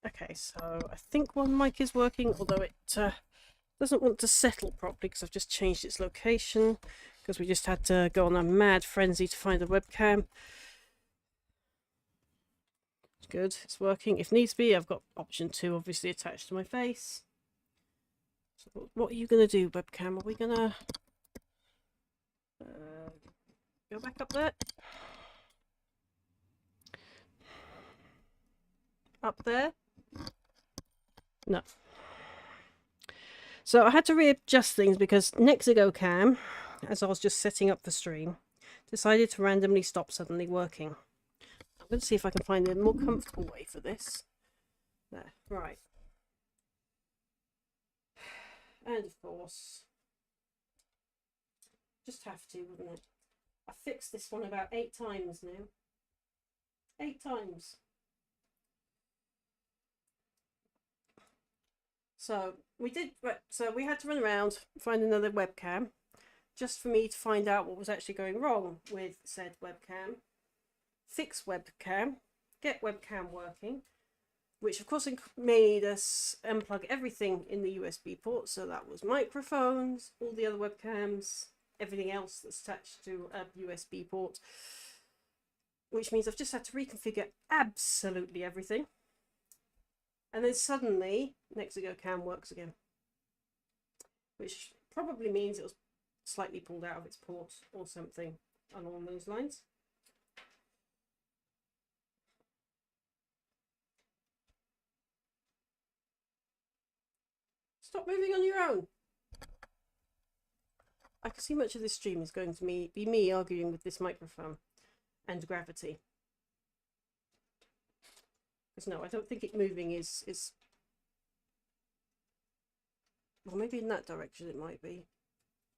Okay, so I think one mic is working, although it doesn't want to settle properly because I've just changed its location because we just had to go on a mad frenzy to find a webcam. It's good, it's working. If needs be, I've got option 2 obviously attached to my face. So what are you going to do, webcam? Are we going to go back up there? Up there? No. So I had to readjust things because Nexigo Cam, as I was just setting up the stream, decided to randomly stop suddenly working. I'm going to see if I can find a more comfortable way for this. There, right. And of course, just have to, wouldn't it? I fixed this one about 8 times now. 8 times. So we did. So we had to run around, find another webcam, just for me to find out what was actually going wrong with said webcam. Fix webcam, get webcam working, which of course made us unplug everything in the USB port. So that was microphones, all the other webcams, everything else that's attached to a USB port, which means I've just had to reconfigure absolutely everything. And then suddenly Nexigo Cam works again, which probably means it was slightly pulled out of its port or something along those lines. Stop moving on your own. I can see much of this stream is going to be me arguing with this microphone and gravity. Because no, I don't think it moving is... Well, maybe in that direction it might be.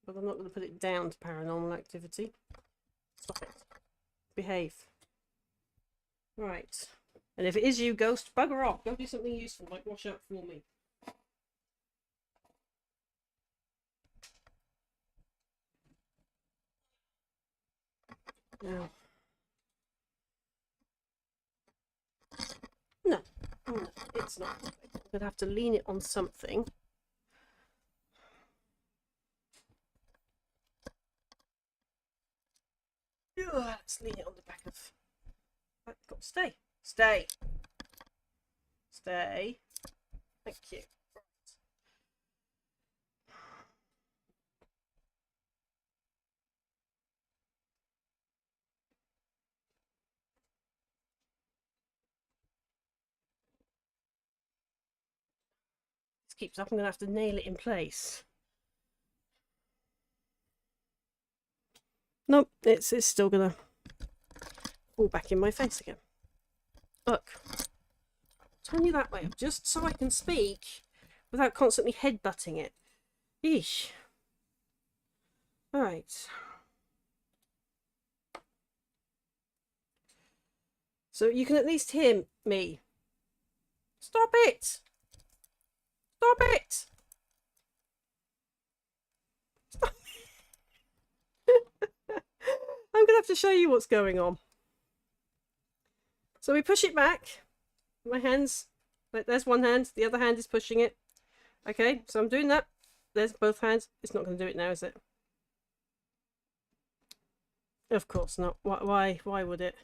But I'm not going to put it down to paranormal activity. Stop it. Behave. Right. And if it is you, ghost, bugger off. Go do something useful, like wash up for me. No. No. No, it's not. I'm going to have to lean it on something. Let's lean it on the back of... Stay. Stay. Stay. Thank you. This keeps up. I'm going to have to nail it in place. Nope, it's still going to fall back in my face again. Look. Turn you that way, just so I can speak without constantly headbutting it. Eesh. Alright. So you can at least hear me. Stop it! Stop it! Stop. I'm going to have to show you what's going on. So we push it back. My hands, there's one hand, the other hand is pushing it. Okay, so I'm doing that. There's both hands. It's not going to do it now, is it? Of course not. Why would it?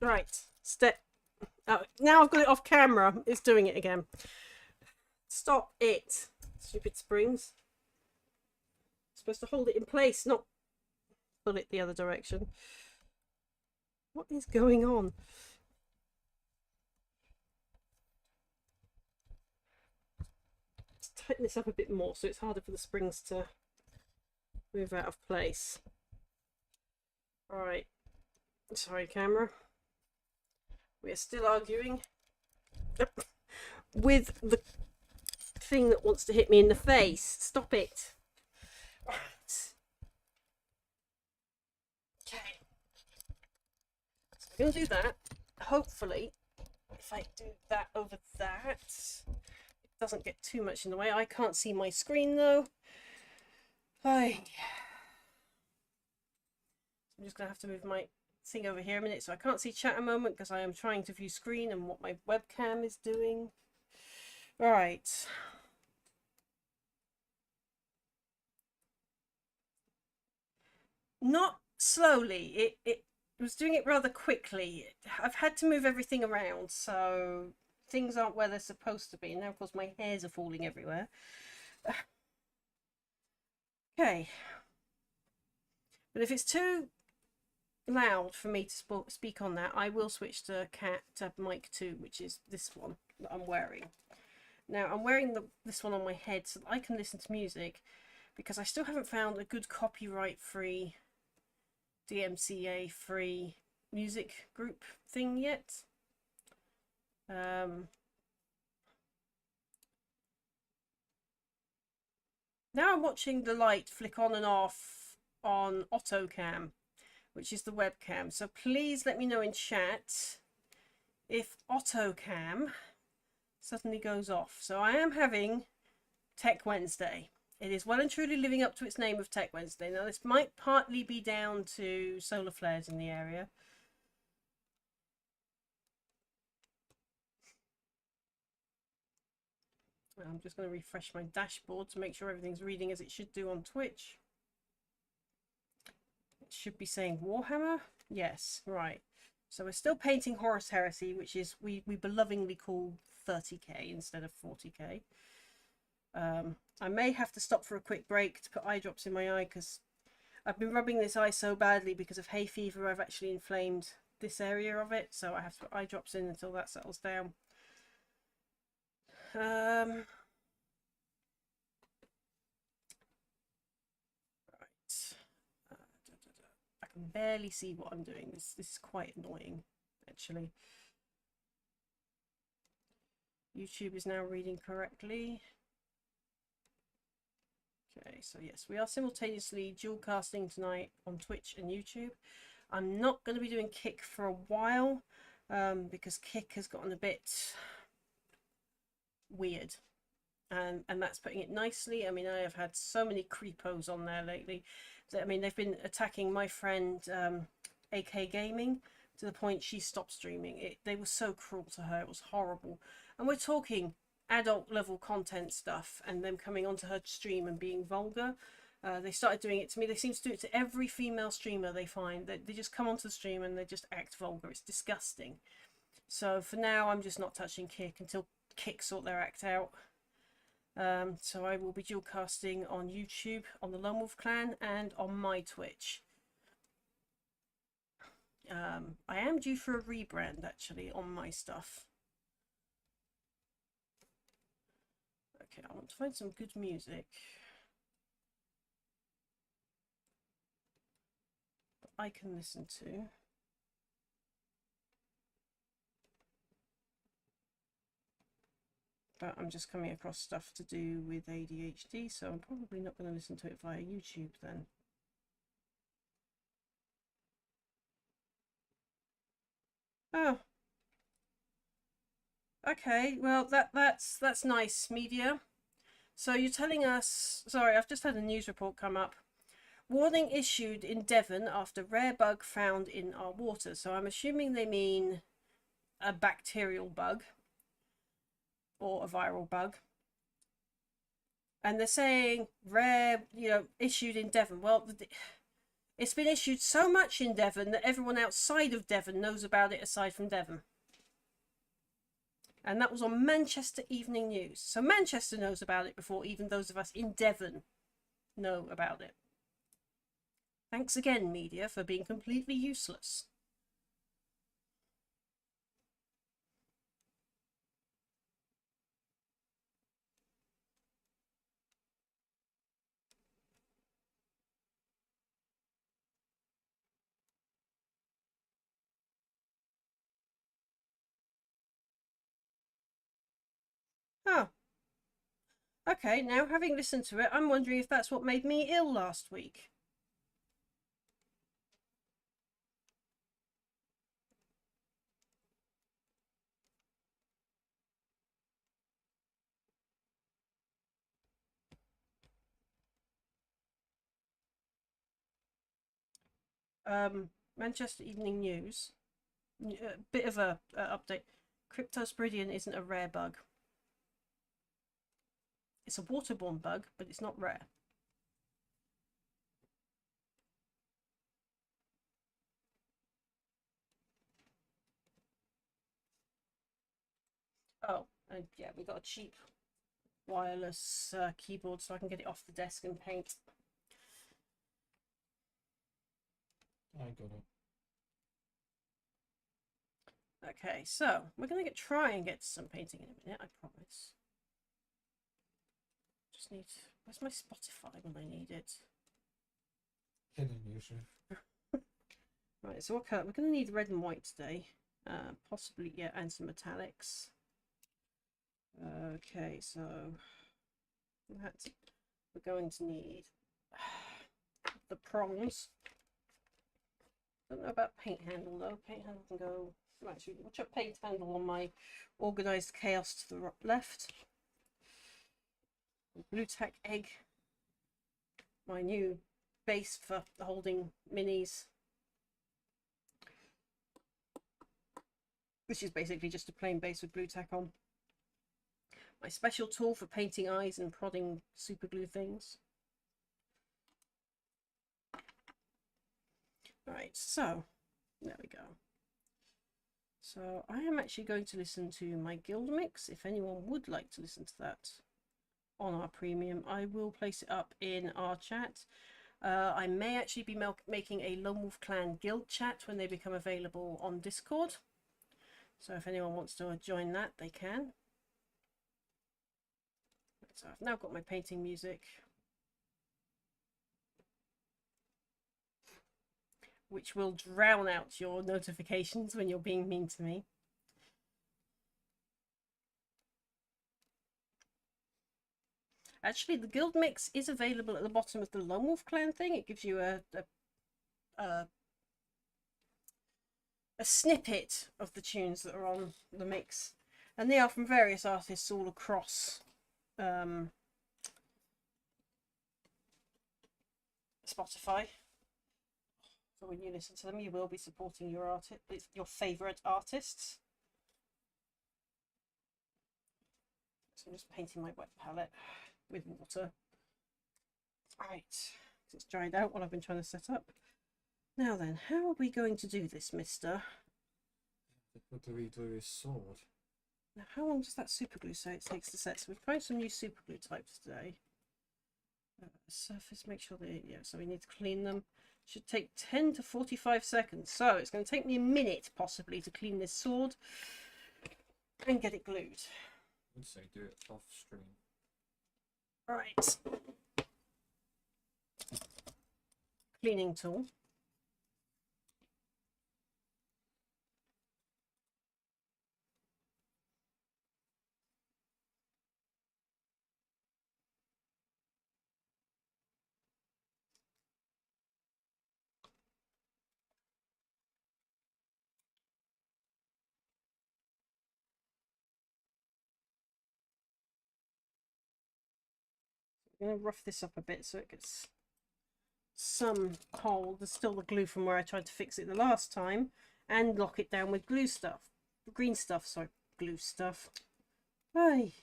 Right, step. Oh, now I've got it off camera. It's doing it again. Stop it. Stupid springs. Supposed to hold it in place, not pull it the other direction. What is going on? Let's tighten this up a bit more so it's harder for the springs to move out of place. Alright. Sorry, camera. We are still arguing with the thing that wants to hit me in the face. Stop it. Right. Okay. So I'm going to do that. Hopefully, if I do that over that, it doesn't get too much in the way. I can't see my screen though. I'm just going to have to move my thing over here a minute, so I can't see chat a moment because I am trying to view screen and what my webcam is doing. Right. Not slowly. It was doing it rather quickly. I've had to move everything around, so things aren't where they're supposed to be. And now, of course, my hairs are falling everywhere. Okay. But if it's too loud for me to speak on that, I will switch to mic 2, which is this one that I'm wearing. Now, I'm wearing this one on my head so that I can listen to music, because I still haven't found a good copyright-free, DMCA-free music group thing yet. Now I'm watching the light flick on and off on AutoCam, which is the webcam. So please let me know in chat if AutoCam suddenly goes off. So I am having Tech Wednesday. It is well and truly living up to its name of Tech Wednesday. Now, this might partly be down to solar flares in the area. I'm just going to refresh my dashboard to make sure everything's reading as it should do on Twitch. It should be saying Warhammer. Yes, right. So we're still painting Horus Hersey, which is we belovingly call 30k instead of 40k. I may have to stop for a quick break to put eye drops in my eye, because I've been rubbing this eye so badly because of hay fever. I've actually inflamed this area of it, so I have to put eye drops in until that settles down. Right. I can barely see what I'm doing. This is quite annoying, actually. YouTube is now reading correctly. Okay, so yes, we are simultaneously dual casting tonight on Twitch and YouTube. I'm not going to be doing Kick for a while, because Kick has gotten a bit weird, and that's putting it nicely. I mean, I have had so many creepos on there lately. I mean, they've been attacking my friend AK Gaming to the point she stopped streaming. They were so cruel to her. It was horrible. And we're talking adult level content stuff, and them coming onto her stream and being vulgar. They started doing it to me. They seem to do it to every female streamer they find. They just come onto the stream and they just act vulgar. It's disgusting. So for now, I'm just not touching Kick until Kick sort their act out. So I will be dual casting on YouTube, on the Lonewolf Clan, and on my Twitch. I am due for a rebrand, actually, on my stuff. Okay, I want to find some good music that I can listen to. But I'm just coming across stuff to do with ADHD, so I'm probably not going to listen to it via YouTube then. Oh. Okay, well that's nice, media. So you're telling us, sorry, I've just had a news report come up. Warning issued in Devon after rare bug found in our water. So I'm assuming they mean a bacterial bug or a viral bug. And they're saying rare, issued in Devon. Well, it's been issued so much in Devon that everyone outside of Devon knows about it aside from Devon. And that was on Manchester Evening News. So Manchester knows about it before even those of us in Devon know about it. Thanks again, media, for being completely useless. Oh. Okay, now having listened to it, I'm wondering if that's what made me ill last week. Manchester Evening News. A bit of a update. Cryptosporidium isn't a rare bug. It's a waterborne bug, but it's not rare. Oh, and yeah, we got a cheap wireless keyboard so I can get it off the desk and paint. I got it. Okay, so we're going to try and get to some painting in a minute, I promise. Just need... Where's my Spotify when I need it? Hidden usually. Right, so what color? We're going to need red and white today. Possibly, yeah, and some metallics. Okay, so that's... We're going to need the prongs. Don't know about paint handle though. Paint handle can go... Actually, watch out paint handle on my organised chaos to the left. Blue tack egg. My new base for holding minis. Which is basically just a plain base with blue tack on. My special tool for painting eyes and prodding super glue things. Right, so there we go. So I am actually going to listen to my guild mix. If anyone would like to listen to that on our premium, I will place it up in our chat. I may actually be making a Lonewolf Clan guild chat when they become available on Discord. So if anyone wants to join that, they can. So I've now got my painting music, which will drown out your notifications when you're being mean to me. Actually, the guild mix is available at the bottom of the Lonewolf Clan thing. It gives you a snippet of the tunes that are on the mix, and they are from various artists all across Spotify. So when you listen to them, you will be supporting your favourite artists. So I'm just painting my wet palette with water. Right, it's dried out while I've been trying to set up. Now then, how are we going to do this, mister? What do we do with sword? Now, how long does that super glue say it takes to set? So we've tried some new super glue types today. Surface, make sure they, yeah, so we need to clean them. Should take 10 to 45 seconds. So it's going to take me a minute, possibly, to clean this sword and get it glued. I would say do it off stream. Right. Cleaning tool. I'm going to rough this up a bit so it gets some hold. There's still the glue from where I tried to fix it the last time, and lock it down with glue stuff. Green stuff, sorry, glue stuff. Hey.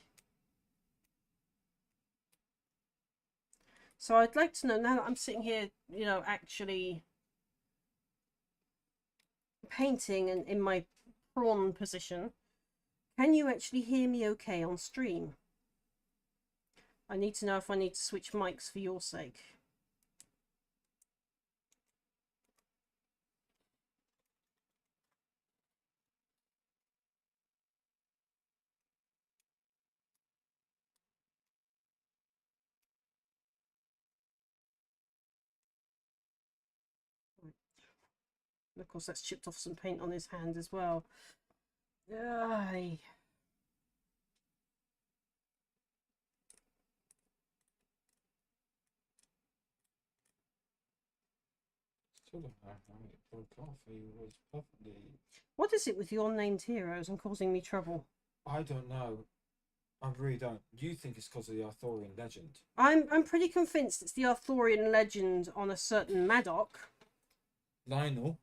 So I'd like to know, now that I'm sitting here, you know, actually painting and in my prawn position, can you actually hear me okay on stream? I need to know if I need to switch mics for your sake. And of course, that's chipped off some paint on his hand as well. Aye. Still don't know how it broke off. He was perfectly... What is it with your named heroes and causing me trouble? I don't know. I really don't. You think it's because of the Arthurian legend? I'm pretty convinced it's the Arthurian legend on a certain Madoc. Lionel,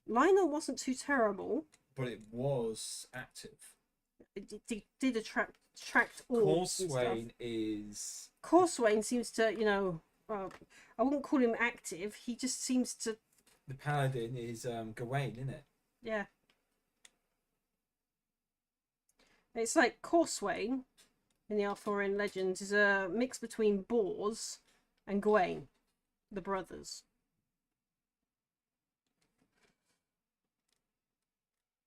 Lionel wasn't too terrible. but it was active. It did attract orbs and stuff. Corswain is... Corswain seems to, you know, I wouldn't call him active. He just seems to. The paladin is Gawain, isn't it? Yeah. It's like Corswain in the Arthurian legends is a mix between Bors and Gawain, the brothers.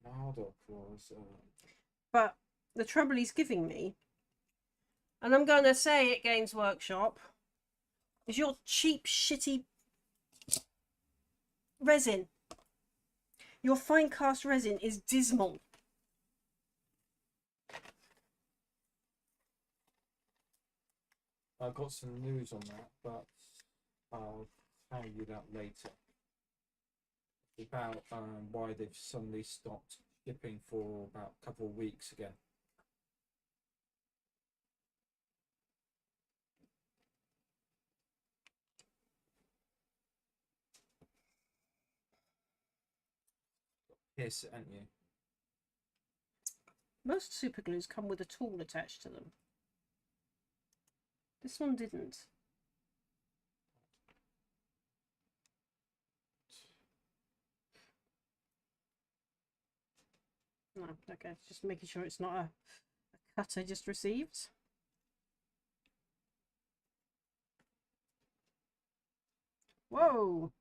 Marduk was... But the trouble he's giving me, and I'm going to say it, Games Workshop, is your cheap, shitty resin. Your fine cast resin is dismal. I've got some news on that, but I'll tell you that later. About why they've suddenly stopped shipping for about a couple of weeks again. Yes, aren't you? Most super glues come with a tool attached to them. This one didn't. No, okay, just making sure it's not a cut I just received. Whoa!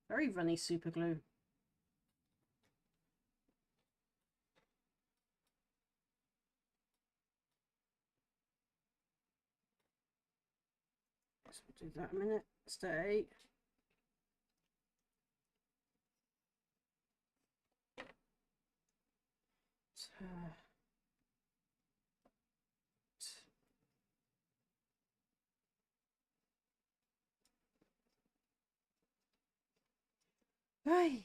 Very runny super glue. Guess we'll do that a minute. Stay. Ay.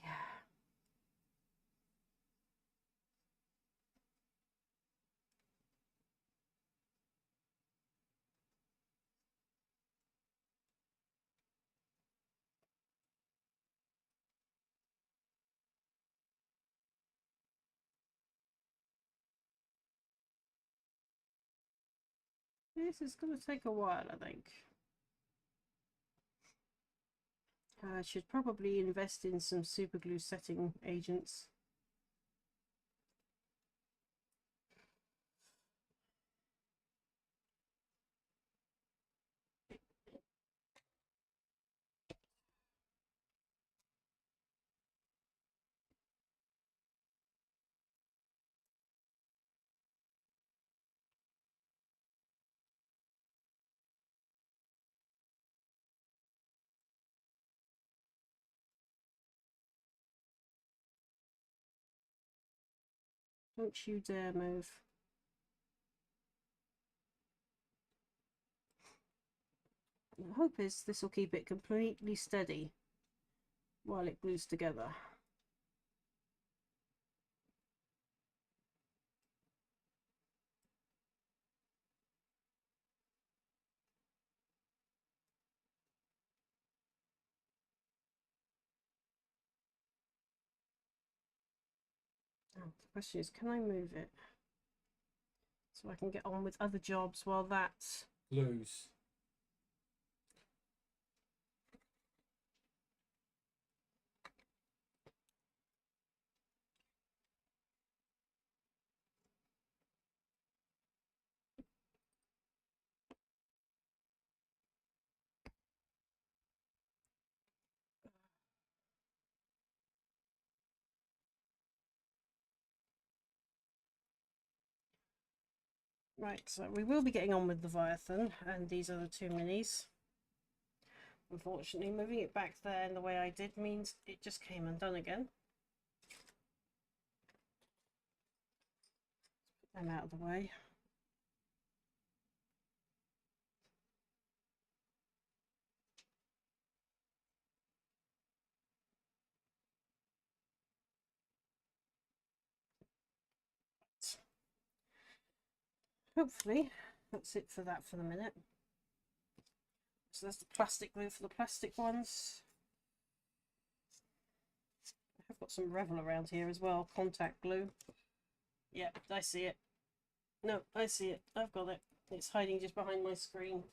This is going to take a while, I think. I should probably invest in some super glue setting agents. Don't you dare move. The hope is this will keep it completely steady while it glues together. Now, the question is, can I move it so I can get on with other jobs while that's Glues. right? So we will be getting on with the Leviathan, and these are the two minis. Unfortunately, moving it back there in the way I did means it just came undone again. Put them out of the way. Hopefully, that's it for that for the minute. So there's the plastic glue for the plastic ones. I've got some Revel around here as well. Contact glue. Yep, I see it. No, I see it. I've got it. It's hiding just behind my screen.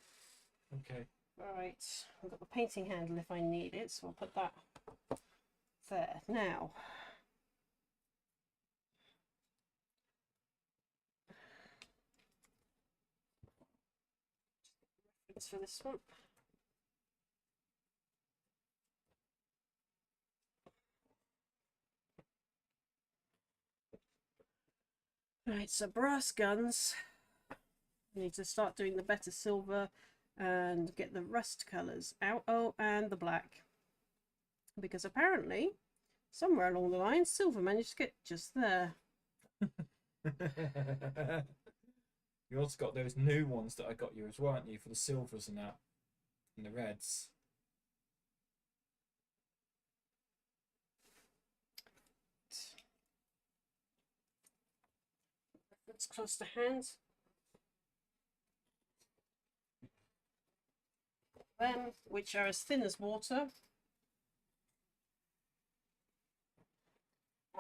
Okay. Alright, I've got the painting handle if I need it, so I'll put that there. Now, reference for this one. Right, so brass guns. I need to start doing the better silver and get the rust colours out. Oh, and the black. Because apparently, somewhere along the line, silver managed to get just there. You also got those new ones that I got you as well, weren't you, for the silvers and that, and the reds. It's close to hand. Them, which are as thin as water.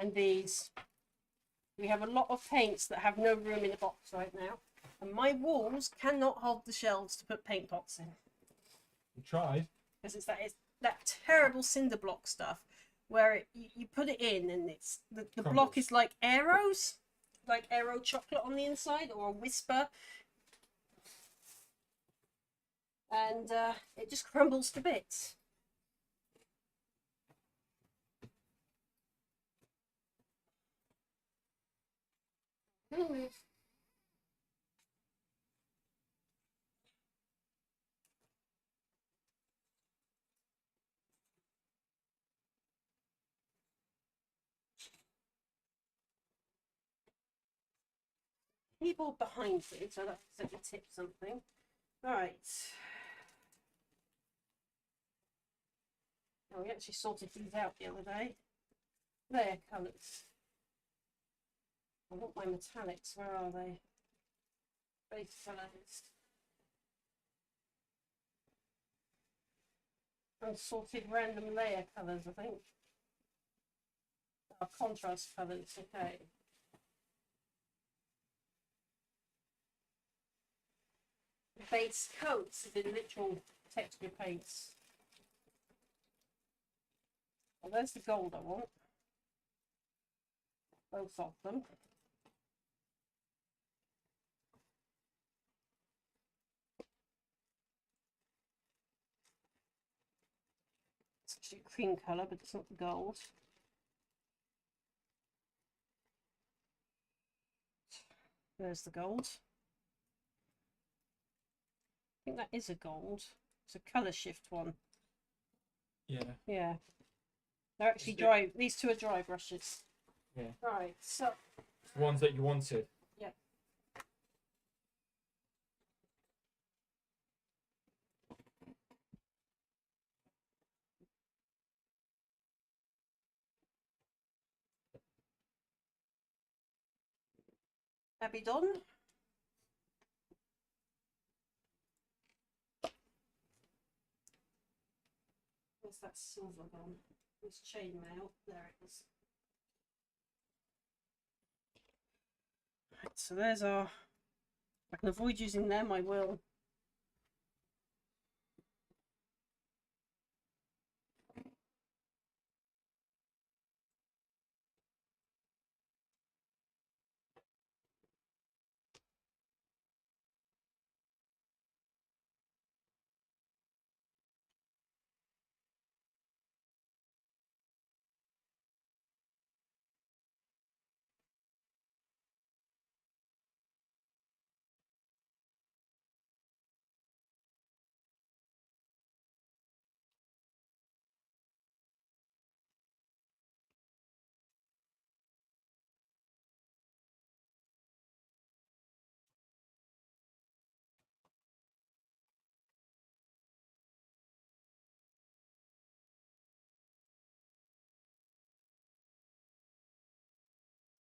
And these. We have a lot of paints that have no room in the box right now. And my walls cannot hold the shelves to put paint pots in. You tried? Because it's that terrible cinder block stuff where you put it in and it's the block is like arrows. Like Aero chocolate on the inside, or a Whisper, and it just crumbles to bits. Keyboard behind me, so that accidentally tip something. Right. Oh, we actually sorted these out the other day. There, colours. I want my metallics. Where are they? Base colours. Unsorted random layer colours, I think. Oh, contrast colours, okay. Base coats is in literal texture paints. Well, there's the gold I want. Both of them. It's actually a cream colour, but it's not the gold. There's the gold. I think that is a gold. It's a colour shift one. Yeah. Yeah. They're actually dry. These two are dry brushes. Yeah. Right, so. It's the ones that you wanted. Yeah. Abidon. Where's that silver gone? It's chainmail. There it is. Right, so there's our. If I can avoid using them, I will.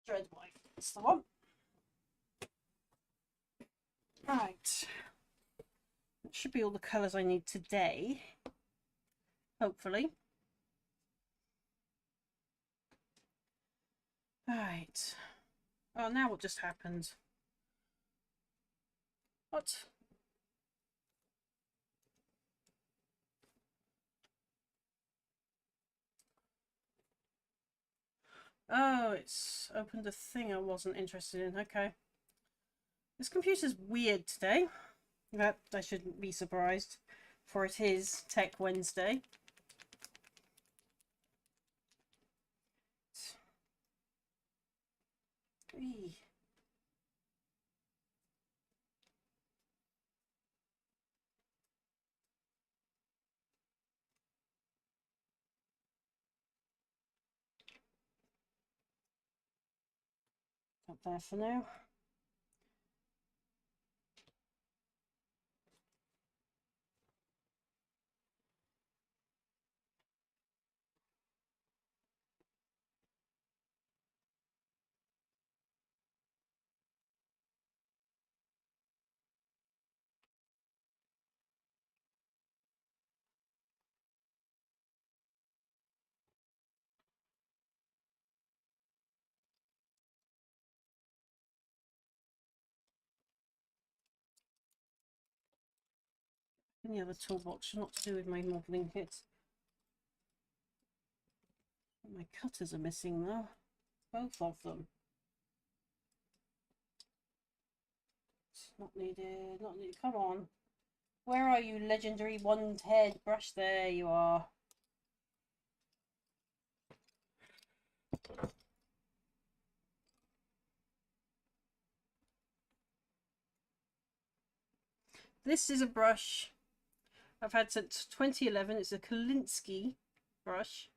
Dread white. That's the one. Right. That should be all the colours I need today. Hopefully. Right. Oh, now what just happened? What? Oh, it's opened a thing I wasn't interested in. Okay. This computer's weird today. That I shouldn't be surprised, for it is Tech Wednesday. Eee. Not there for now. Any other toolbox, not to do with my modelling kits. My cutters are missing though. Both of them. It's not needed, not needed. Come on. Where are you, legendary one-head brush? There you are. This is a brush I've had since 2011. It's a Kolinsky brush.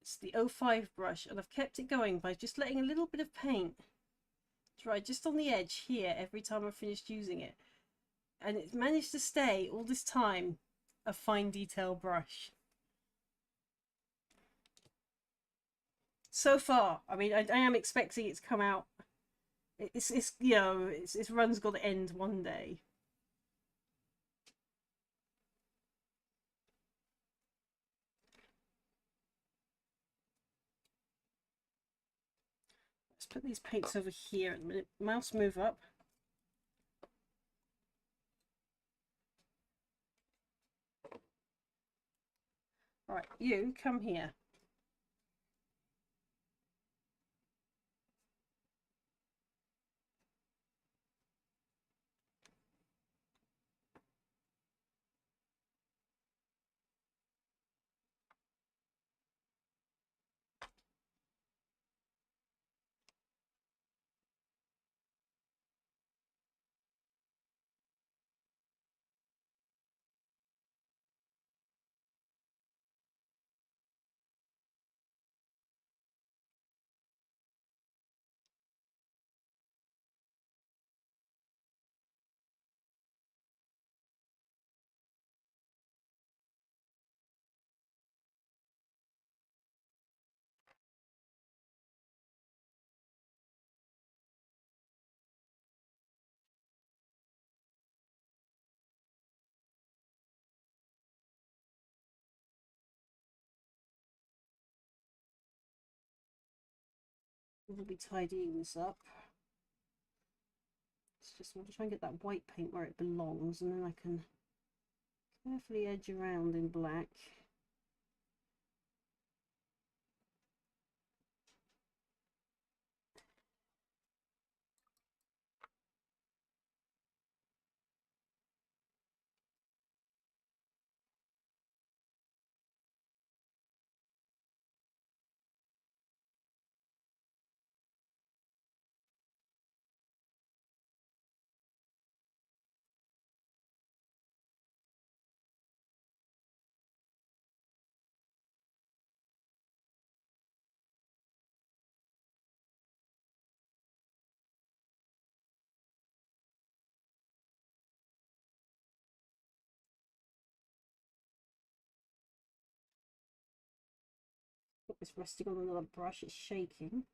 It's the 05 brush, and I've kept it going by just letting a little bit of paint dry just on the edge here every time I've finished using it. And it's managed to stay all this time a fine detail brush. So far, I mean, I am expecting it to come out. It's you know, its run's got to end one day. Let's put these paints over here in a minute. Mouse, move up. Right, you come here. We'll be tidying this up. It's just want to try and get that white paint where it belongs, and then I can carefully edge around in black. It's resting on another brush, it's shaking.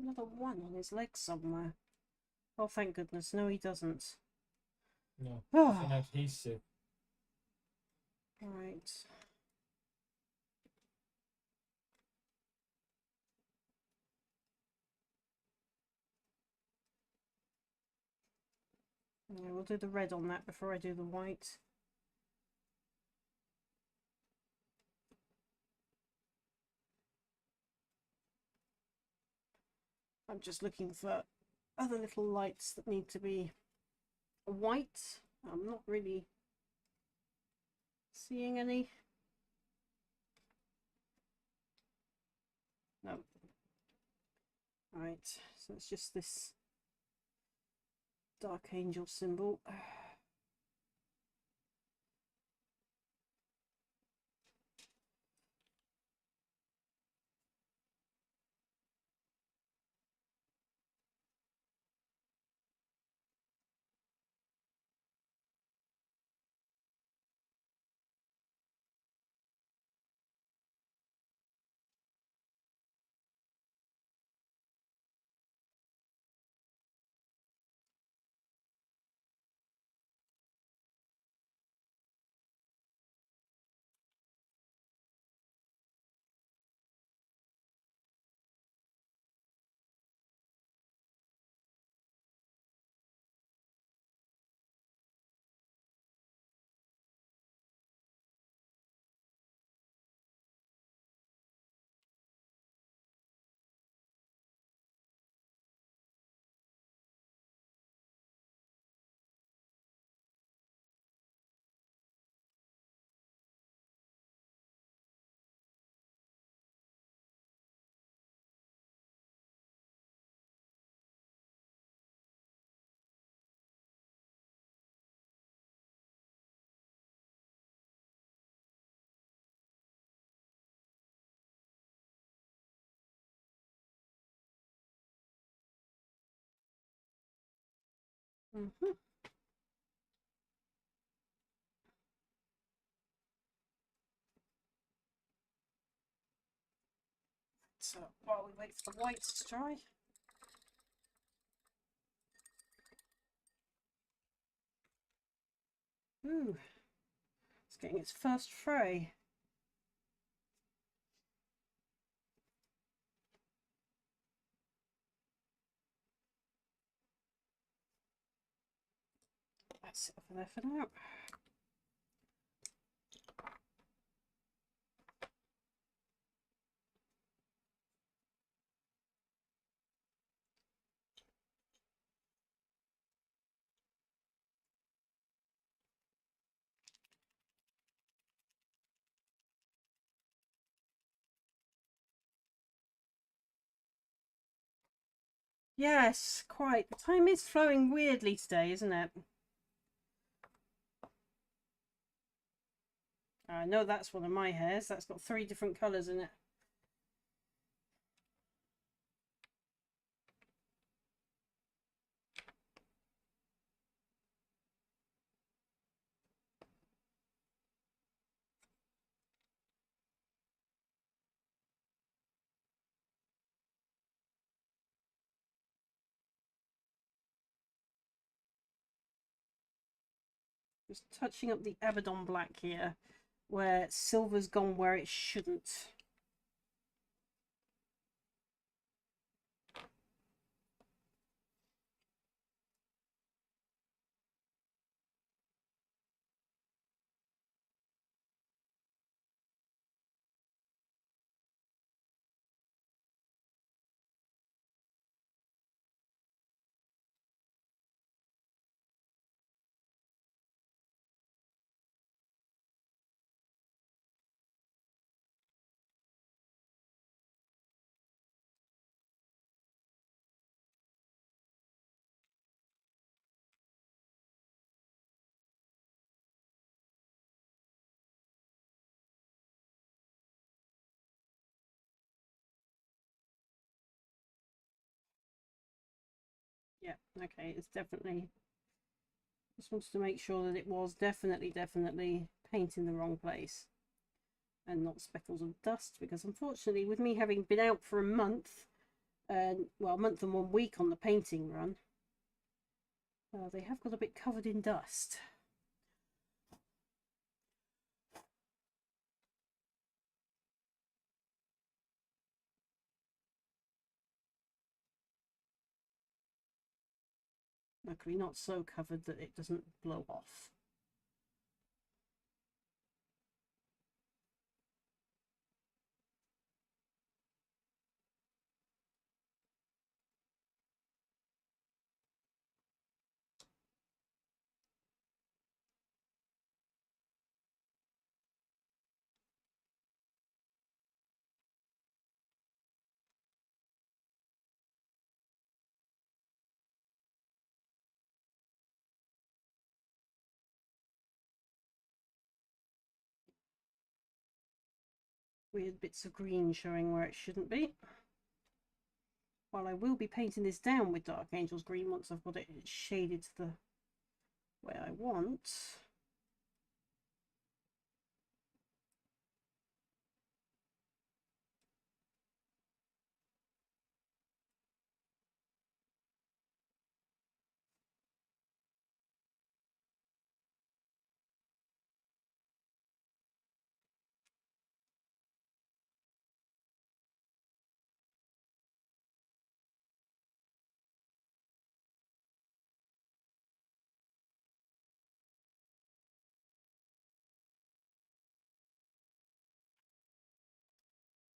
another one on his leg somewhere. Oh, thank goodness. No, he doesn't. No, Oh. it's an adhesive. Right. Yeah, we'll do the red on that before I do the white. I'm just looking for other little lights that need to be white. I'm not really seeing any. No. Right, so it's just this Dark Angel symbol. Mm-hmm. So while we wait for the whites to dry. Ooh, it's getting its first fray. That's it over there for now. Yes, quite. The time is flowing weirdly today, isn't it? I know that's one of my hairs. That's got 3 different colours in it. Just touching up the Abaddon black here, where silver's gone where it shouldn't. Yeah, okay, it's definitely... Just wanted to make sure that it was definitely paint in the wrong place. And not speckles of dust, because unfortunately with me having been out for a month, and well, a month and 1 week on the painting run. They have got a bit covered in dust. Luckily not so covered that it doesn't blow off. Weird bits of green showing where it shouldn't be. While I will be painting this down with Dark Angel's green once I've got it shaded to the way I want.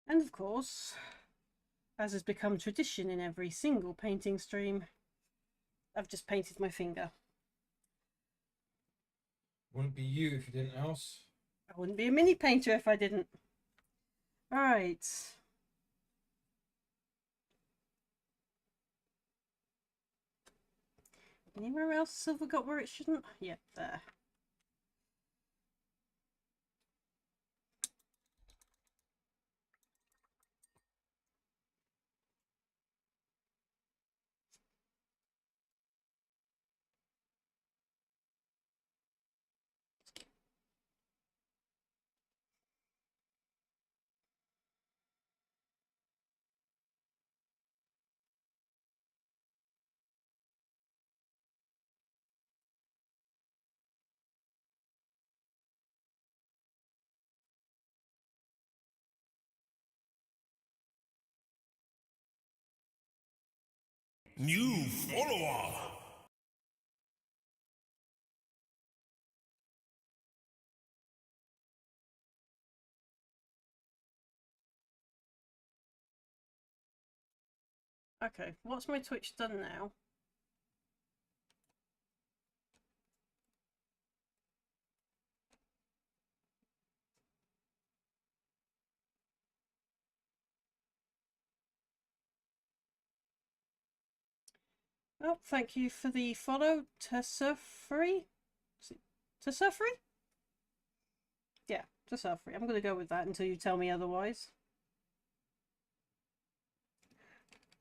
And of course, as has become tradition in every single painting stream, I've just painted my finger. Wouldn't be you if you didn't else. I wouldn't be a mini painter if I didn't. Alright. Anywhere else silver got where it shouldn't? Yep, there. New follower. Okay, what's my Twitch done now? Oh, thank you for the follow, Tessurfery. Tessurfery? Yeah, Tessurfery. I'm going to go with that until you tell me otherwise.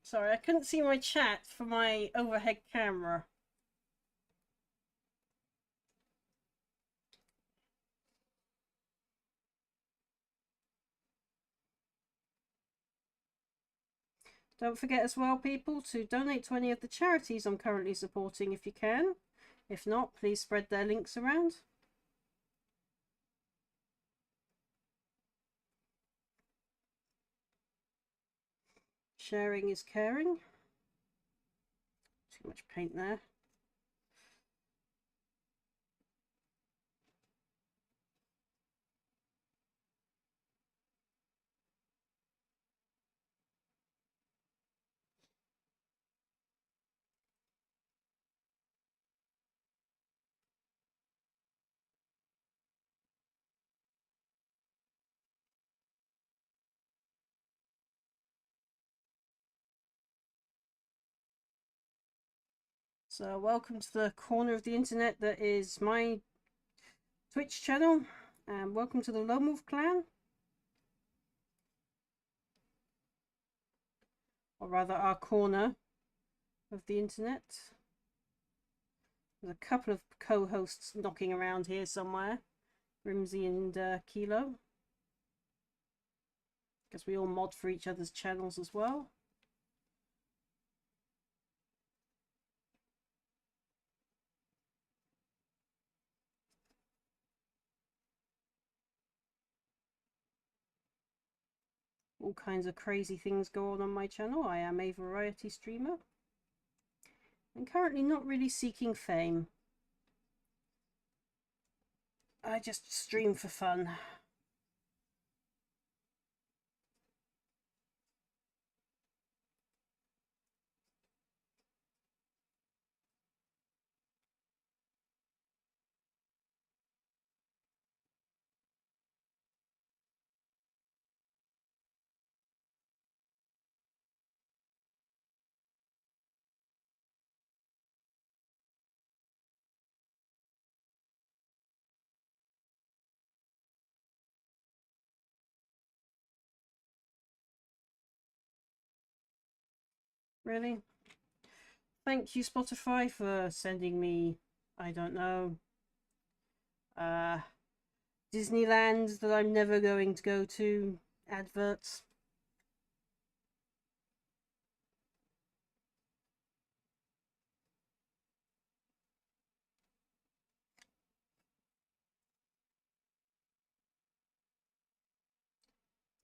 Sorry, I couldn't see my chat for my overhead camera. Don't forget as well, people, to donate to any of the charities I'm currently supporting if you can. If not, please spread their links around. Sharing is caring. Too much paint there. So welcome to the corner of the internet that is my Twitch channel, and welcome to the Lonewolf Clan. Or rather our corner of the internet. There's a couple of co-hosts knocking around here somewhere. Rimsey and Kilo. Because we all mod for each other's channels as well. all kinds of crazy things go on my channel. I am a variety streamer and currently not really seeking fame. I just stream for fun. Really? Thank you, Spotify, for sending me, I don't know, Disneyland that I'm never going to go to adverts.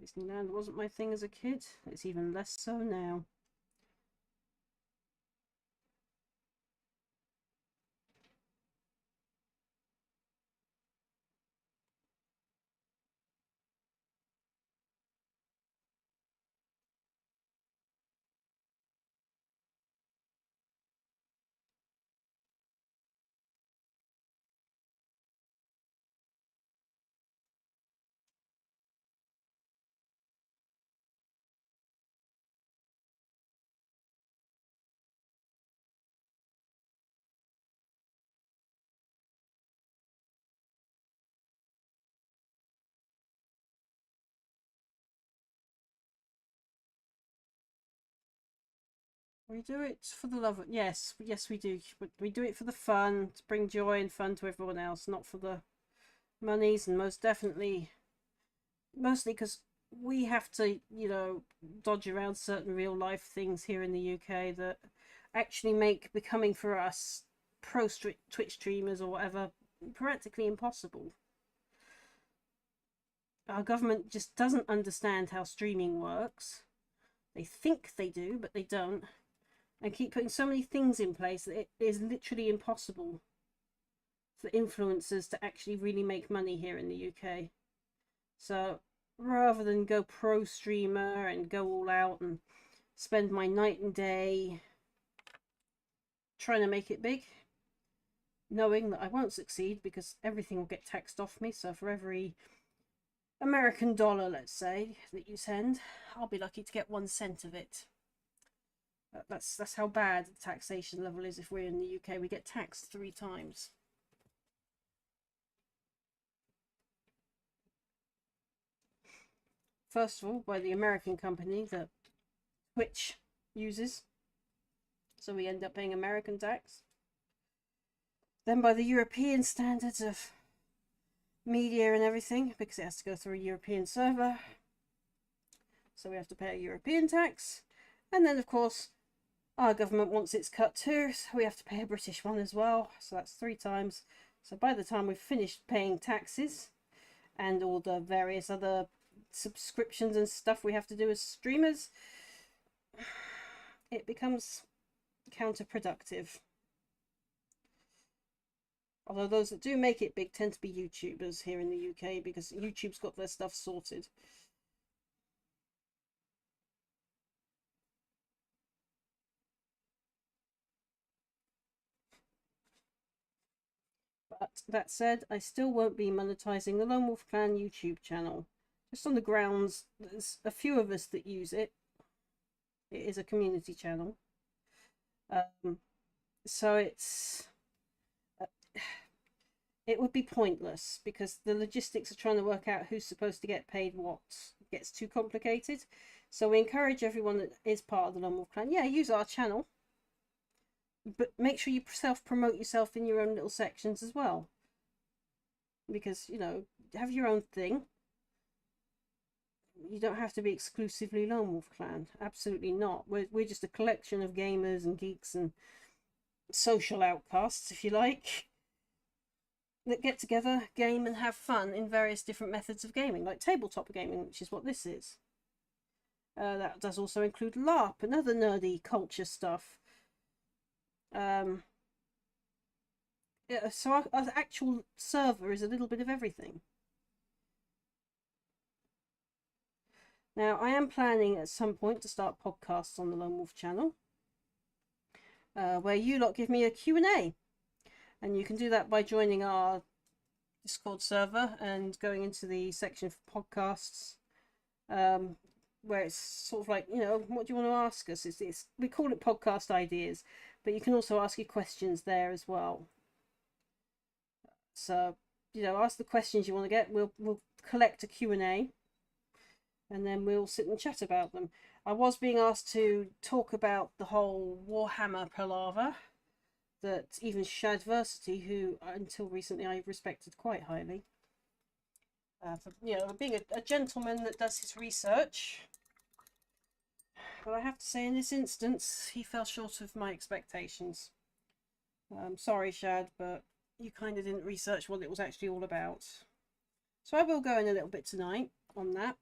Disneyland wasn't my thing as a kid. It's even less so now. We do it for the love of... Yes, we do. We do it for the fun, to bring joy and fun to everyone else, not for the monies, and most definitely, mostly because we have to, you know, dodge around certain real life things here in the UK that actually make becoming for us pro Twitch streamers or whatever practically impossible. Our government just doesn't understand how streaming works. They think they do, but they don't. And keep putting so many things in place that it is literally impossible for influencers to actually really make money here in the UK. So rather than go pro streamer and go all out and spend my night and day trying to make it big, knowing that I won't succeed because everything will get taxed off me. So for every American dollar, let's say, that you send, I'll be lucky to get 1 cent of it. That's how bad the taxation level is. If we're in the UK, we get taxed 3 times. First of all, by the American company that Twitch uses, so we end up paying American tax. Then by the European standards of media and everything, because it has to go through a European server, so we have to pay a European tax. And then of course our government wants its cut too, so we have to pay a British one as well. So that's 3 times. So by the time we've finished paying taxes and all the various other subscriptions and stuff we have to do as streamers, it becomes counterproductive. Although those that do make it big tend to be YouTubers here in the UK, because YouTube's got their stuff sorted. But that said, I still won't be monetizing the Lonewolf Clan YouTube channel. Just on the grounds, there's a few of us that use it. It is a community channel. So it would be pointless, because the logistics of trying to work out who's supposed to get paid what gets too complicated. So we encourage everyone that is part of the Lonewolf Clan, yeah, use our channel, but make sure you self-promote yourself in your own little sections as well. Because, you know, have your own thing. You don't have to be exclusively Lonewolf Clan. Absolutely not. We're just a collection of gamers and geeks and social outcasts, if you like, that get together, game and have fun in various different methods of gaming, like tabletop gaming, which is what this is. That does also include LARP and other nerdy culture stuff. Yeah, so our actual server is a little bit of everything. Now, I am planning at some point to start podcasts on the Lone Wolf channel, where you lot give me a Q&A. And you can do that by joining our Discord server and going into the section for podcasts, where it's sort of like, you know, what do you want to ask us? We call it podcast ideas, but you can also ask your questions there as well. So, you know, ask the questions you want to get. We'll collect a Q&A, and then we'll sit and chat about them. I was being asked to talk about the whole Warhammer palaver that even Shadversity, who until recently I respected quite highly, for, you know, being a gentleman that does his research. But I have to say, in this instance, he fell short of my expectations. I'm sorry, Shad, but you kind of didn't research what it was actually all about. So I will go in a little bit tonight on that.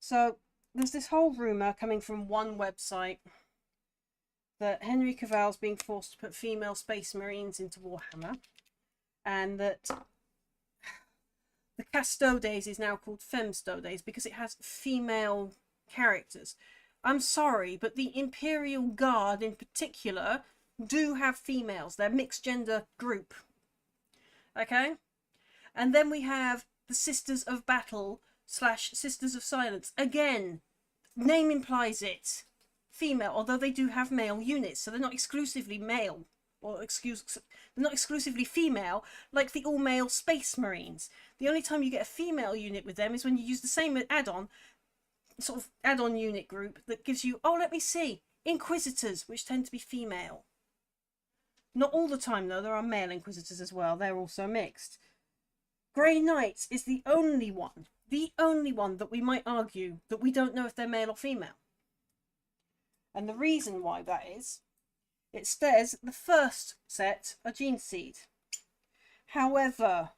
So there's this whole rumour coming from one website that Henry Cavill's being forced to put female space marines into Warhammer, and that the Custodes is now called Femstodes because it has female characters. I'm sorry, but the Imperial Guard in particular do have females. They're mixed gender group. Okay? And then we have the Sisters of Battle / Sisters of Silence. Again, name implies it. Female, although they do have male units, so they're not exclusively male, or they're not exclusively female, like the all-male Space Marines. The only time you get a female unit with them is when you use the same add-on, sort of add-on unit group that gives you, oh, let me see, Inquisitors, which tend to be female. Not all the time, though. There are male Inquisitors as well. They're also mixed. Grey Knights is the only one that we might argue that we don't know if they're male or female. And the reason why that is, it says the first set are Gene Seed. However,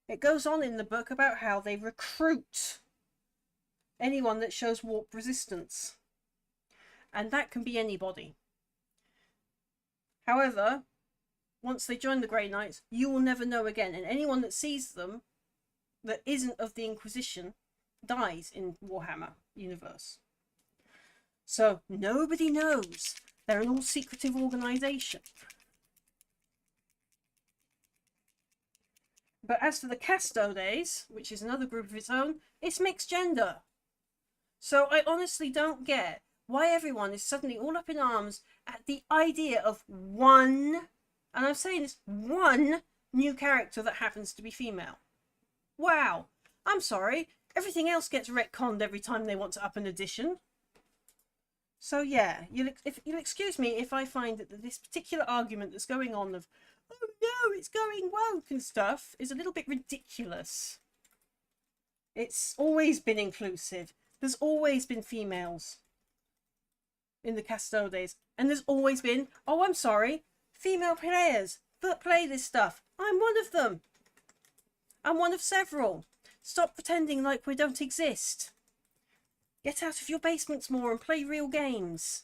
it goes on in the book about how they recruit anyone that shows warp resistance. And that can be anybody. However, once they join the Grey Knights, you will never know again. And anyone that sees them that isn't of the Inquisition dies in Warhammer universe. So nobody knows. They're an all-secretive organisation. But as for the Custodes, which is another group of its own, it's mixed gender. So I honestly don't get why everyone is suddenly all up in arms at the idea of one, and I'm saying this, one new character that happens to be female. Wow. I'm sorry. Everything else gets retconned every time they want to up an edition. So yeah, you'll excuse me if I find that this particular argument that's going on of, oh no, it's going woke and stuff, is a little bit ridiculous. It's always been inclusive. There's always been females in the Custodes. And there's always been, oh, I'm sorry, female players that play this stuff. I'm one of them. I'm one of several. Stop pretending like we don't exist. Get out of your basements more and play real games.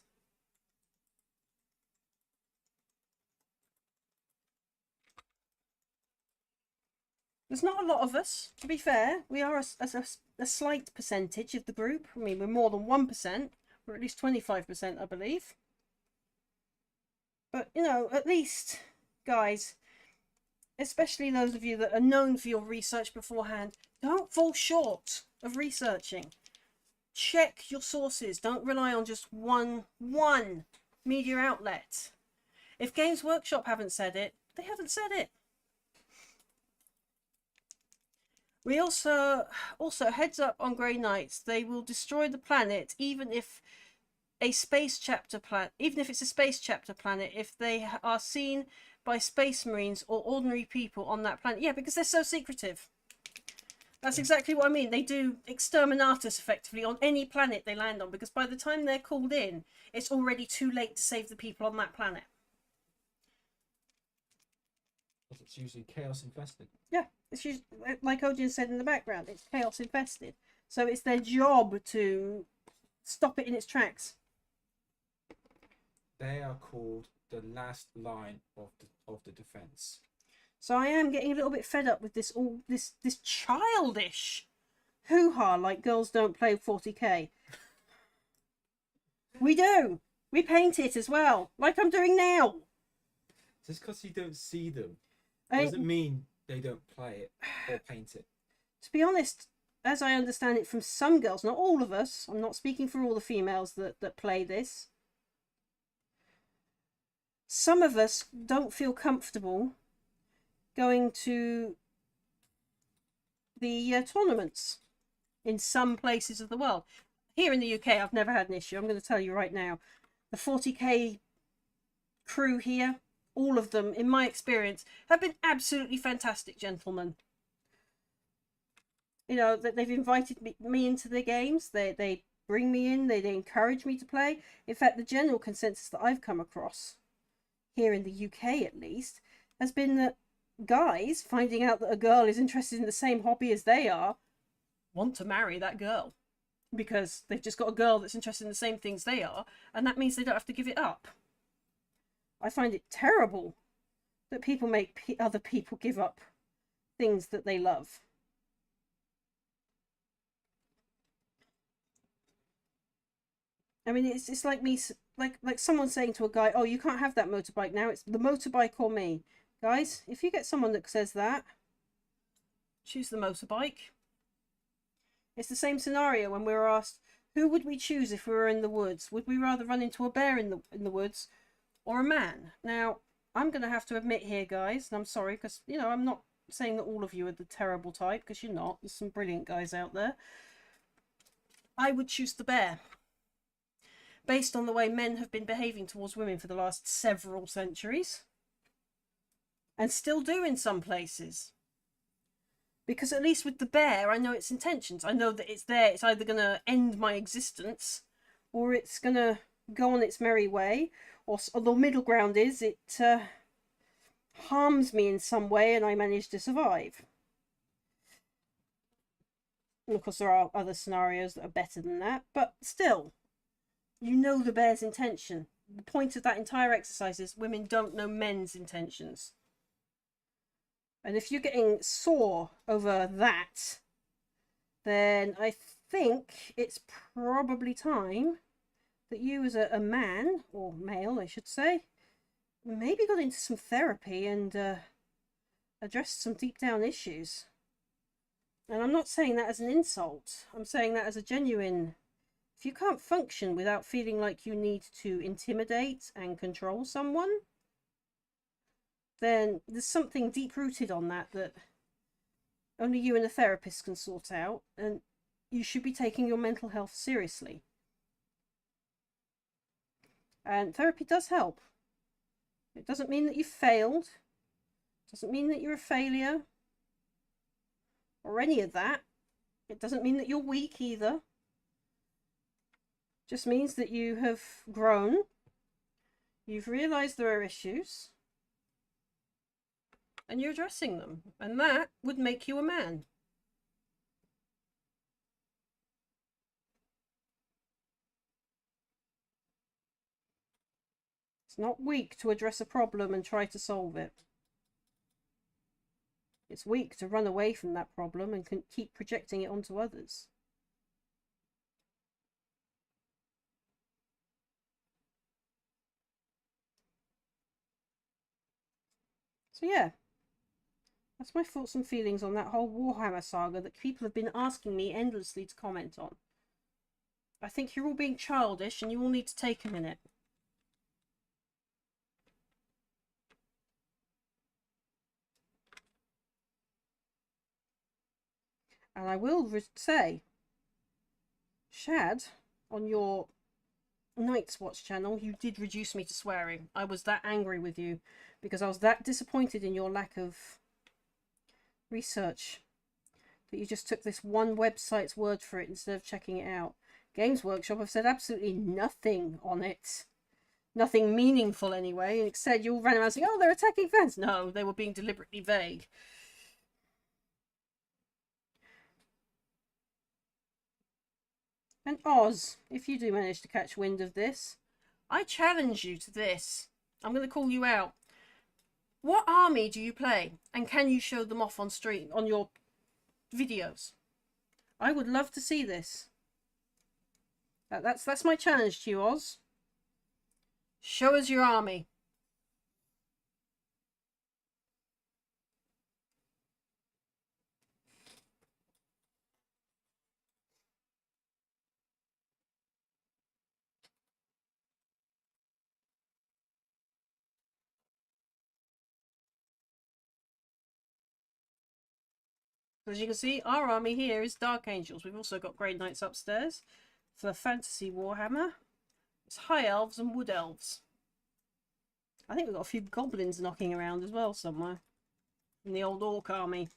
There's not a lot of us, to be fair. We are a slight percentage of the group. I mean, we're more than 1%. We're at least 25%, I believe. But, you know, at least, guys, especially those of you that are known for your research beforehand, don't fall short of researching. Check your sources. Don't rely on just one media outlet. If Games Workshop haven't said it, they haven't said it. We also heads up on Grey Knights. They will destroy the planet even if a space chapter planet, even if it's a space chapter planet, if they are seen by Space Marines or ordinary people on that planet. Yeah, because they're so secretive. That's exactly what I mean. They do exterminatus effectively on any planet they land on, because by the time they're called in, it's already too late to save the people on that planet. It's usually chaos infested. Yeah, it's usually, like Odin said in the background, it's chaos infested. So it's their job to stop it in its tracks. They are called the last line of the defense. So I am getting a little bit fed up with this this childish hoo-ha like girls don't play 40k. We do. We paint it as well, like I'm doing now. Just because you don't see them I doesn't mean they don't play it or paint it. To be honest, as I understand it from some girls, not all of us, I'm not speaking for all the females that play this, some of us don't feel comfortable going to the tournaments in some places of the world. Here in the UK, I've never had an issue. I'm going to tell you right now. The 40k crew here, all of them, in my experience, have been absolutely fantastic gentlemen. You know, that they've invited me into their games. They bring me in. They encourage me to play. In fact, the general consensus that I've come across, here in the UK at least, has been that guys, finding out that a girl is interested in the same hobby as they are, want to marry that girl. Because they've just got a girl that's interested in the same things they are, and that means they don't have to give it up. I find it terrible that people make other people give up things that they love. I mean, it's like me, like someone saying to a guy, "Oh, you can't have that motorbike now. It's the motorbike or me." Guys, if you get someone that says that, choose the motorbike. It's the same scenario when we were asked, who would we choose if we were in the woods? Would we rather run into a bear in the woods or a man? Now, I'm going to have to admit here, guys, and I'm sorry, because, you know, I'm not saying that all of you are the terrible type, because you're not. There's some brilliant guys out there. I would choose the bear, based on the way men have been behaving towards women for the last several centuries, and still do in some places. Because at least with the bear, I know its intentions. I know that it's there. It's either going to end my existence, or it's going to go on its merry way, or the middle ground is it harms me in some way and I manage to survive. And of course, there are other scenarios that are better than that, but still, you know the bear's intention. The point of that entire exercise is women don't know men's intentions. And if you're getting sore over that, then I think it's probably time that you as a man, or male I should say, maybe got into some therapy and addressed some deep down issues. And I'm not saying that as an insult. I'm saying that as a genuine... If you can't function without feeling like you need to intimidate and control someone, then there's something deep-rooted on that only you and a therapist can sort out, and you should be taking your mental health seriously. And therapy does help. It doesn't mean that you've failed. It doesn't mean that you're a failure. Or any of that. It doesn't mean that you're weak either. It just means that you have grown. You've realised there are issues. And you're addressing them. And that would make you a man. It's not weak to address a problem and try to solve it. It's weak to run away from that problem and can keep projecting it onto others. So yeah. That's my thoughts and feelings on that whole Warhammer saga that people have been asking me endlessly to comment on. I think you're all being childish and you all need to take a minute. And I will say, Shad, on your Night's Watch channel, you did reduce me to swearing. I was that angry with you because I was that disappointed in your lack of research that you just took this one website's word for it instead of checking it out. Games Workshop have said absolutely nothing on it. Nothing meaningful anyway. And instead you all ran around saying, oh, they're attacking fans. No, they were being deliberately vague. And Oz, if you do manage to catch wind of this, I challenge you to this. I'm going to call you out. What army do you play? And can you show them off on stream, on your videos? I would love to see this. That's my challenge to you, Oz. Show us your army. As you can see, our army here is Dark Angels. We've also got Grey Knights upstairs for Fantasy Warhammer. It's High Elves and Wood Elves. I think we've got a few Goblins knocking around as well somewhere. In the old Orc army.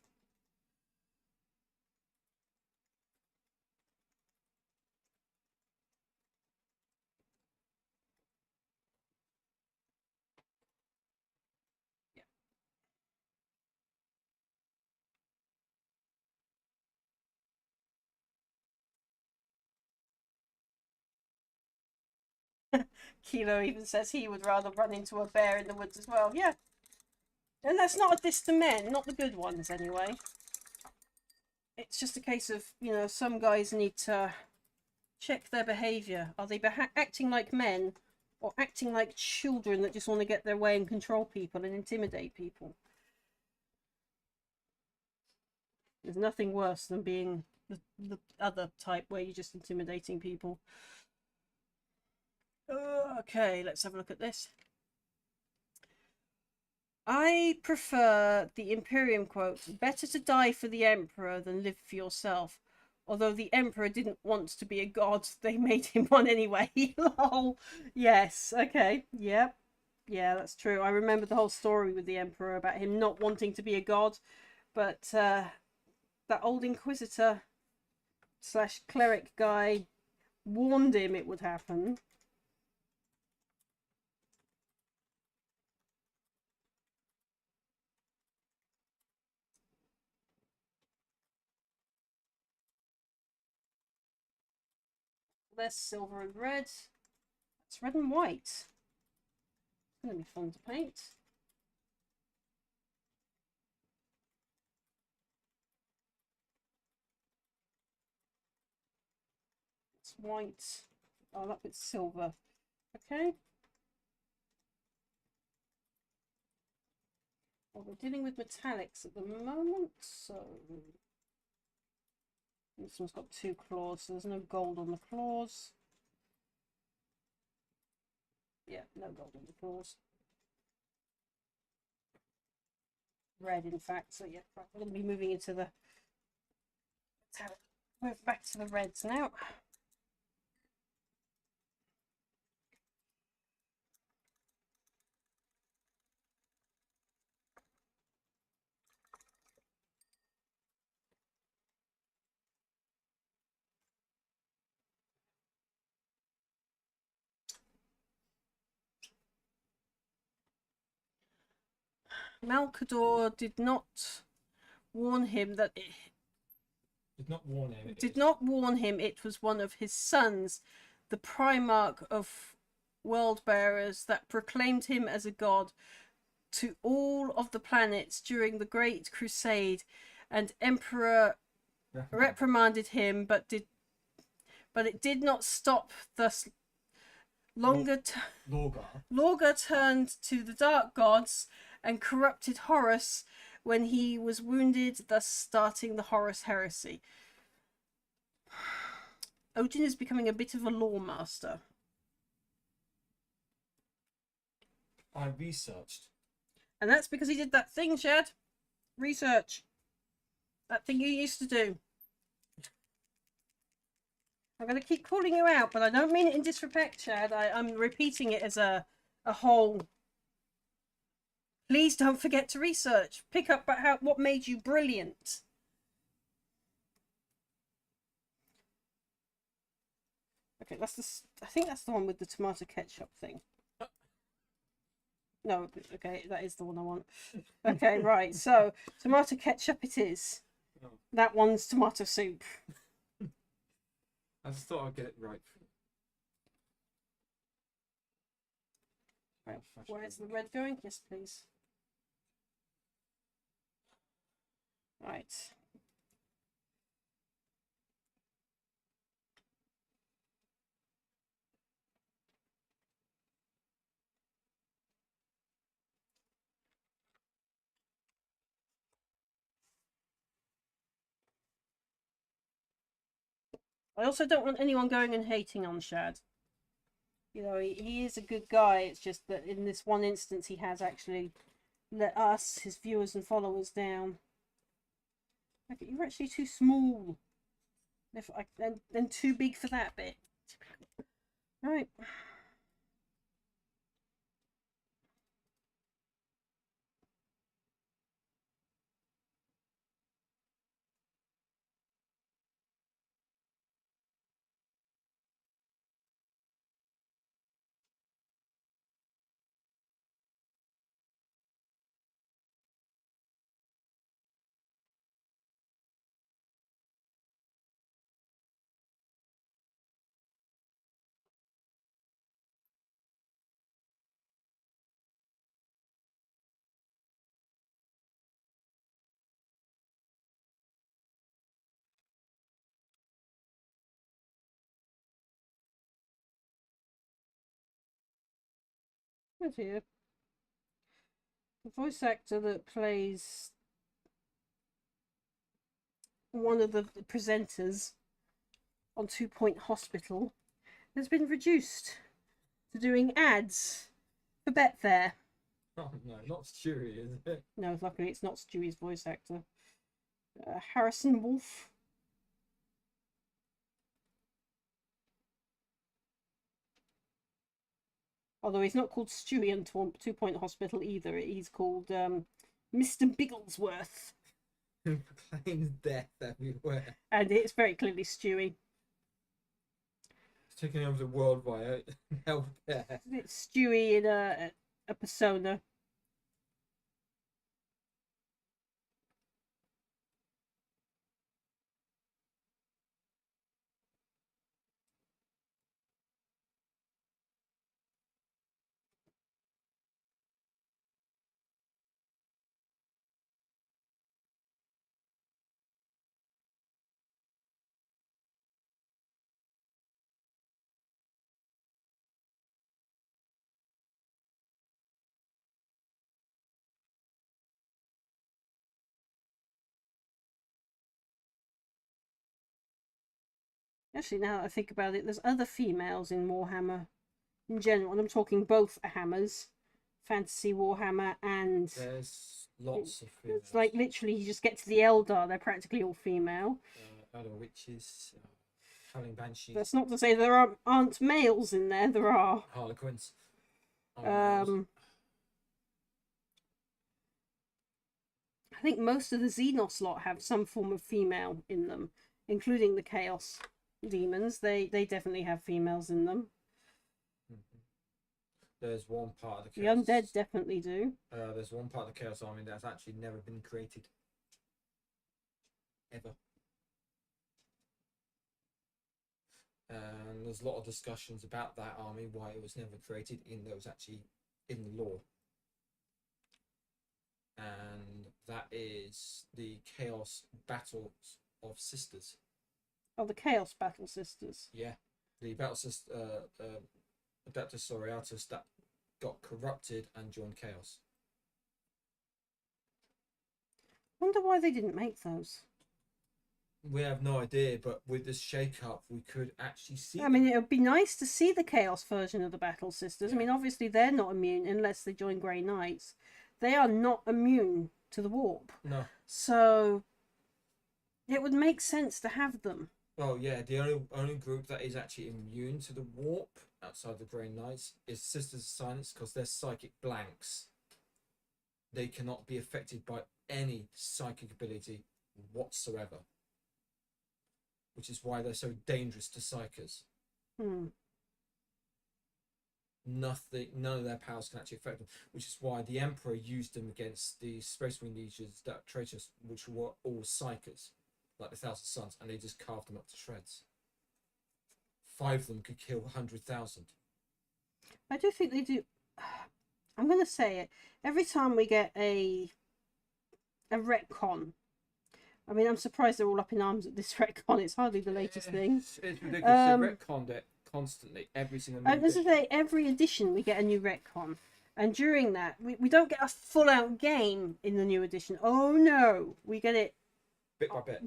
Kilo even says he would rather run into a bear in the woods as well. Yeah. And that's not a diss to men, not the good ones anyway. It's just a case of, you know, some guys need to check their behaviour. Are they acting like men or acting like children that just want to get their way and control people and intimidate people? There's nothing worse than being the other type where you're just intimidating people. Okay, let's have a look at this. I prefer the Imperium quote, better to die for the Emperor than live for yourself. Although the Emperor didn't want to be a god, they made him one anyway. Lol. Yes, okay, yep. Yeah, that's true. I remember the whole story with the Emperor about him not wanting to be a god. But that old Inquisitor / cleric guy warned him it would happen. There's silver and red. It's red and white. It's going to be fun to paint. It's white. Oh, that bit's silver. Okay. Well, we're dealing with metallics at the moment, so... This one's got 2 claws, so there's no gold on the claws. Yeah, no gold on the claws. Red, in fact, so yeah, right, we're going to be moving into the metallic. Move back to the reds now. Malcador did not warn him that it Did not warn him. did not warn him it was one of his sons, the Primarch of World Bearers, that proclaimed him as a god to all of the planets during the Great Crusade, and Emperor reprimanded him, but it did not stop. Thus, Lorgar turned to the dark gods and corrupted Horus when he was wounded, thus starting the Horus Heresy. Odin is becoming a bit of a lore master. I researched. And that's because he did that thing, Shad. Research. That thing you used to do. I'm going to keep calling you out, but I don't mean it in disrespect, Shad. I'm repeating it as a whole. Please don't forget to research. Pick up about what made you brilliant. Okay, that's the. I think that's the one with the tomato ketchup thing. No, okay, that is the one I want. Okay, right. So tomato ketchup it is. That one's tomato soup. I just thought I'd get it right. Right. Where's the red going? Yes, please. Right. I also don't want anyone going and hating on Shad. You know, he is a good guy. It's just that in this one instance, he has actually let us, his viewers and followers, down. Okay, you're actually too small. And too big for that bit. Right. Who's here? The voice actor that plays one of the presenters on 2 Point Hospital has been reduced to doing ads for Betfair. Oh no, not Stewie, is it? No, luckily it's not Stewie's voice actor. Harrison Wolf. Although he's not called Stewie in 2 Point Hospital either. He's called Mr. Bigglesworth. Who proclaims death everywhere. And it's very clearly Stewie. He's taking over the world via healthcare. It's Stewie in a persona. Actually, now that I think about it, there's other females in Warhammer in general, and I'm talking both Hammers, Fantasy Warhammer, and There's lots of females. it's like literally you just get to the Eldar, they're practically all female. Other witches, Howling Banshees, That's not to say there aren't males in there. There are. Harlequins. I think most of the Xenos lot have some form of female in them, including the Chaos Demons. They definitely have females in them. There's one part of the The Chaos... Undead definitely do. There's one part of the Chaos Army that's actually never been created. Ever. And there's a lot of discussions about that army, why it was never created, even though it was actually in the lore. And that is the Chaos Battles of Sisters. Oh, the Chaos Battle Sisters. Yeah. The Battle Sisters, Adeptus Aureatus that got corrupted and joined Chaos. Wonder why they didn't make those. We have no idea, but with this shake-up, we could actually see. I mean, it would be nice to see the Chaos version of the Battle Sisters. Yeah. I mean, obviously they're not immune unless they join Grey Knights. They are not immune to the warp. No. So it would make sense to have them. Well, yeah, the only group that is actually immune to the warp outside the Grey Knights is Sisters of Silence, because they're psychic blanks. They cannot be affected by any psychic ability whatsoever. Which is why they're so dangerous to psychers. None of their powers can actually affect them. Which is why the Emperor used them against the Space Marine legions that traitors, which were all psychers, like the Thousand Suns, and they just carved them up to shreds. 5 of them could kill 100,000. I do think they do. I'm going to say it. Every time we get a retcon, I mean, I'm surprised they're all up in arms at this retcon. It's hardly the latest thing. It's ridiculous. They retconned it constantly, every single And as I say, every edition we get a new retcon. And during that, we don't get a full-out game in the new edition. Oh, no. We get it bit by bit.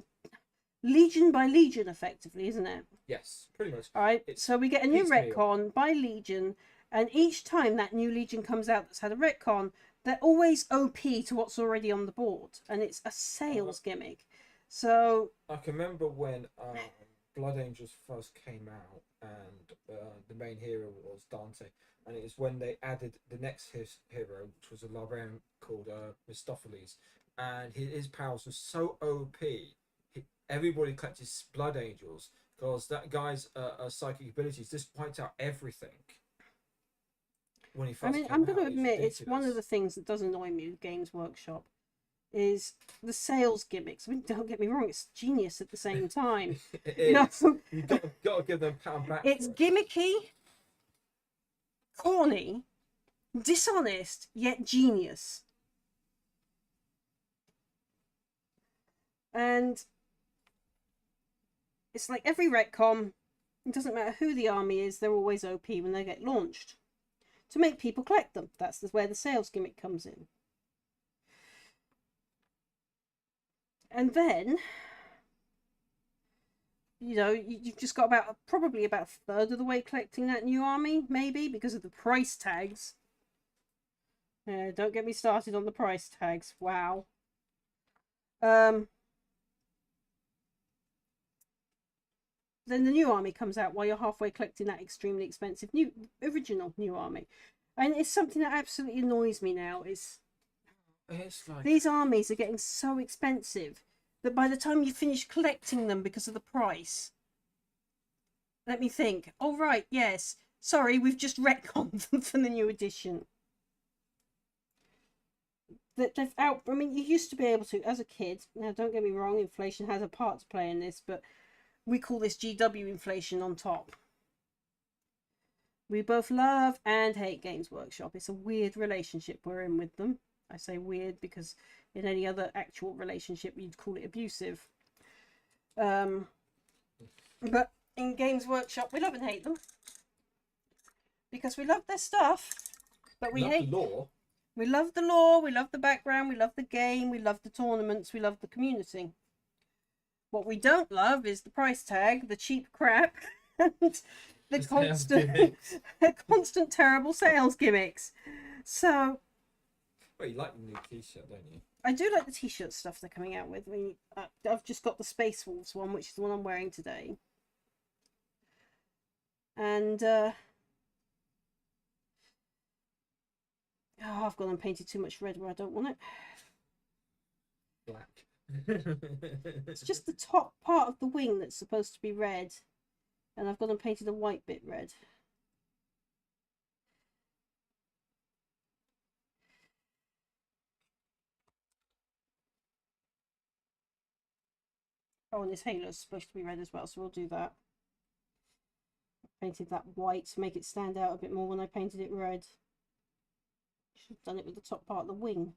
Legion by Legion, effectively, isn't it? Yes, pretty much. All right. So we get a new piecemeal. retcon by Legion. And each time that new Legion comes out that's had a retcon, they're always OP to what's already on the board. And it's a sales gimmick. So I can remember when Blood Angels first came out and the main hero was Dante. And it was when they added the next hero, which was a librarian called Mistopheles. And his powers were so OP, everybody collected Blood Angels because that guy's psychic abilities just wiped out everything. When he first I'm going to admit, it's one of the things that does annoy me with Games Workshop is the sales gimmicks. I mean, don't get me wrong, it's genius at the same time. It is. No. You've got to give them a pat on back. It's gimmicky, corny, dishonest, yet genius. And it's like every retcon, it doesn't matter who the army is, they're always OP when they get launched. To make people collect them. That's where the sales gimmick comes in. And then, you know, you've just got probably about a third of the way collecting that new army, maybe, because of the price tags. Don't get me started on the price tags. Wow. Then the new army comes out while you're halfway collecting that extremely expensive original new army. And it's something that absolutely annoys me now. It's like these armies are getting so expensive that by the time you finish collecting them because of the price, let me think. Oh, right, yes. Sorry, we've just retconned them for the new edition. That they've I mean, you used to be able to, as a kid. Now, don't get me wrong, inflation has a part to play in this, but we call this GW inflation on top. We both love and hate Games Workshop. It's a weird relationship we're in with them. I say weird because in any other actual relationship you'd call it abusive. But in Games Workshop we love and hate them. Because we love their stuff, but we hate the lore. We love the lore, we love the background, we love the game, we love the tournaments, we love the community. What we don't love is the price tag, the cheap crap, and the constant terrible sales gimmicks. So, well, you like the new t-shirt, don't you? I do like the t-shirt stuff they're coming out with. I've just got the Space Wolves one, which is the one I'm wearing today. And I've gone and painted too much red where I don't want it. Black. It's just the top part of the wing that's supposed to be red, and I've gone and painted a white bit red. Oh, and this halo is supposed to be red as well, so we'll do that. I painted that white to make it stand out a bit more when I painted it red. Should have done it with the top part of the wing.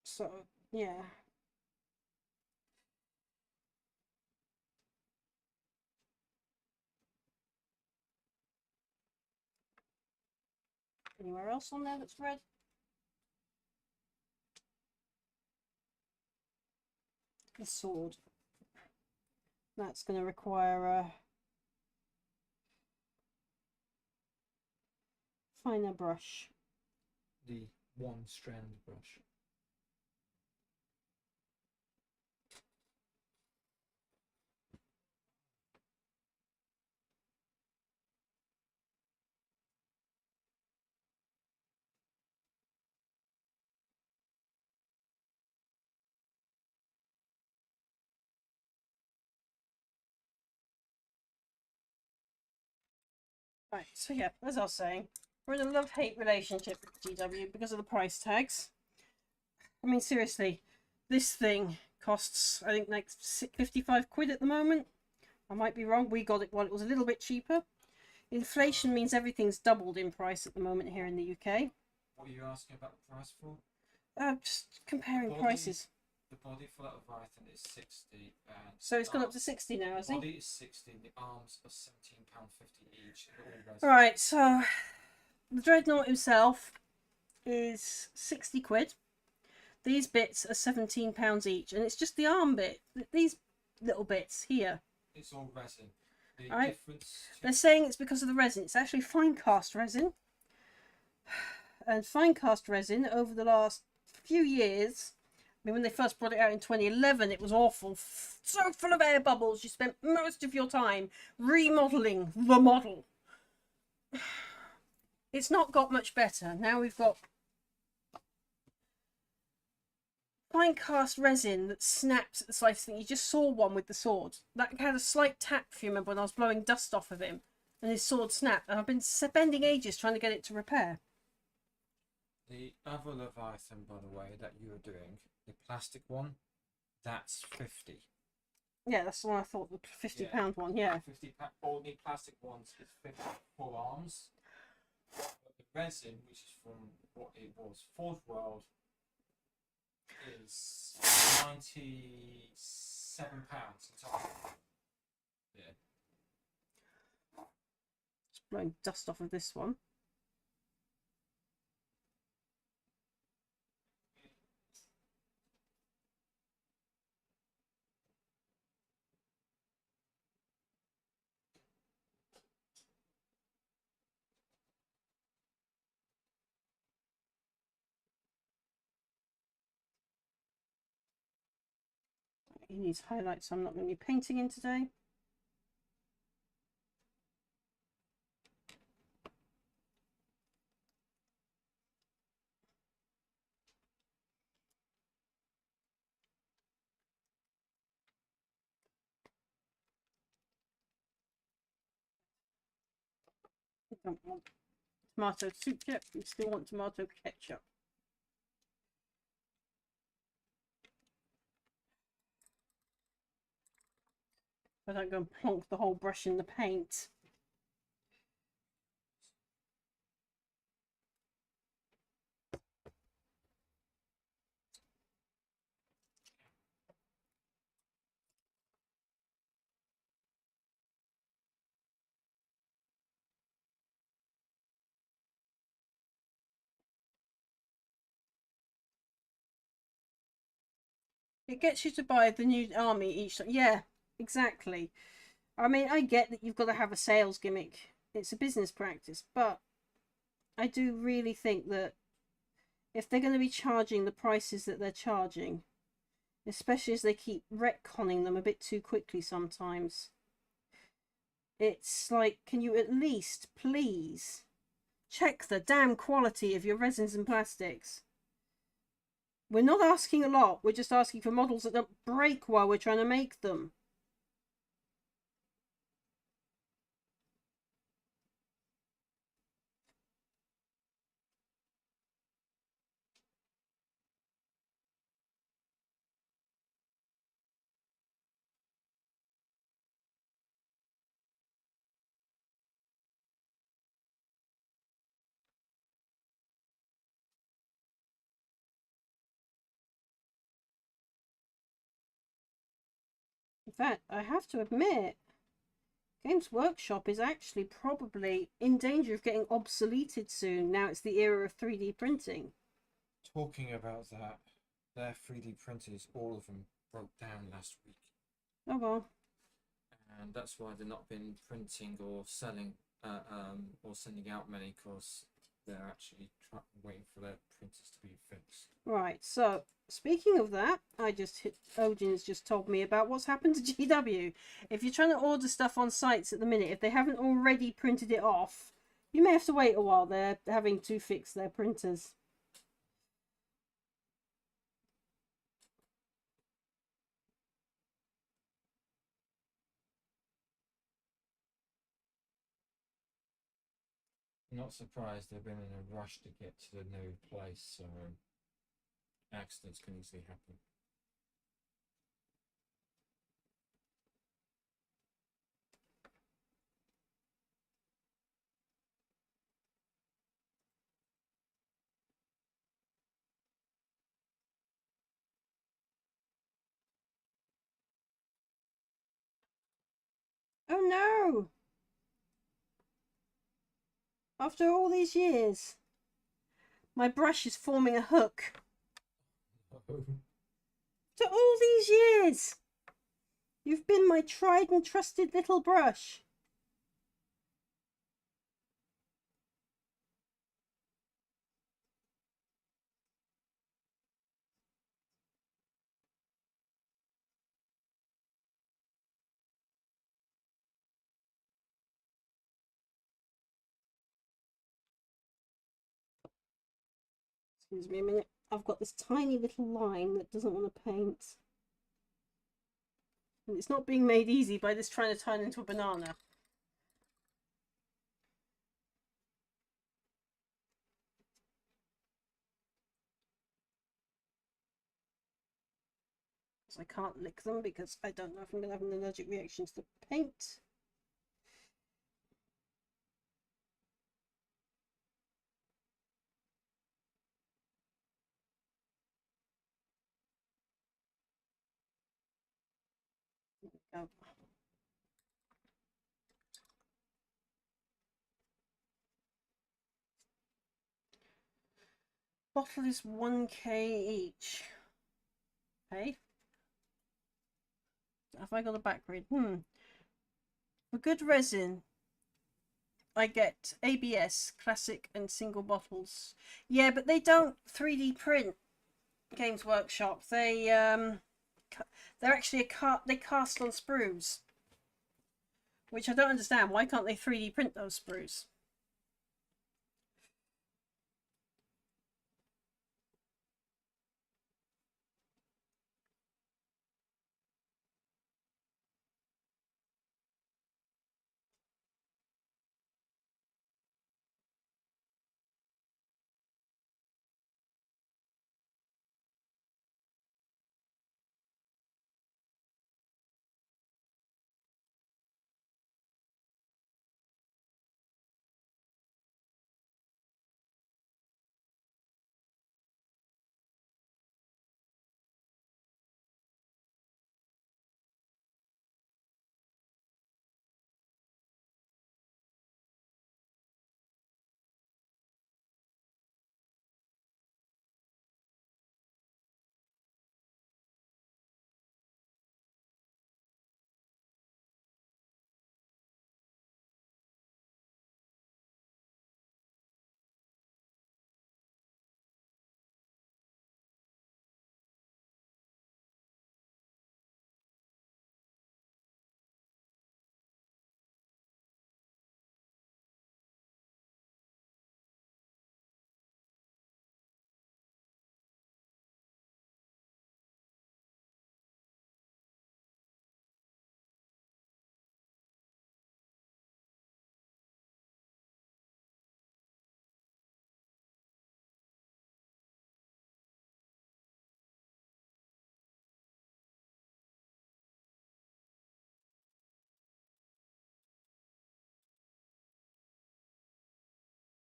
So, yeah. Anywhere else on there that's red? The sword. That's going to require a finer brush. The one strand brush. Right, so yeah, as I was saying, we're in a love-hate relationship with GW because of the price tags. I mean, seriously, this thing costs, I think, like 55 quid at the moment. I might be wrong. We got it while it was a little bit cheaper. Inflation means everything's doubled in price at the moment here in the UK. What are you asking about the price for? Just comparing Body. prices. The body for that Leviathan is 60. And So it's gone up to 60 now, the has it? body is 60. The arms are £17.50 each. Right, so the Dreadnought himself is 60 quid. These bits are £17 each, and it's just the arm bit. These little bits here. It's all resin. The Right. difference. They're saying it's because of the resin. It's actually fine cast resin. And fine cast resin over the last few years, I mean, when they first brought it out in 2011, it was awful. So full of air bubbles. You spent most of your time remodeling the model. It's not got much better. Now we've got fine cast resin that snaps at the slightest thing. You just saw one with the sword. That had a slight tap, if you remember, when I was blowing dust off of him. And his sword snapped. And I've been spending ages trying to get it to repair. The other Leviathan, by the way, that you were doing, the plastic one, that's 50. Yeah, that's the one I thought, the £50 one, yeah. 50. All the plastic ones is 50 full arms. But the resin, which is from what it was, Forge World, is £97. Yeah. Just blowing dust off of this one. He needs highlights, so I'm not going to be painting in today. I don't want tomato soup yet. We still want tomato ketchup. I don't go and plonk the whole brush in the paint. It gets you to buy the new army each time. Yeah, exactly. I mean, I get that you've got to have a sales gimmick. It's a business practice, but I do really think that if they're going to be charging the prices that they're charging, especially as they keep retconning them a bit too quickly sometimes, it's like, can you at least, please, check the damn quality of your resins and plastics? We're not asking a lot. We're just asking for models that don't break while we're trying to make them. In fact, I have to admit, Games Workshop is actually probably in danger of getting obsoleted soon. Now it's the era of 3D printing. Talking about that, their 3D printers, all of them broke down last week. Oh well. And that's why they've not been printing or selling or sending out many, because they're actually waiting for their printers to be fixed. Right, so speaking of that, Odin has just told me about what's happened to GW. If you're trying to order stuff on sites at the minute, if they haven't already printed it off, you may have to wait a while. They're having to fix their printers. Not surprised they've been in a rush to get to the new place, so accidents can easily happen. Oh no! After all these years, my brush is forming a hook. Oh. After all these years, you've been my tried and trusted little brush. Excuse me a minute. I've got this tiny little line that doesn't want to paint. And it's not being made easy by this trying to turn into a banana. So I can't lick them because I don't know if I'm going to have an allergic reaction to the paint. Oh. Bottle is 1k each. Okay. Have I got a back grid? For good resin, I get ABS, classic and single bottles. Yeah, but they don't 3D print. Games Workshop. They're actually they cast on sprues, which I don't understand. Why can't they 3D print those sprues?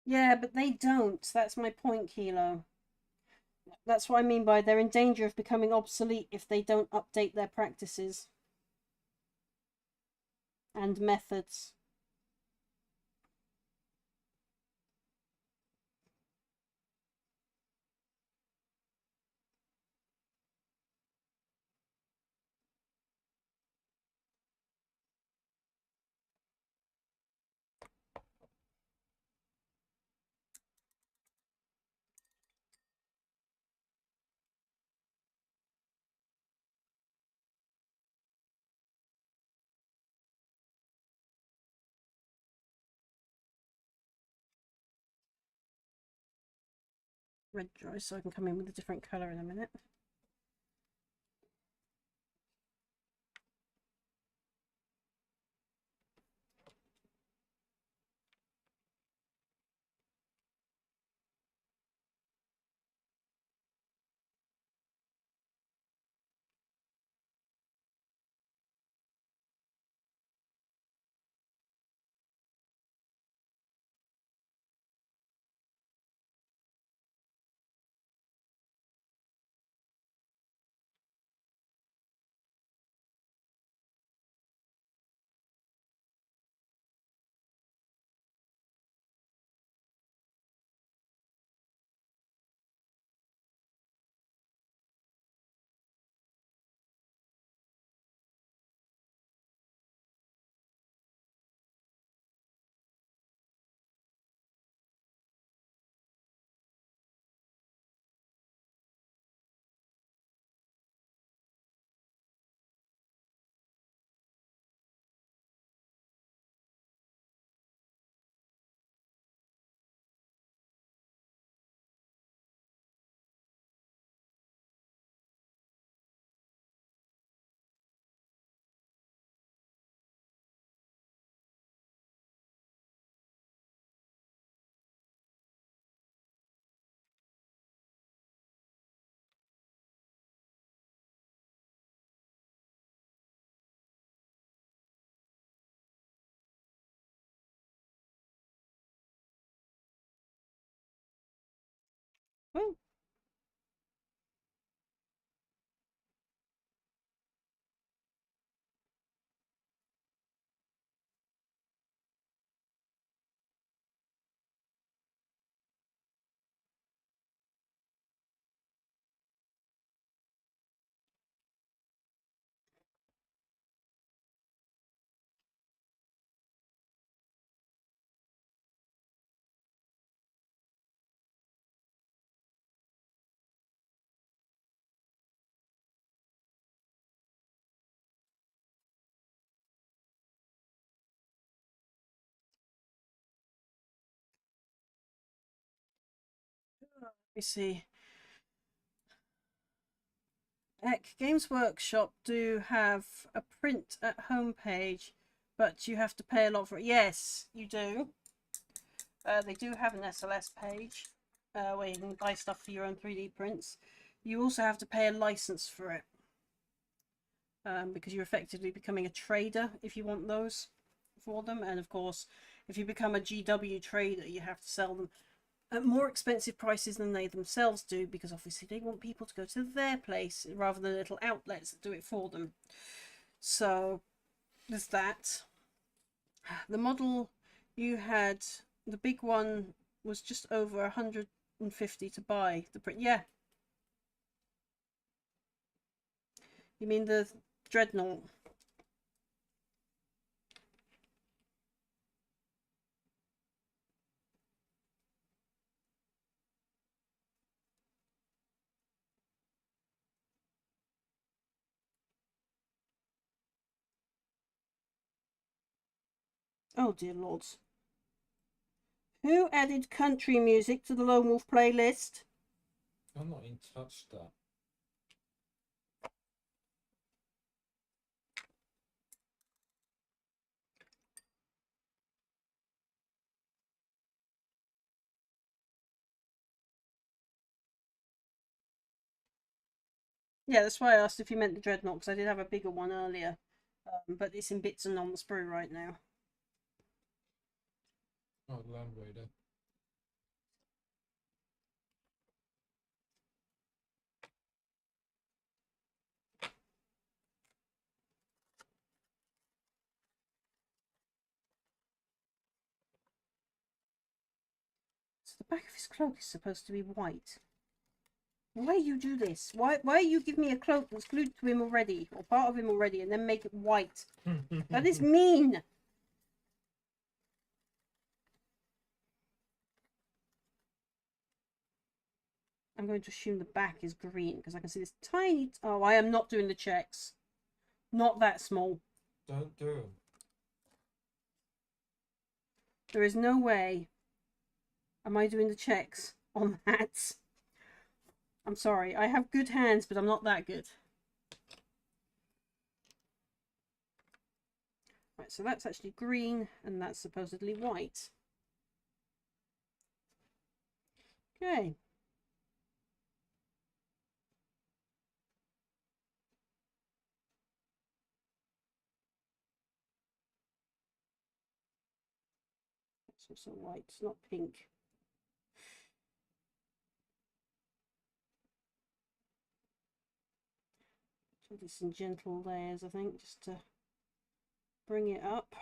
Yeah, but they don't. That's my point, Kilo. That's what I mean by they're in danger of becoming obsolete if they don't update their practices and methods. Red dry so I can come in with a different colour in a minute. Oh, let me see. Heck, Games Workshop do have a print at home page, but you have to pay a lot for it. Yes, you do. They do have an SLS page where you can buy stuff for your own 3D prints. You also have to pay a license for it because you're effectively becoming a trader if you want those for them. And of course, if you become a GW trader, you have to sell them at more expensive prices than they themselves do, because obviously they want people to go to their place rather than little outlets that do it for them. So there's that. The model you had, the big one, was just over 150 to buy the print. Yeah, you mean the Dreadnought? Oh dear lords. Who added country music to the Lone Wolf playlist? I'm not in touch that. Yeah, that's why I asked if you meant the Dreadnought, because I did have a bigger one earlier. But it's in bits and on the sprue right now. Oh, Land Raider. So the back of his cloak is supposed to be white. Why you do this? Why you give me a cloak that's glued to him already, or part of him already, and then make it white? That is mean! I'm going to assume the back is green, because I can see this tiny... Oh, I am not doing the checks. Not that small. Don't do them. There is no way am I doing the checks on that. I'm sorry, I have good hands, but I'm not that good. Right, so that's actually green, and that's supposedly white. Okay. It's also white, it's not pink. So do some gentle layers, I think, just to bring it up.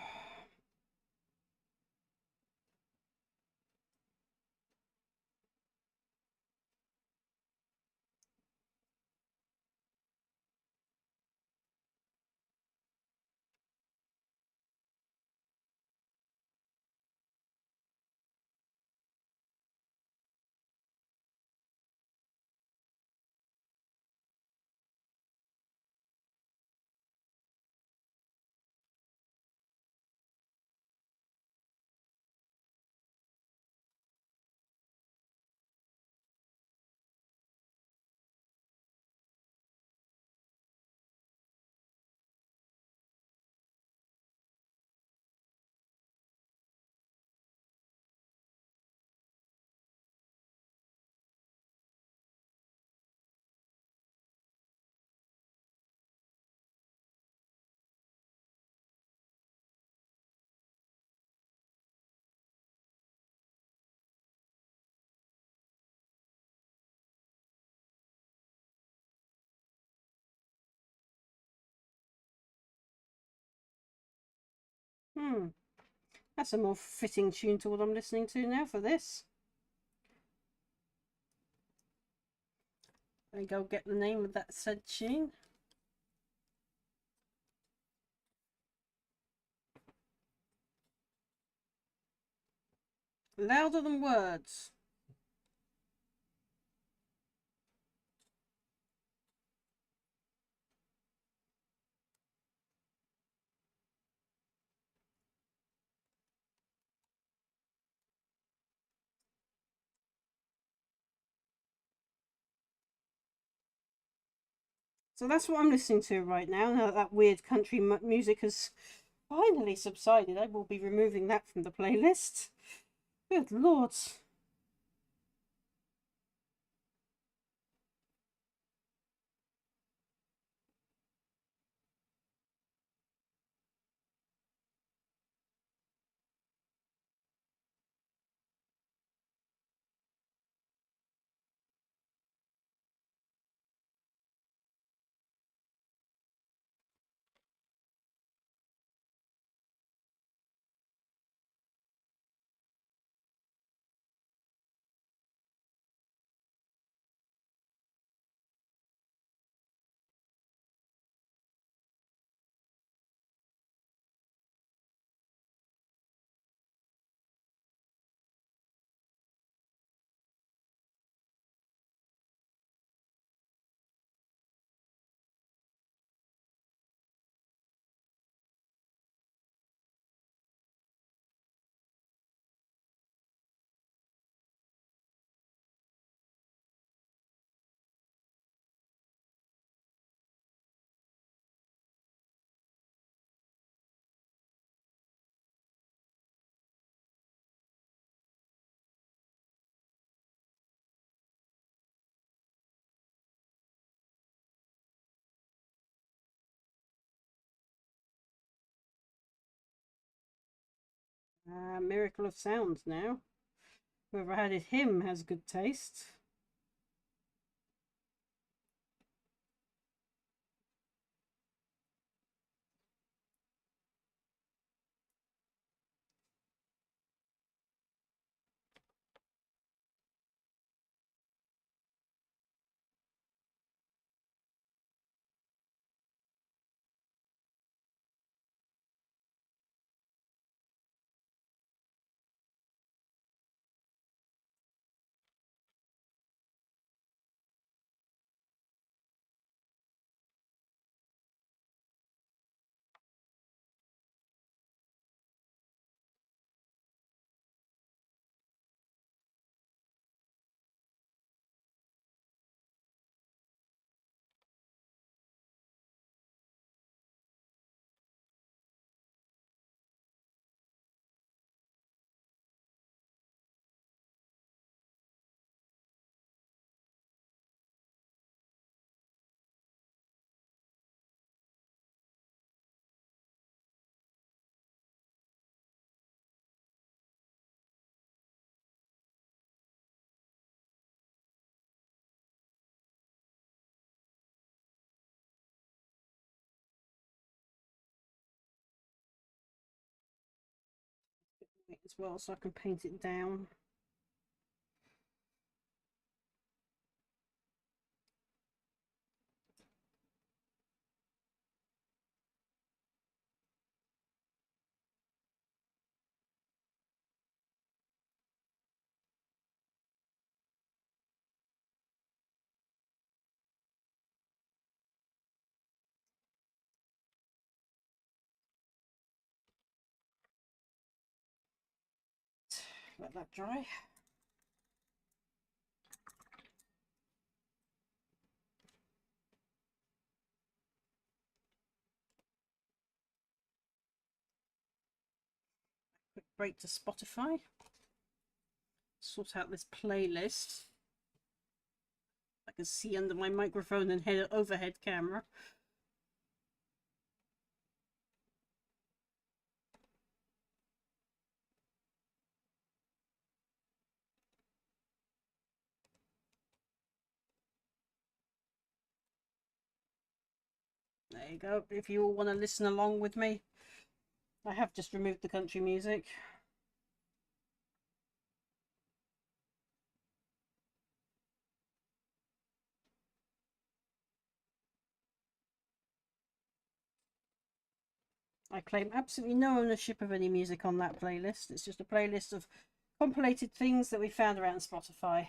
That's a more fitting tune to what I'm listening to now for this. Let me go get the name of that said tune. Louder Than Words. So that's what I'm listening to right now. Now that weird country music has finally subsided, I will be removing that from the playlist. Good lord. Miracle of Sound now. Whoever added him has good taste. As well, so I can paint it down. Let that dry. Quick break to Spotify. Sort out this playlist. I can see under my microphone and overhead camera. There you go. If you all want to listen along with me, I have just removed the country music. I claim absolutely no ownership of any music on that playlist. It's just a playlist of compilated things that we found around Spotify.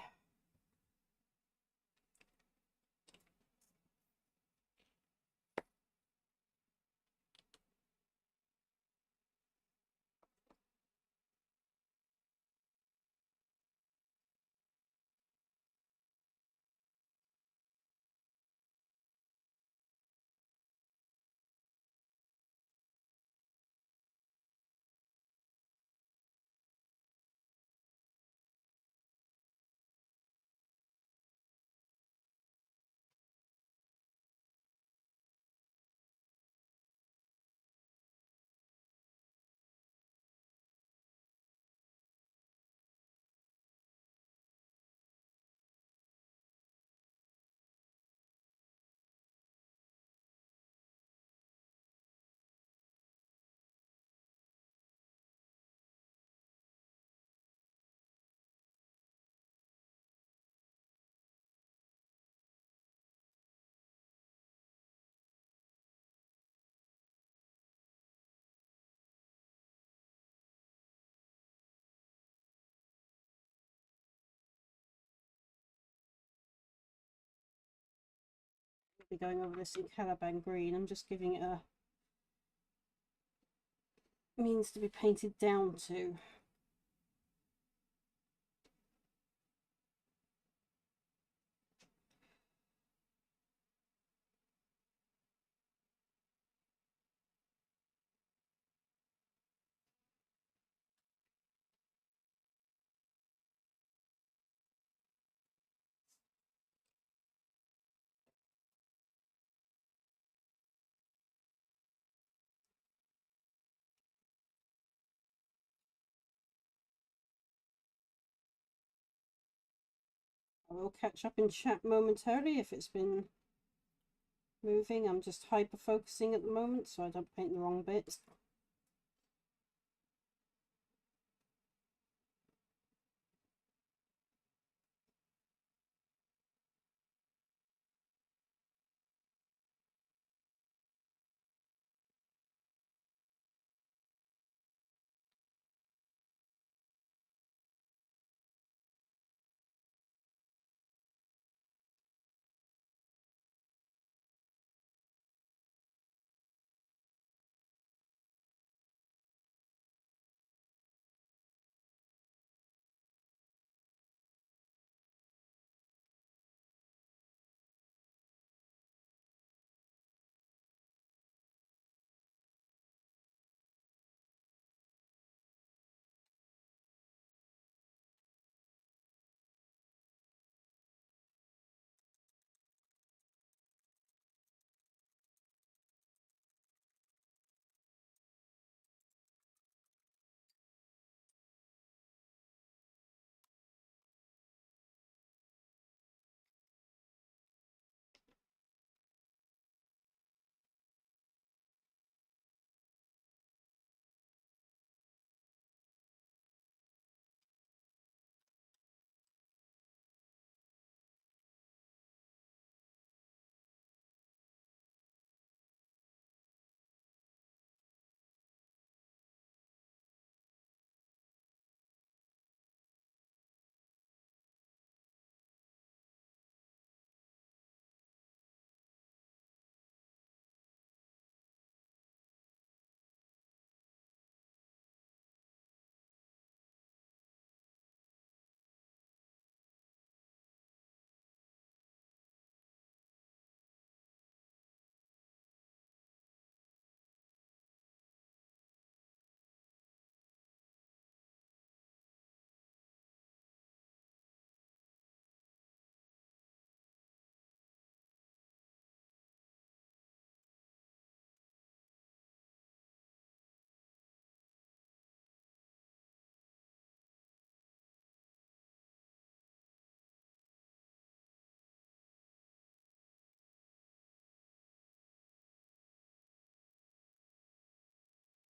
Be going over this in Caliban green. I'm just giving it a means to be painted down to. I will catch up in chat momentarily if it's been moving. I'm just hyper focusing at the moment so I don't paint the wrong bits.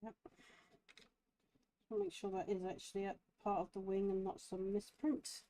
Yep. I'll make sure that is actually a part of the wing and not some misprint.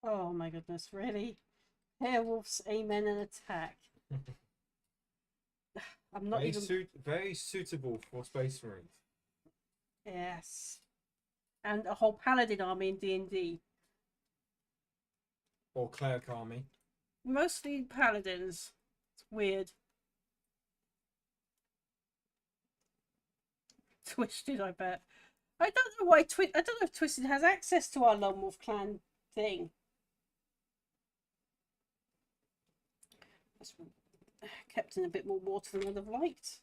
Oh my goodness, really? Werewolves, amen and attack. I'm not very suitable for Space Marines. Yes. And a whole paladin army in D&D. Or cleric army. Mostly paladins. It's weird. Twisted, I bet. I don't know why I don't know if Twisted has access to our Lonewolf Clan thing. That's kept in a bit more water than I'd have liked.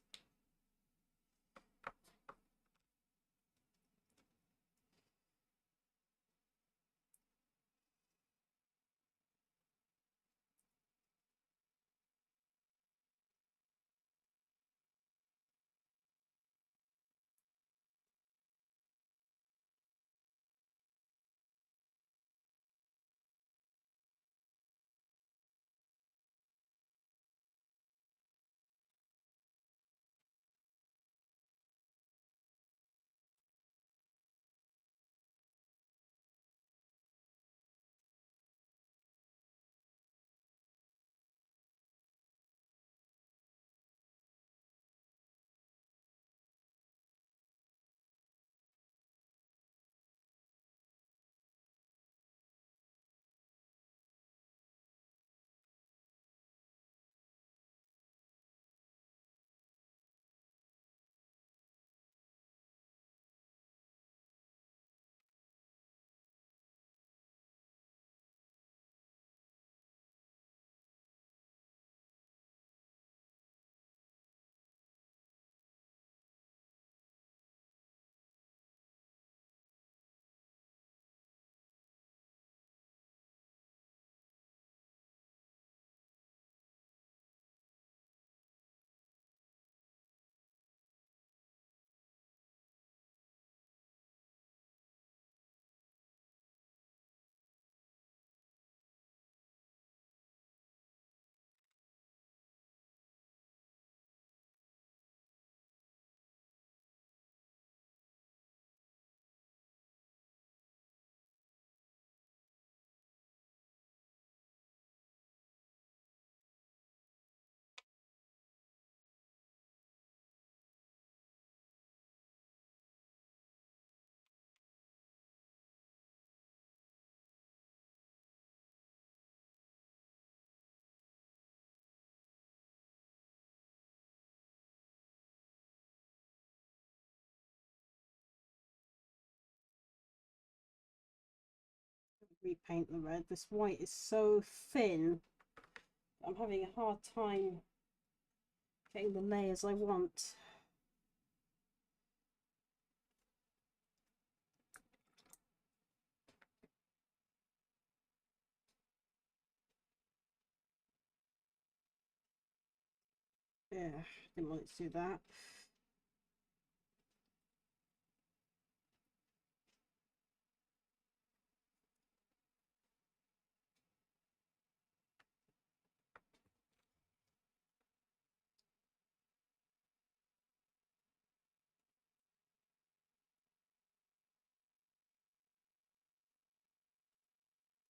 Repaint the red. This white is so thin. I'm having a hard time getting the layers I want. Yeah, didn't want it to do that.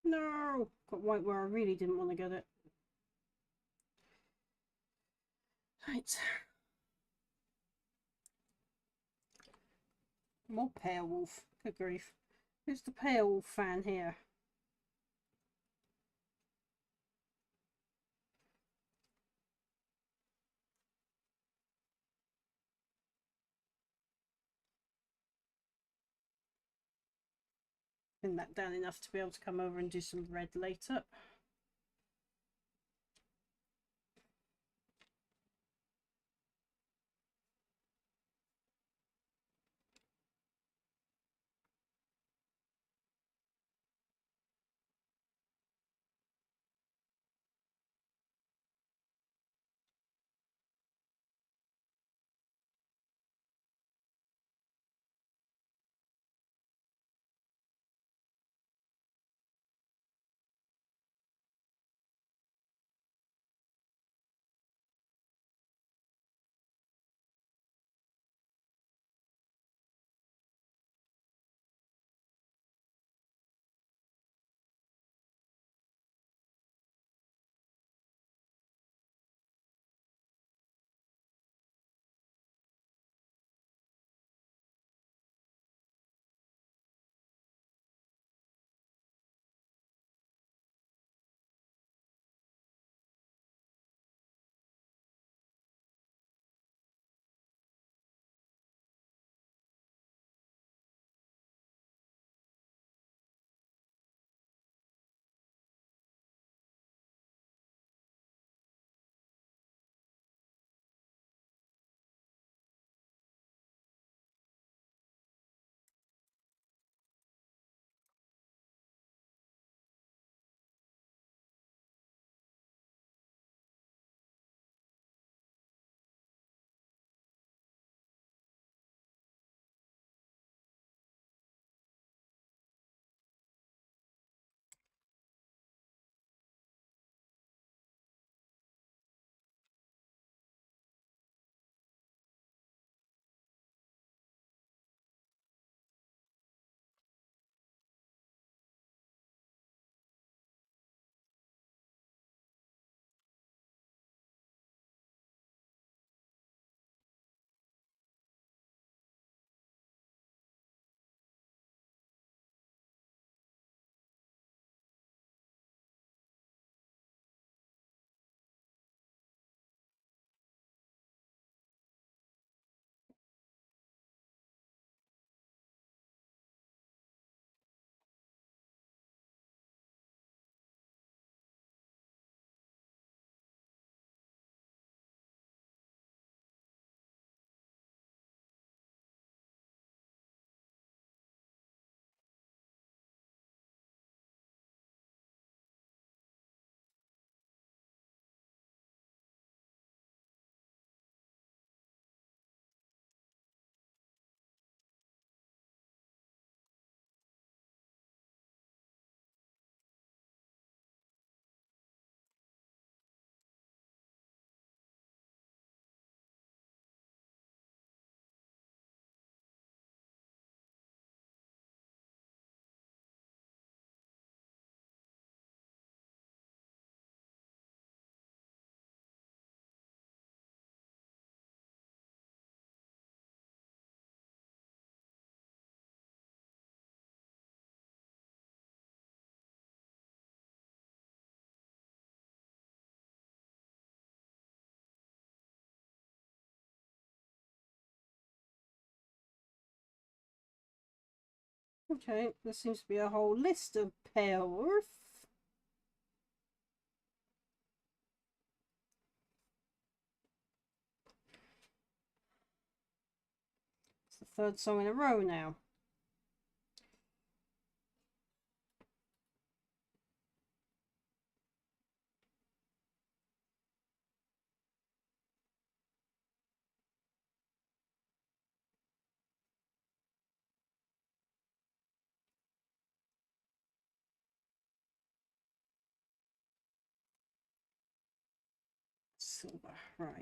No! Got white where I really didn't want to get it. Right. More pale wolf. Good grief. Who's the pale wolf fan here? Thin that down enough to be able to come over and do some red later. Okay, there seems to be a whole list of pale wolf. It's the third song in a row now. silver. Right.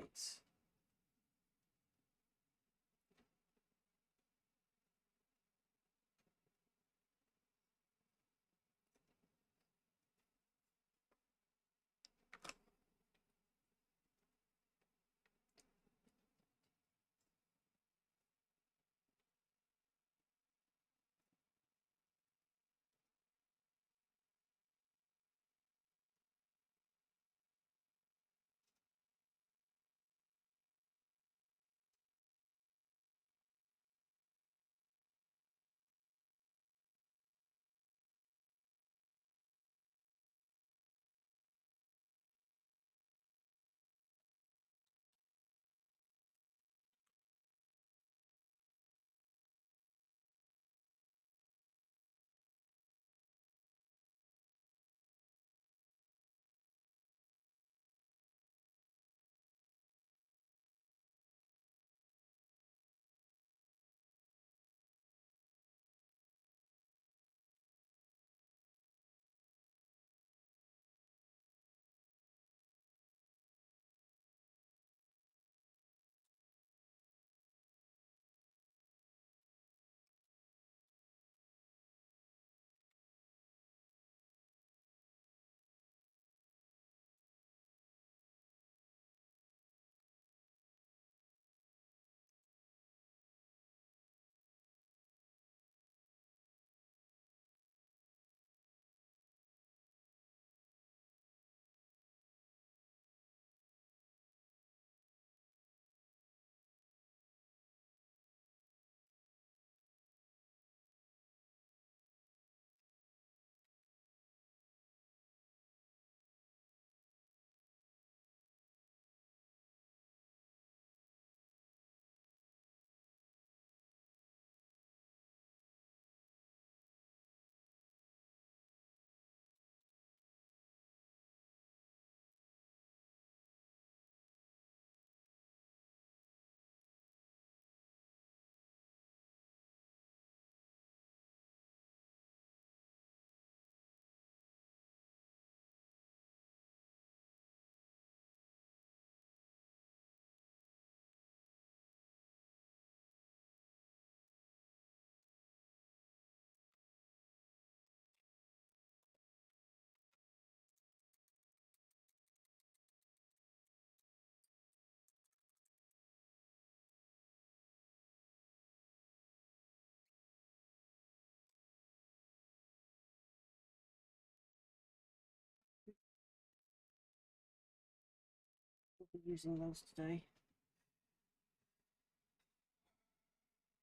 We'll be using those today.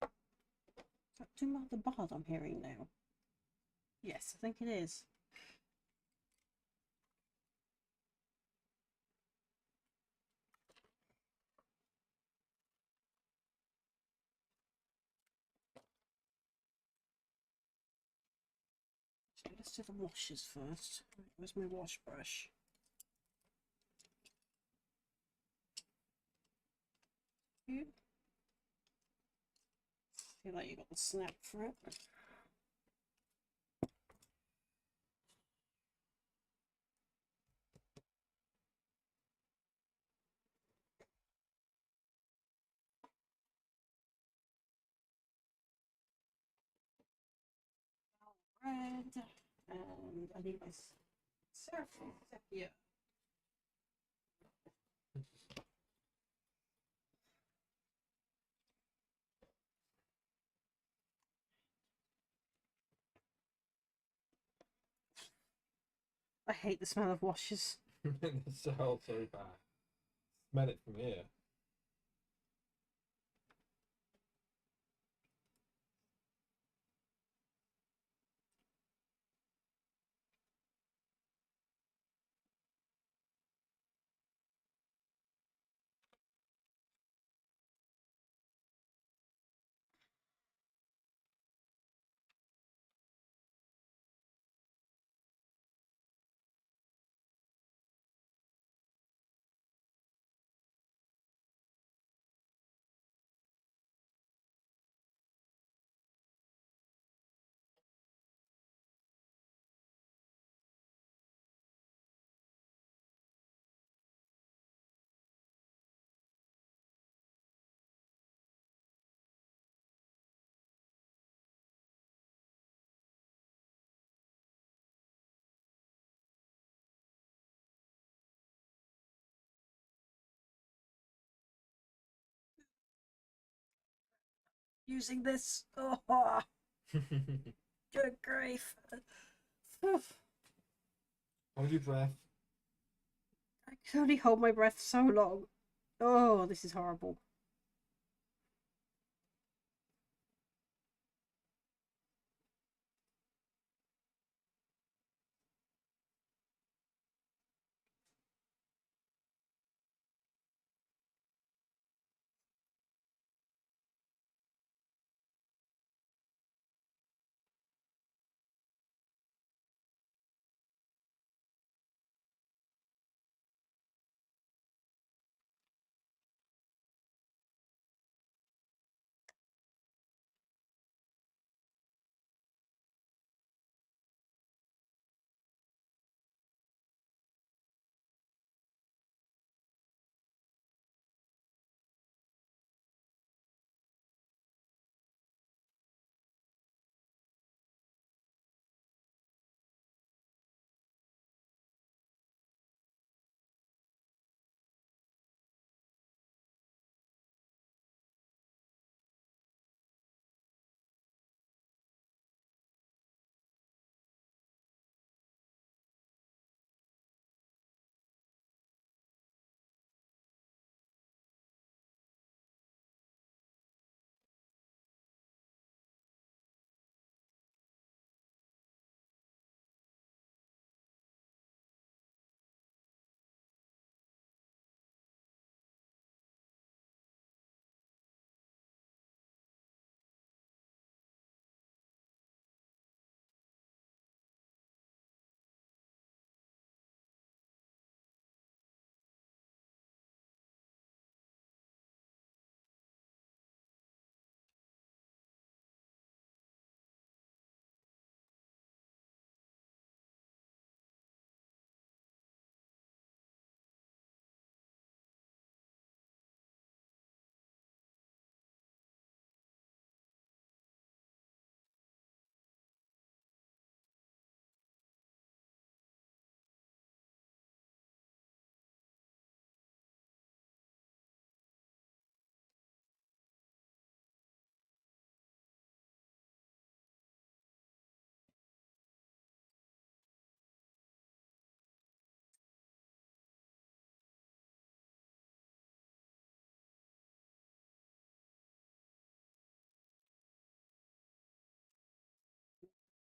Is that Doom of the Bard I'm hearing now? Yes, I think it is. So let's do the washes first. Where's my wash brush? You feel like you got the snap for it. Red, and I need this surface here. I hate the smell of washes. The smell so bad. Smell it from here. using this. Oh, good grief. Hold your breath. I can only hold my breath so long. Oh, this is horrible.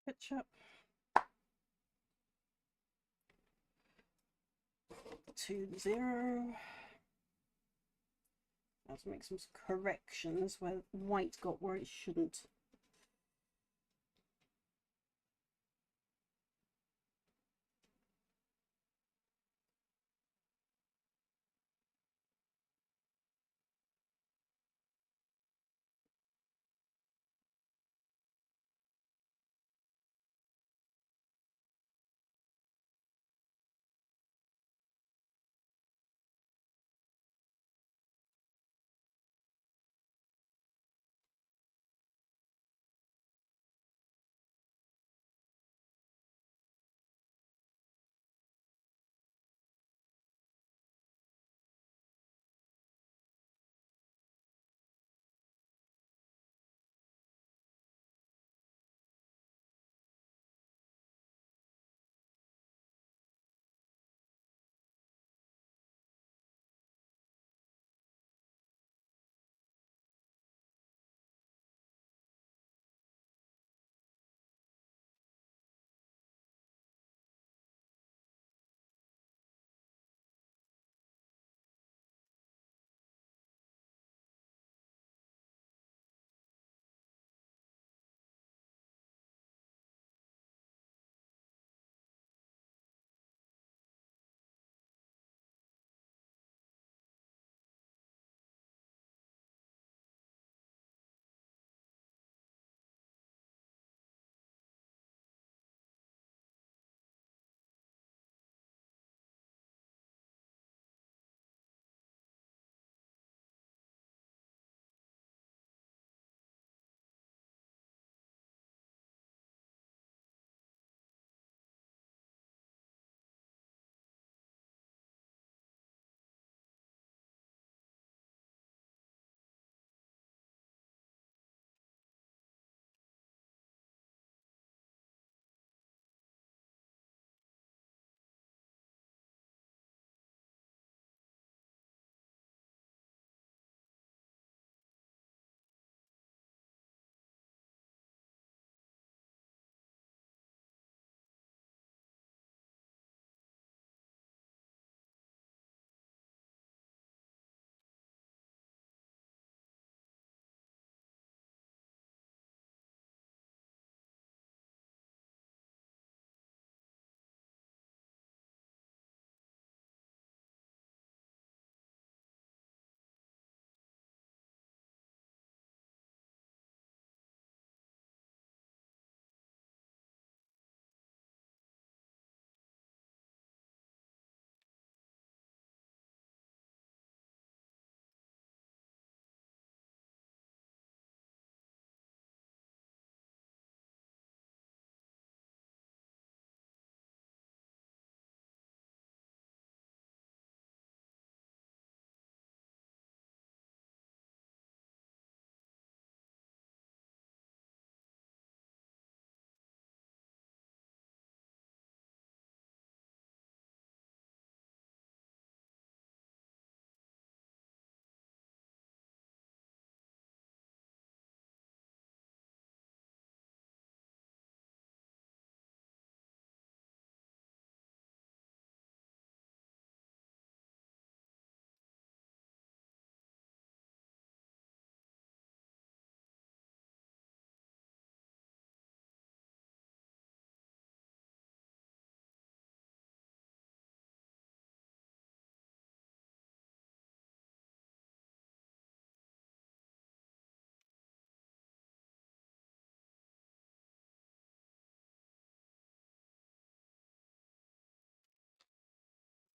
Pitch up. 2-0. Let's make some corrections where white got where it shouldn't.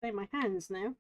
Play my hands now.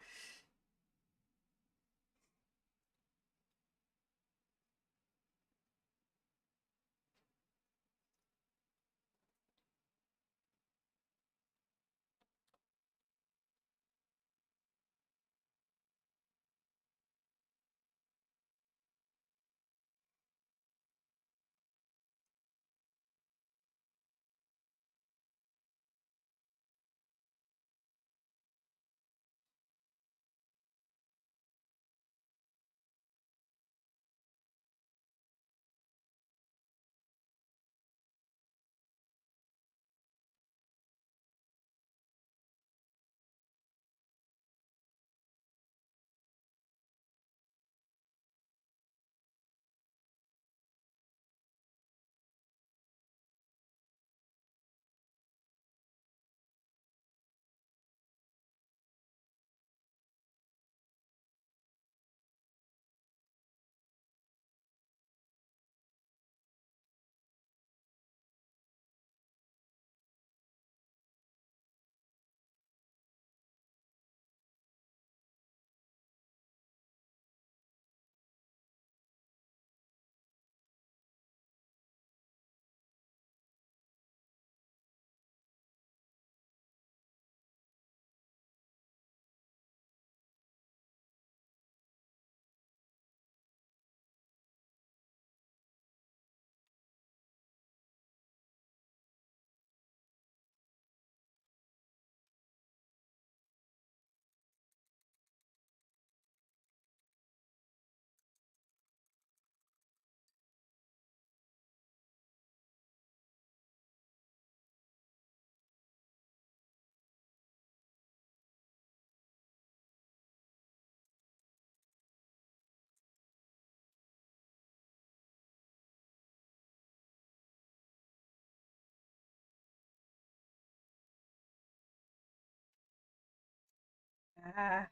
Ah,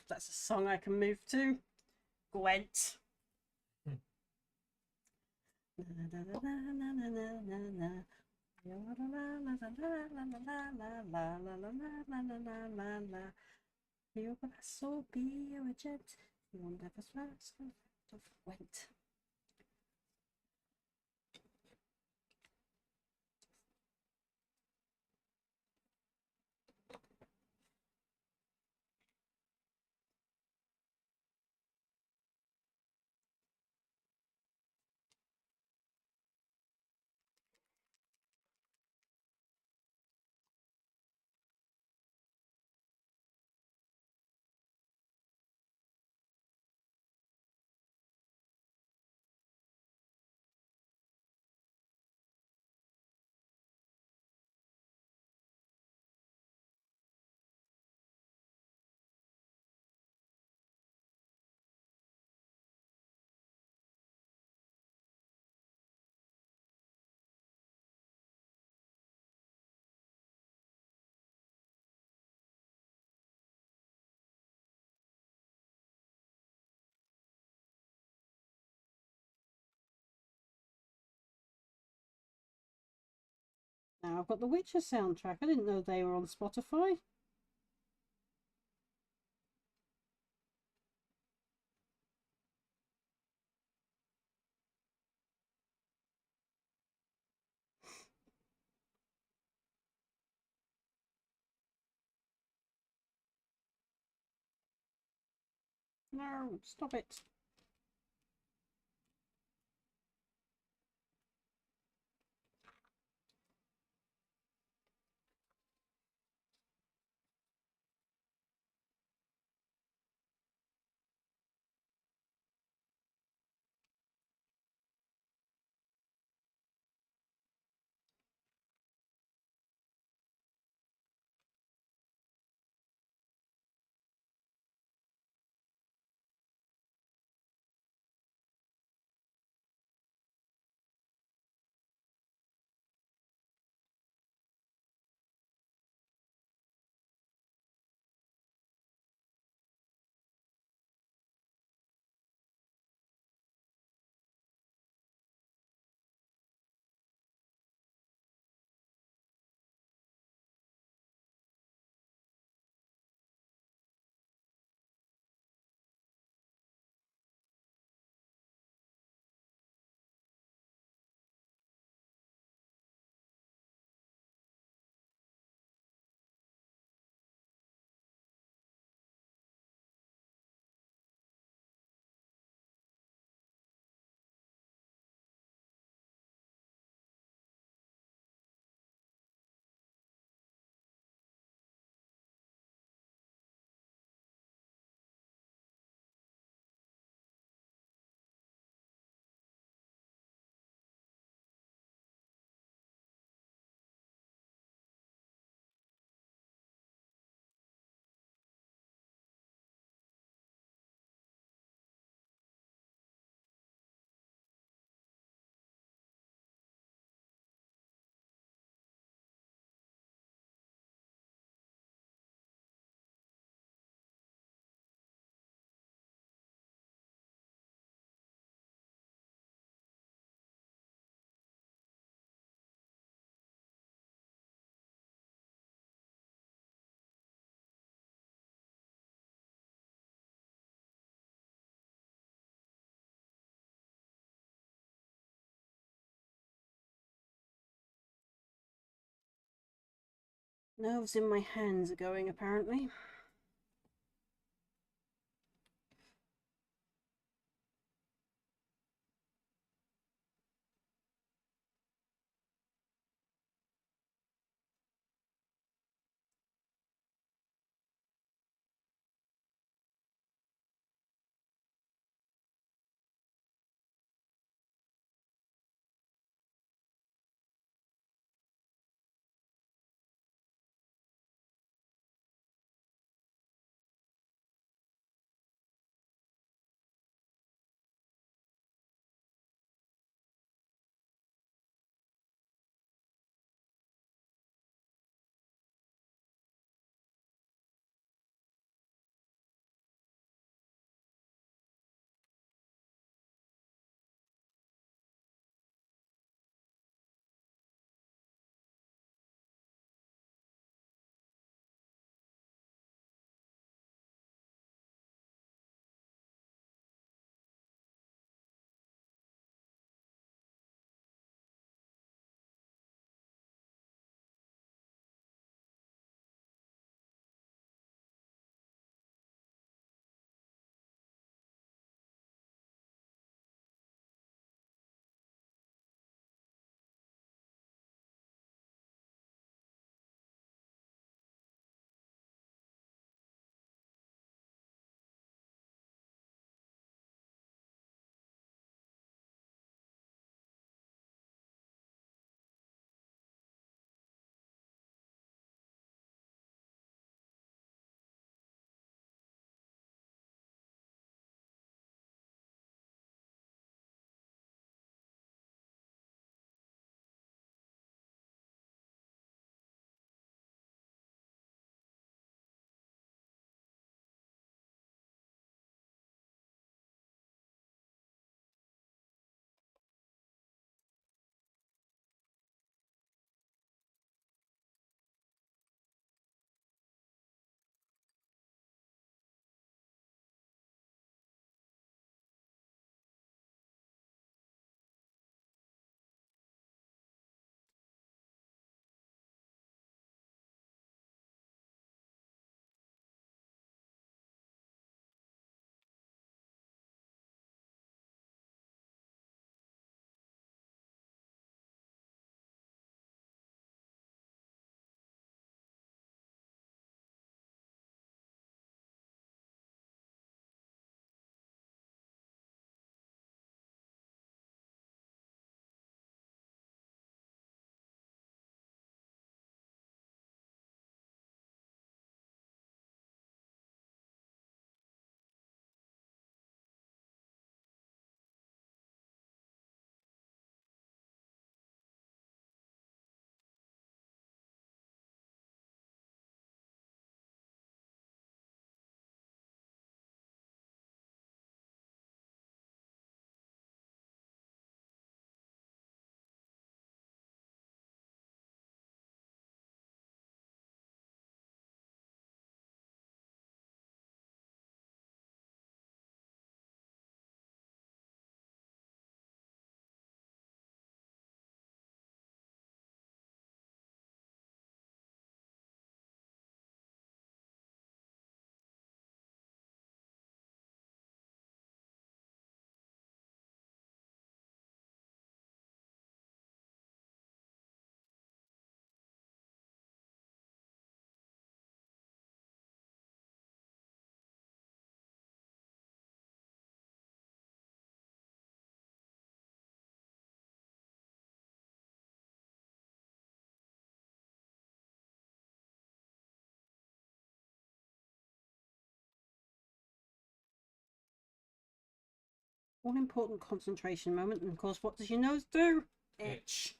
that's a song I can move to. Gwent. Your soul be a jet. You'll never last of Gwent. Now I've got the Witcher soundtrack. I didn't know they were on Spotify. No, stop it. Nerves in my hands are going, apparently. All important concentration moment, and of course, what does your nose do? Itch.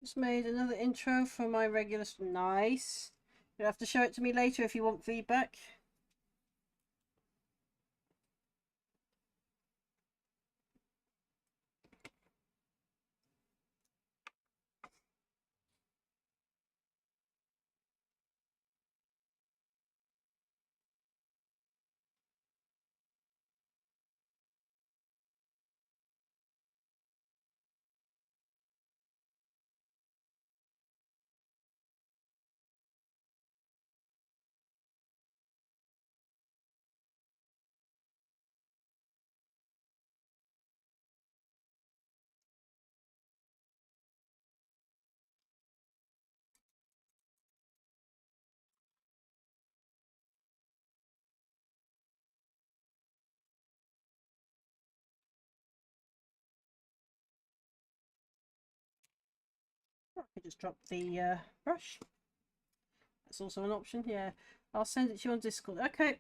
Just made another intro for my regular. Nice. You'll have to show it to me later if you want feedback. I could just drop the brush. That's also an option. Yeah, I'll send it to you on Discord. Okay.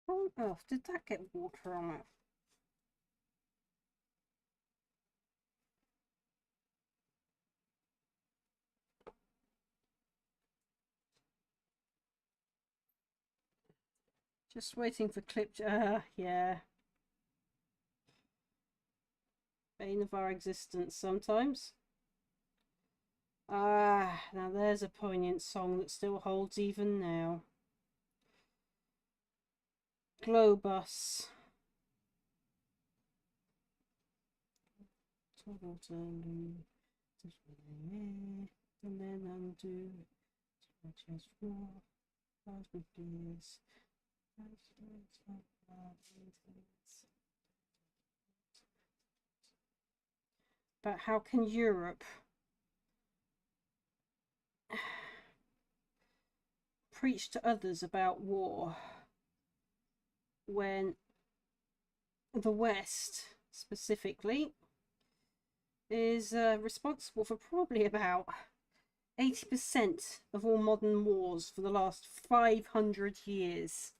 How on earth did that get water on it? Just waiting for clip. Yeah. Bane of our existence sometimes. Ah, now there's a poignant song that still holds even now. Globus. And then undo. Just for years. But how can Europe preach to others about war when the West specifically is responsible for probably about 80% of all modern wars for the last 500 years?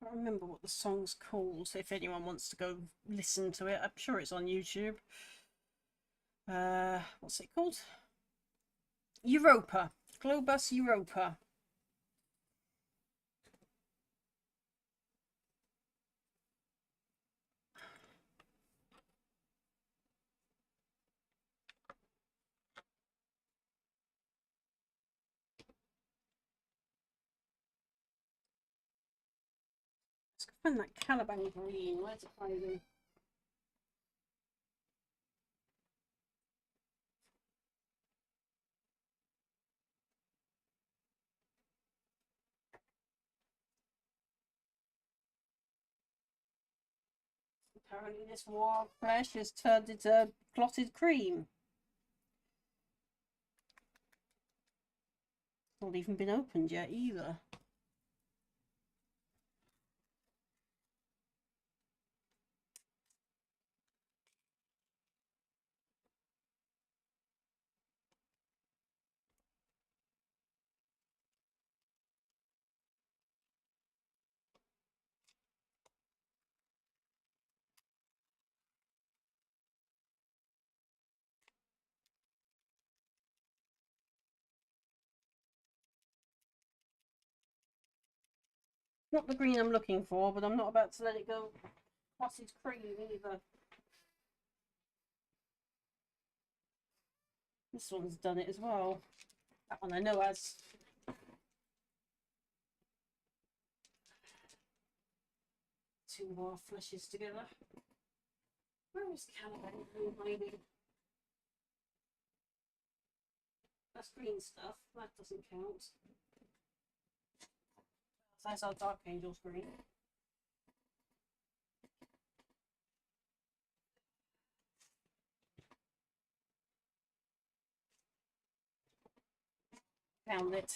I can't remember what the song's called, so if anyone wants to go listen to it, I'm sure it's on YouTube. What's it called? Europa. Globus Europa. Let's go find that Caliban green. Where's it hiding? Apparently this wild flesh has turned into clotted cream. Not even been opened yet either. Not the green I'm looking for, but I'm not about to let it go sausage cream either. This one's done it as well. That one I know has. Two more flushes together. Where is Caliban blue hiding? That's green stuff. That doesn't count. That's our Dark Angel's green. Found it.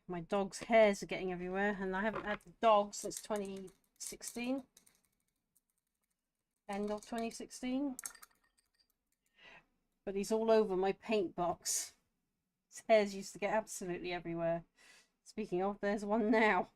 My dog's hairs are getting everywhere, and I haven't had the dog since 2016. End of 2016. But he's all over my paint box. His hairs used to get absolutely everywhere. Speaking of, there's one now.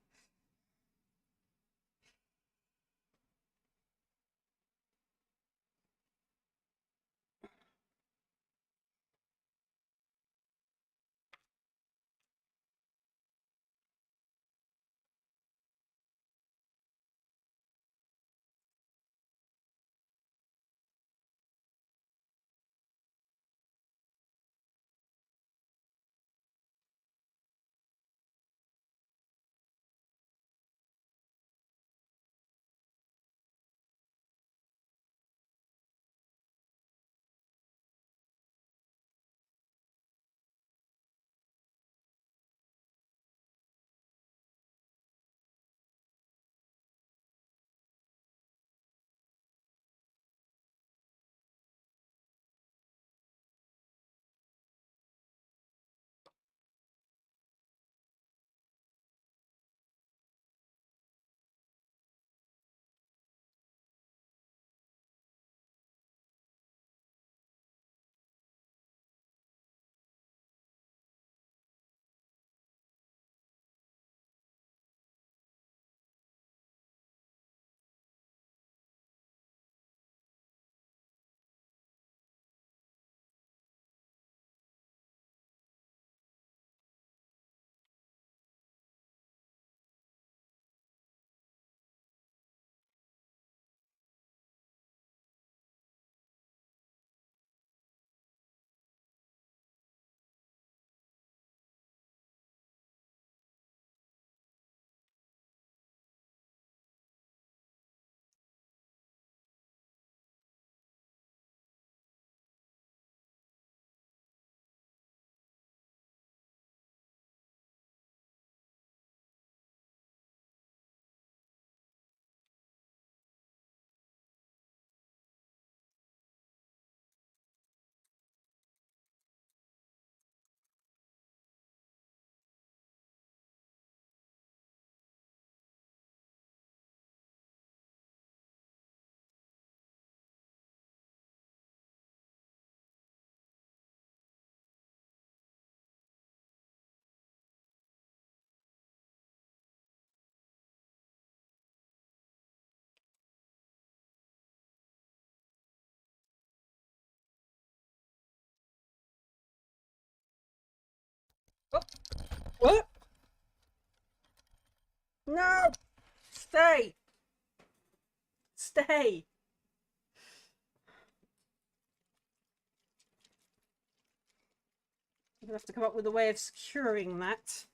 What? No! Stay! Stay! I'm gonna have to come up with a way of securing that.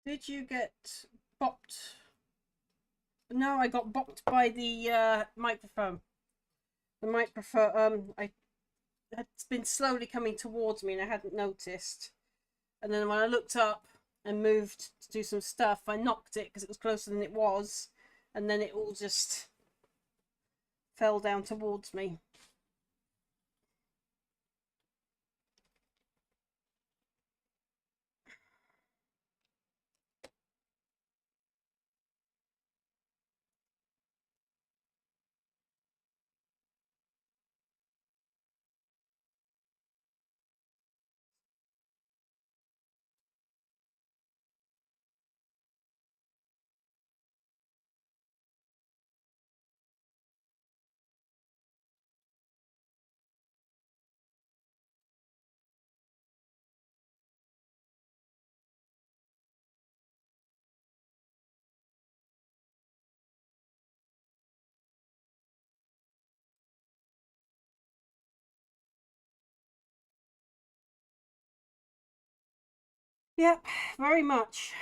Did you get bopped? No, I got bopped by the microphone. The microphone, I had been slowly coming towards me and I hadn't noticed. And then when I looked up and moved to do some stuff, I knocked it because it was closer than it was. And then it all just fell down towards me. Yep, very much.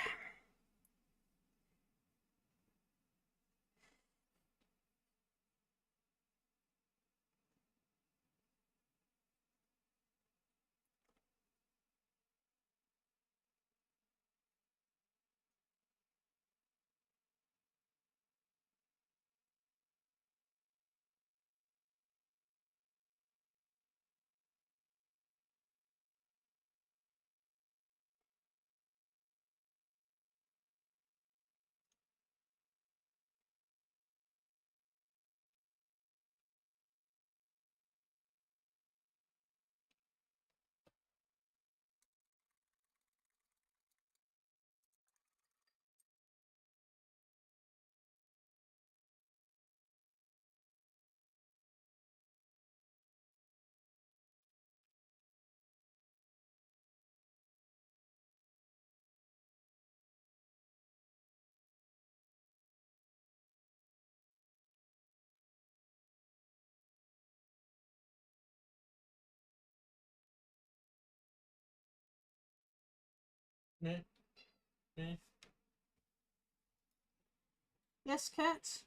Yes, Cat?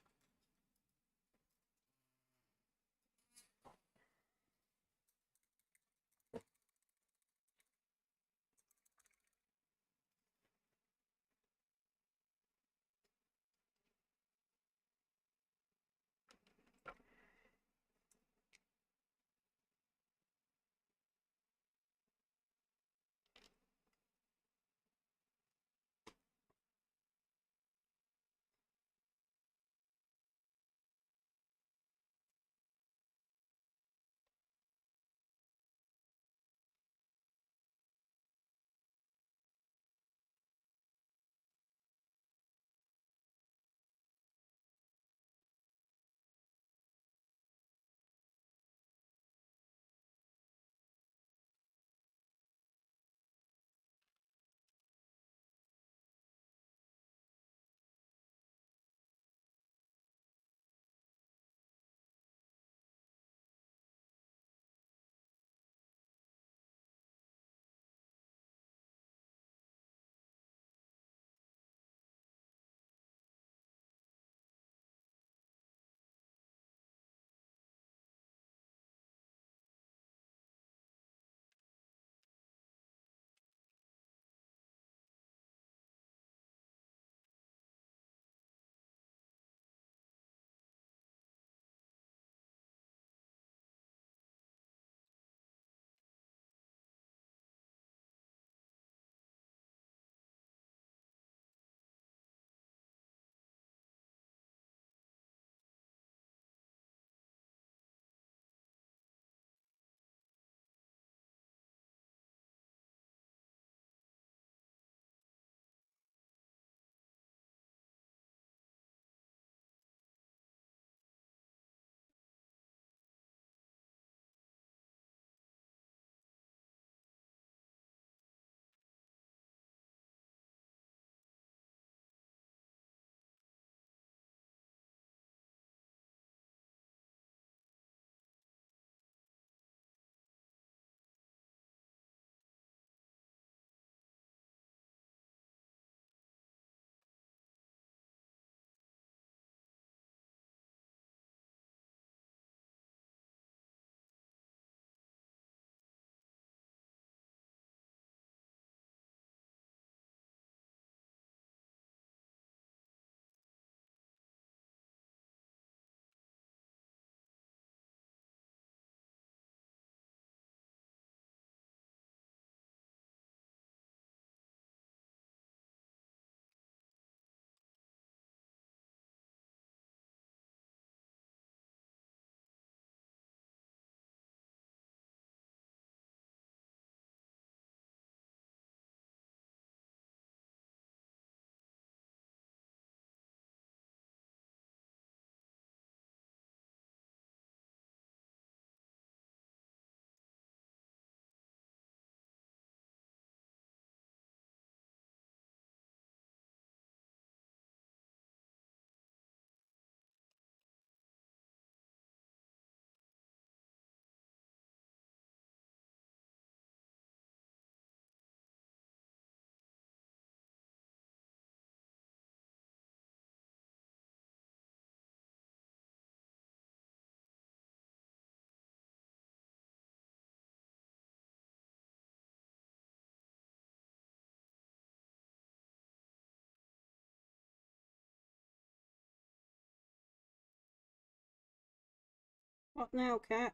What now, cat?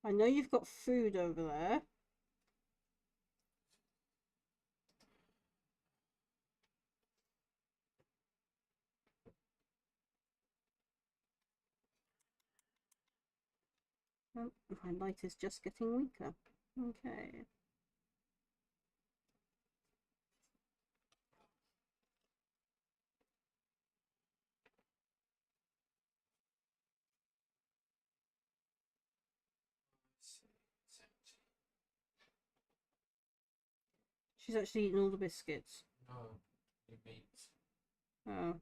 I know you've got food over there. Oh, my light is just getting weaker. Okay. She's actually eaten all the biscuits. No, you meat. Oh.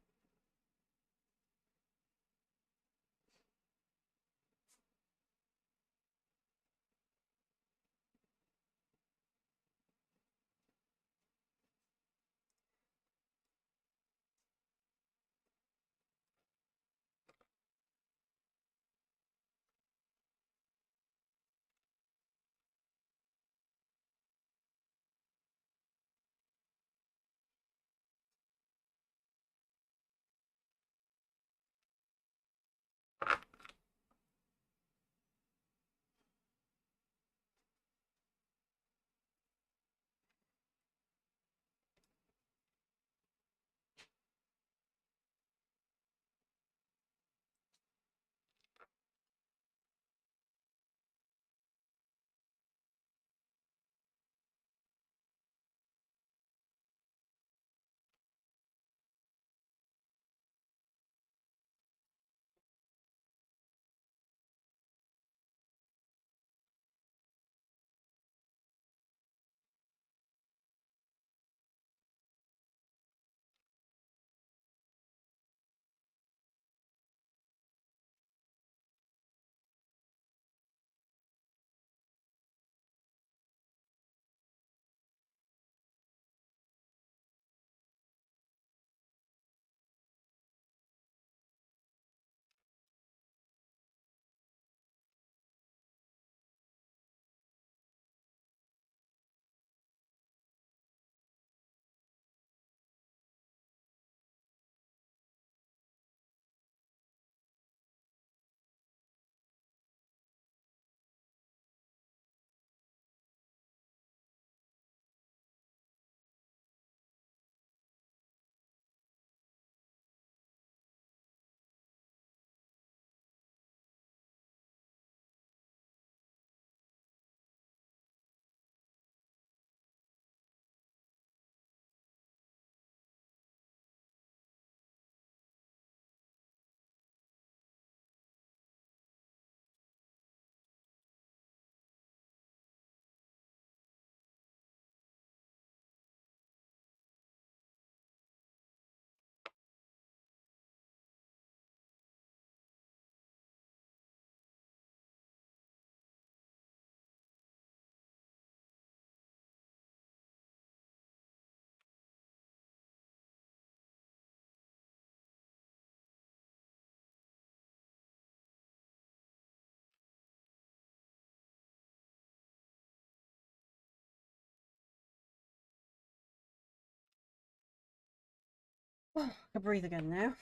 I can breathe again now.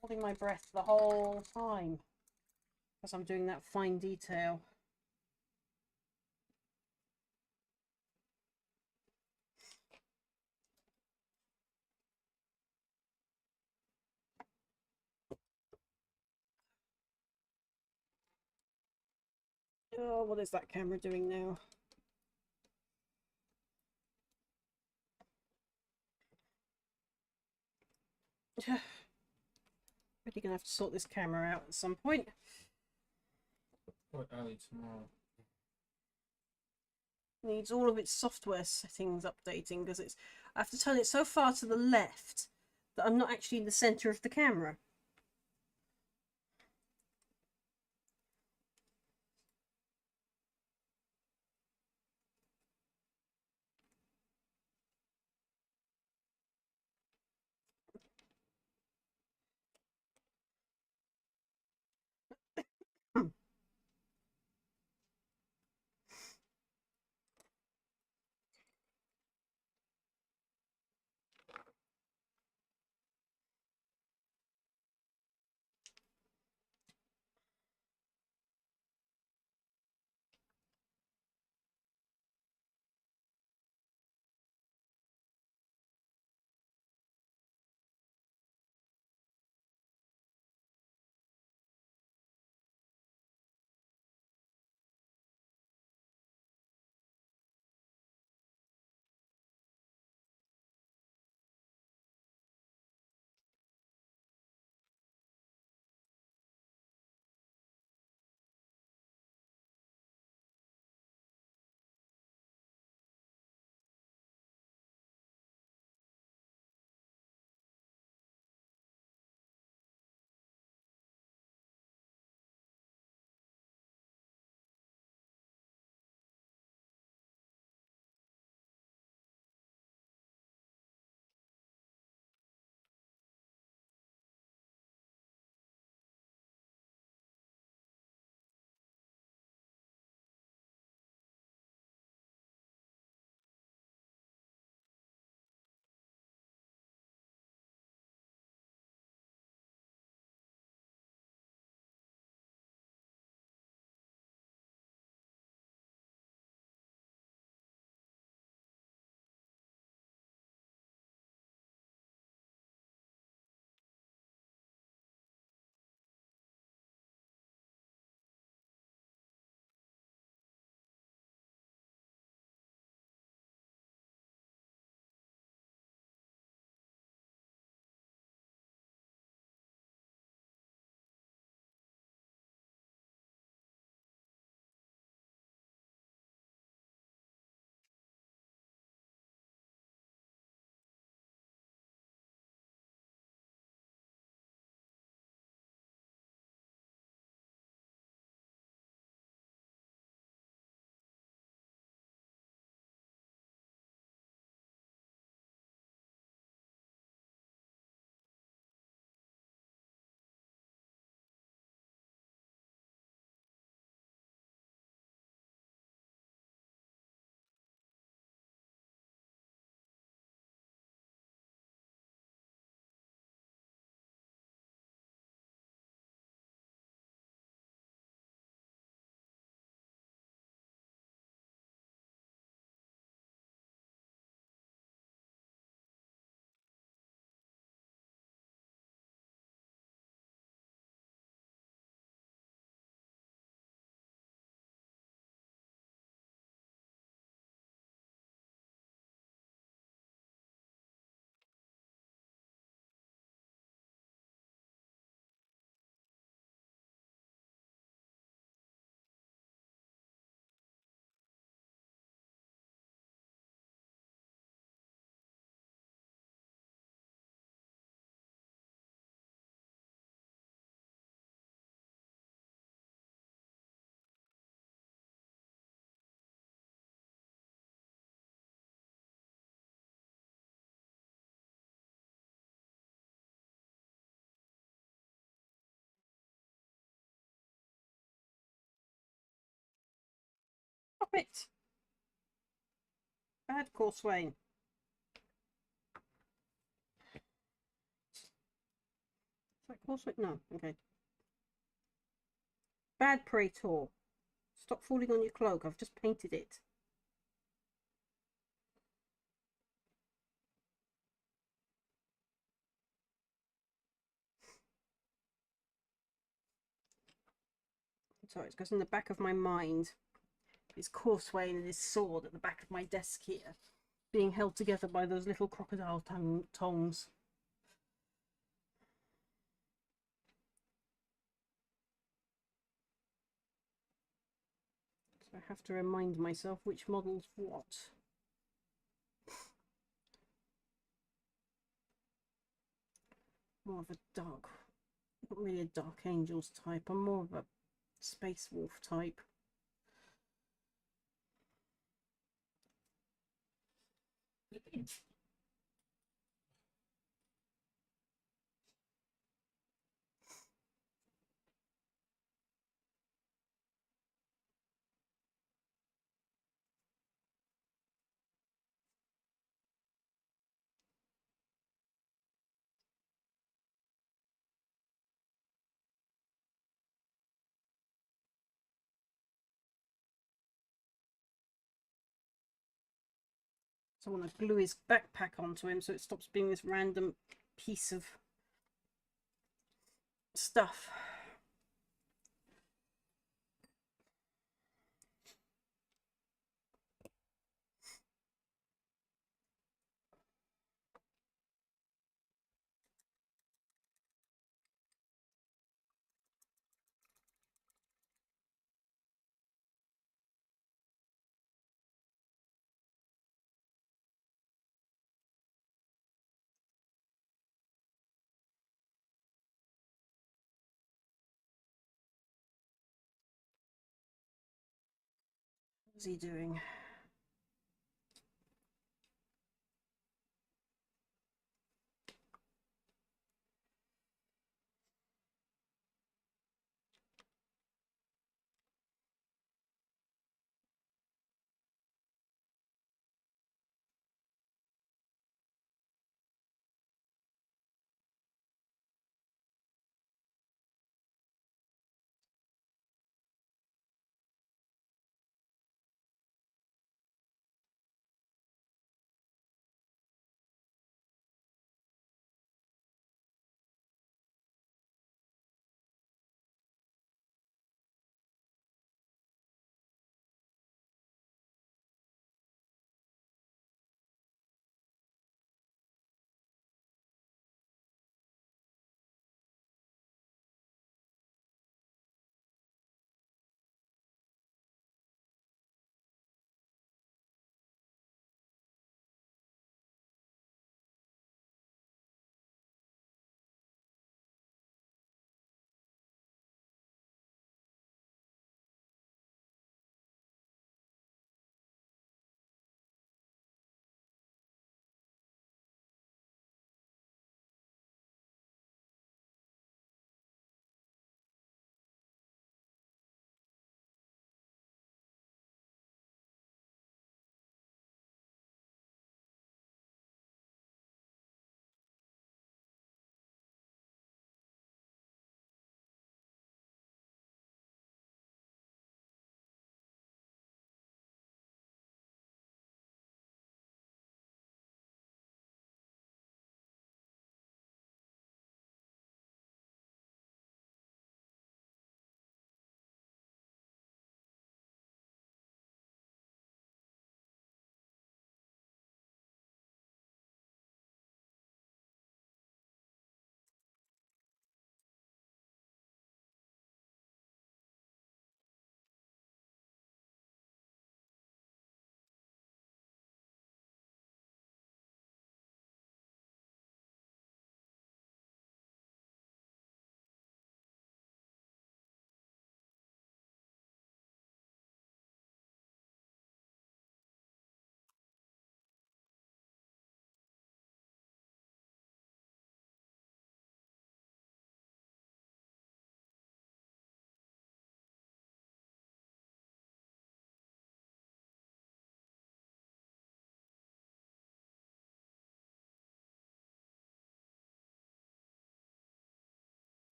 Holding my breath the whole time as I'm doing that fine detail. Oh, what is that camera doing now? Really gonna have to sort this camera out at some point. Quite early tomorrow. Needs all of its software settings updating because I have to turn it so far to the left that I'm not actually in the center of the camera. it. Bad Corswain. Is that Corswain? No, okay. Bad Praetor. Stop falling on your cloak. I've just painted it. Sorry, it's because in the back of my mind is Corswain and his sword at the back of my desk here, being held together by those little crocodile tongs. So I have to remind myself which model's what. More of a dark, not really a Dark Angels type. I'm more of a Space Wolf type. So I want to glue his backpack onto him so it stops being this random piece of stuff. What's he doing?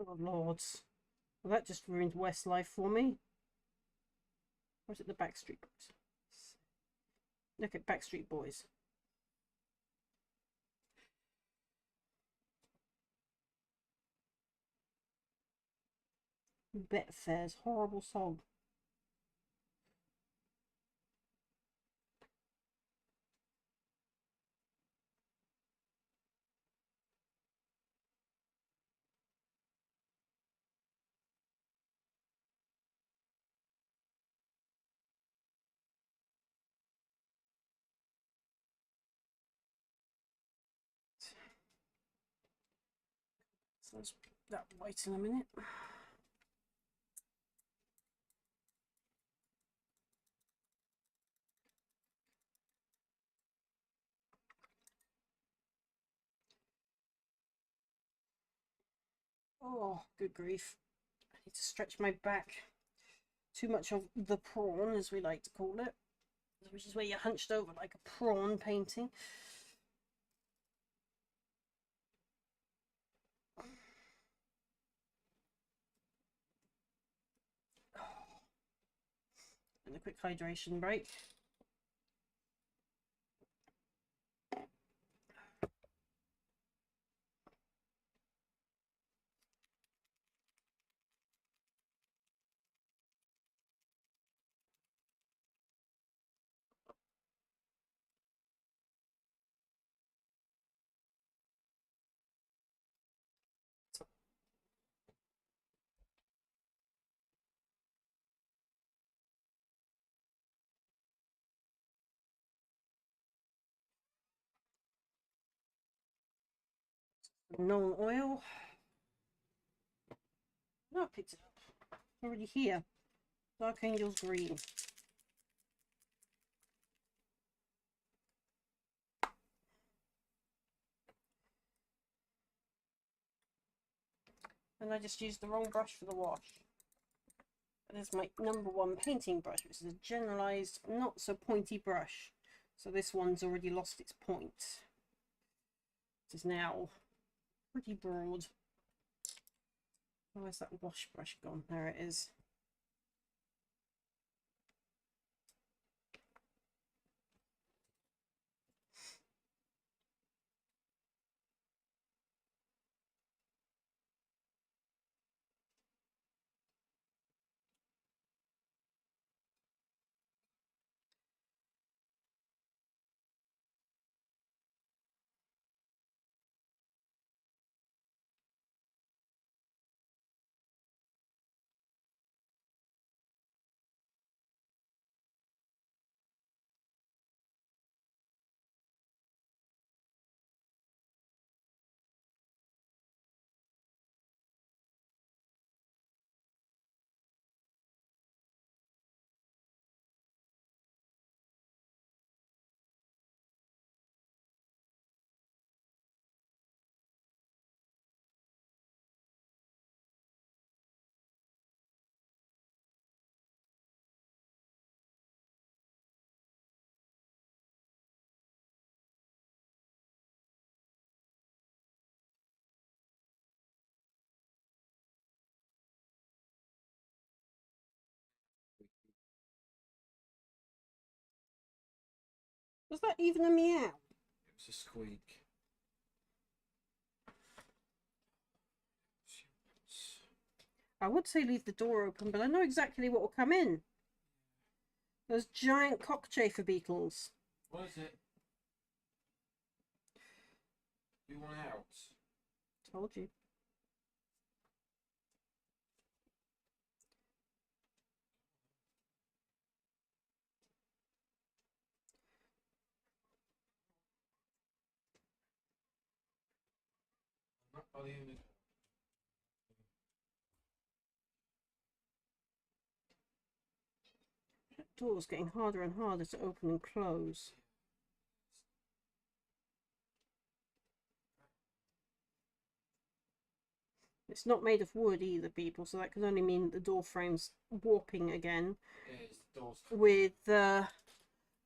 Oh, Lord. Well, that just ruined Westlife for me. Or is it the Backstreet Boys? Look at Backstreet Boys. Betfair's horrible song. So let's put that white in a minute. Oh, good grief. I need to stretch my back. Too much of the prawn, as we like to call it. Which is where you're hunched over like a prawn painting. And a quick hydration break. No oil. No, I picked it up. It's already here. Dark Angel's green. And I just used the wrong brush for the wash. That is my #1 painting brush, which is a generalized, not so pointy brush. So this one's already lost its point. It is now pretty broad. Where's that wash brush gone? There it is. Was that even a meow? It was a squeak. I would say leave the door open, but I know exactly what will come in. Those giant cockchafer beetles. What is it? You want out? Told you. Not by the end of That door's getting harder and harder to open and close. It's not made of wood either, people, so that can only mean the door frame's warping again it's the doors. with the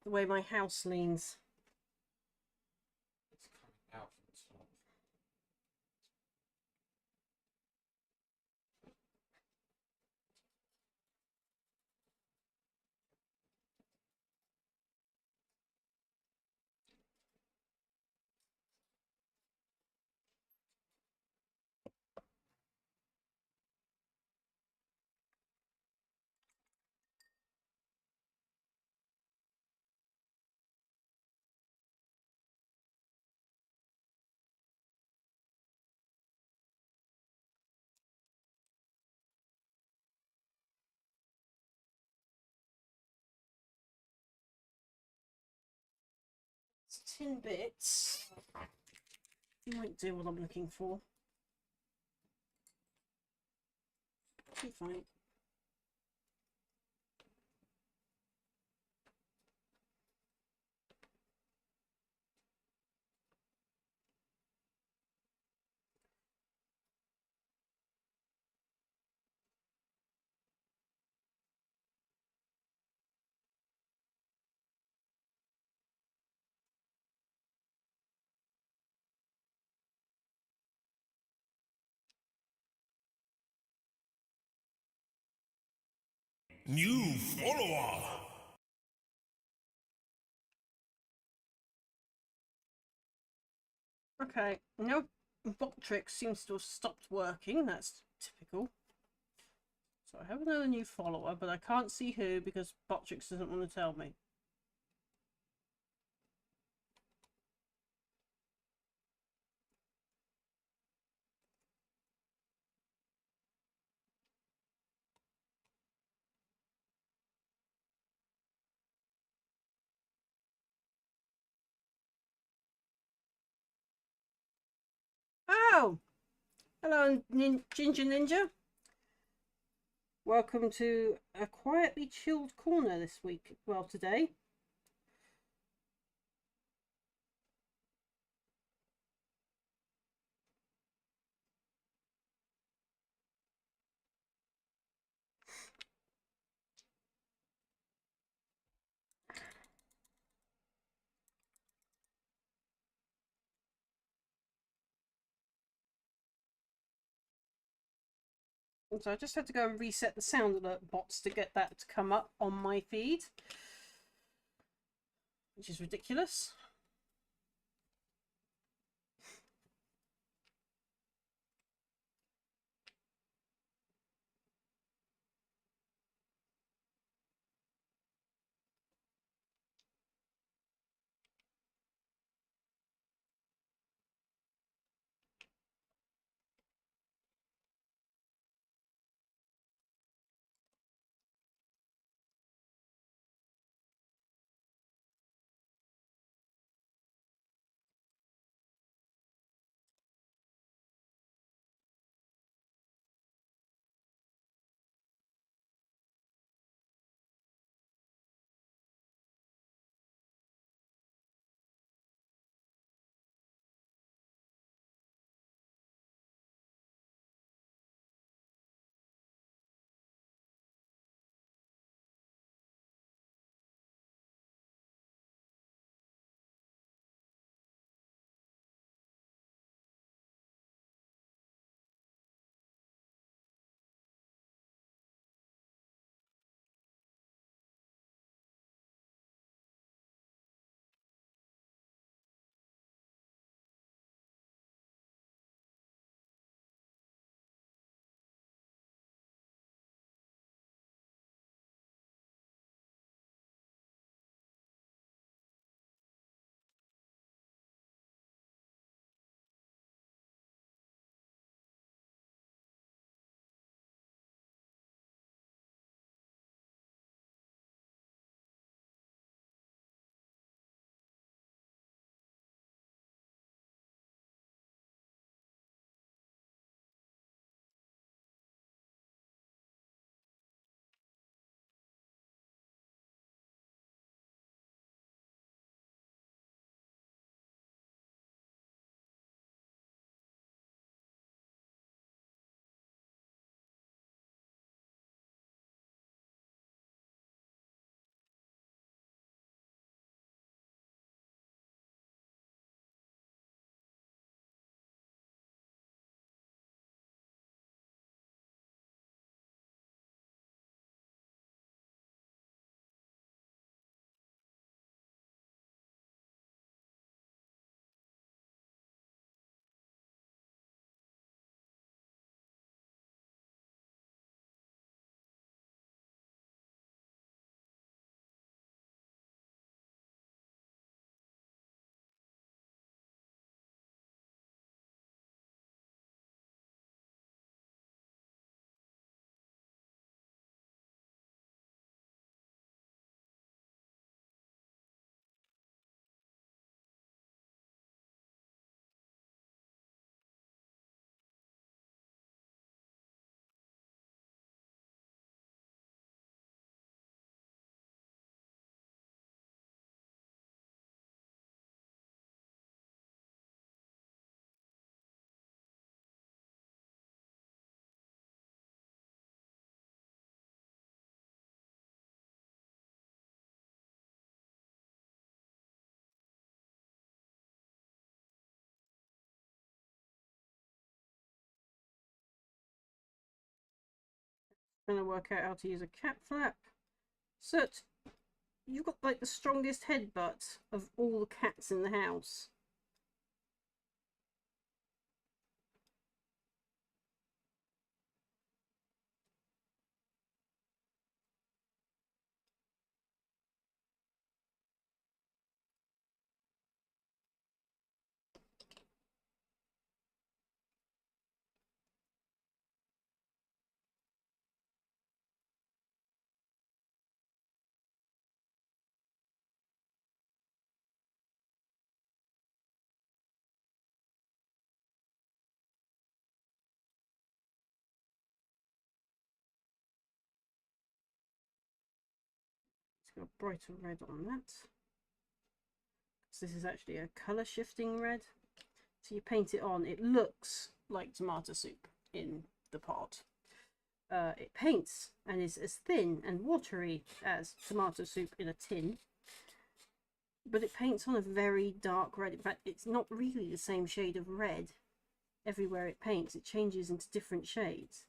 way my house leans. It's coming out from the top. tin bits might do what I'm looking for. Be fine. New follower. Okay, no, Botrix seems to have stopped working. That's typical. So I have another new follower, but I can't see who because Botrix doesn't want to tell me. Oh! Hello, Ginger Ninja. Welcome to a quietly chilled corner this week. Well, today. So I just had to go and reset the sound alert bots to get that to come up on my feed, which is ridiculous. Trying to work out how to use a cat flap. Soot, you've got like the strongest headbutt of all the cats in the house. It's got a brighter red on that. So this is actually a colour shifting red. So you paint it on, it looks like tomato soup in the pot. It paints and is as thin and watery as tomato soup in a tin. But it paints on a very dark red. In fact, it's not really the same shade of red everywhere it paints. It changes into different shades.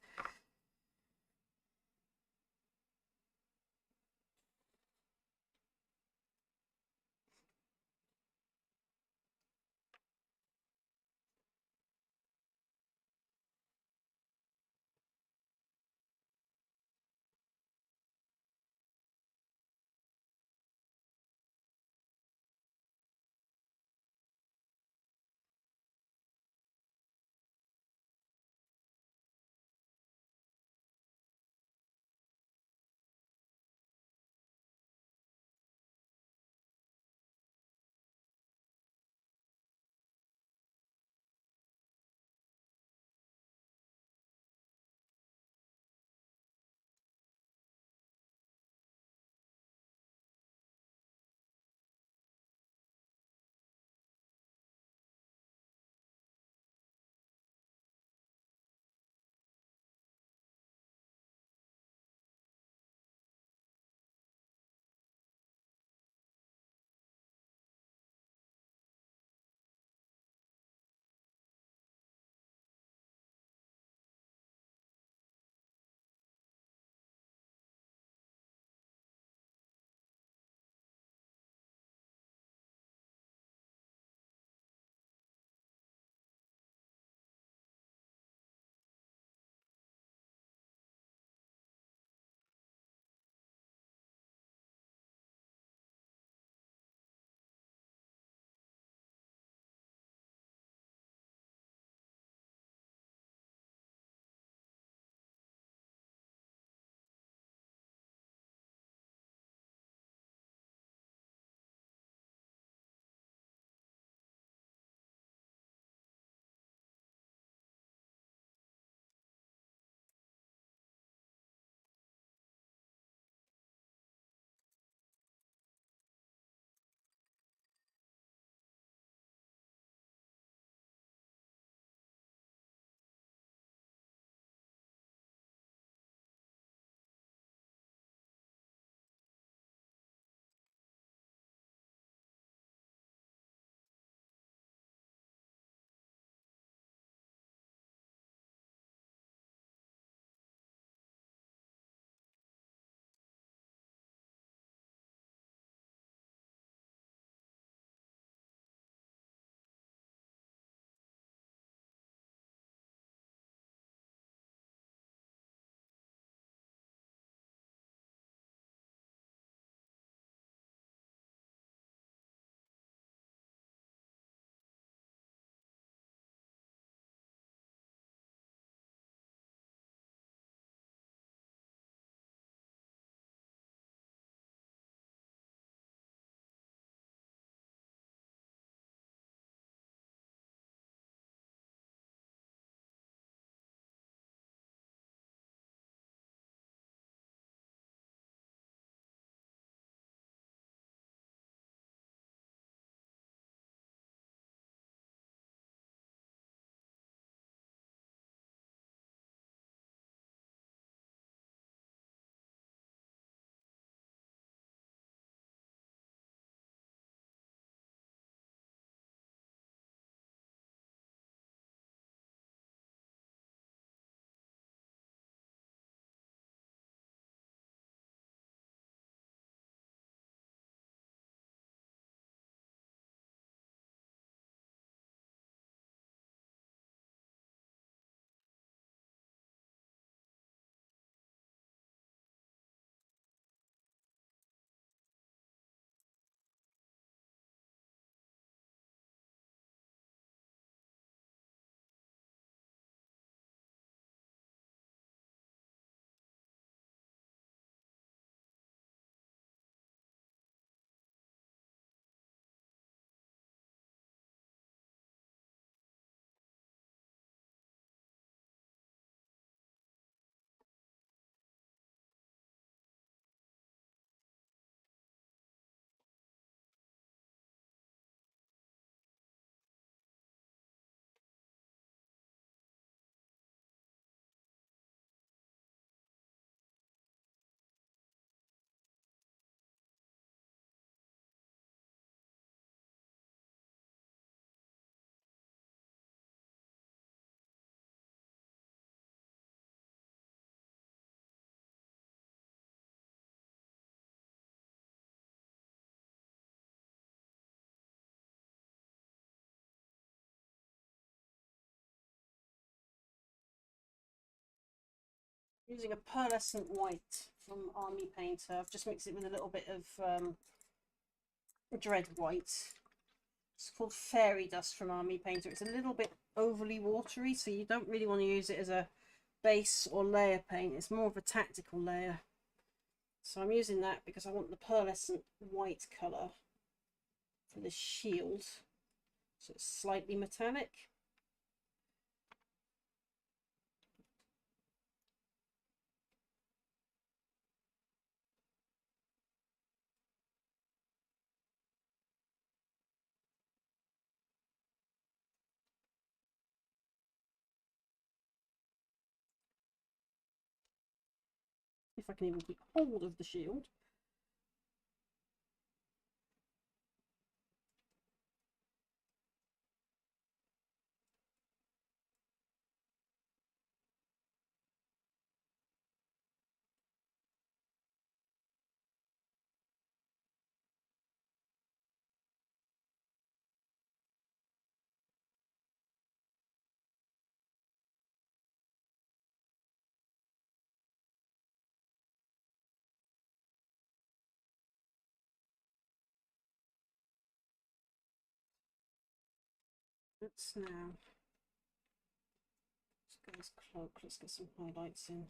Using a pearlescent white from Army Painter. I've just mixed it with a little bit of Dread White. It's called Fairy Dust from Army Painter. It's a little bit overly watery, so you don't really want to use it as a base or layer paint. It's more of a tactical layer. So I'm using that because I want the pearlescent white colour for the shield. So it's slightly metallic. If I can even keep hold of the shield. Let's now get his cloak. Let's get some highlights in.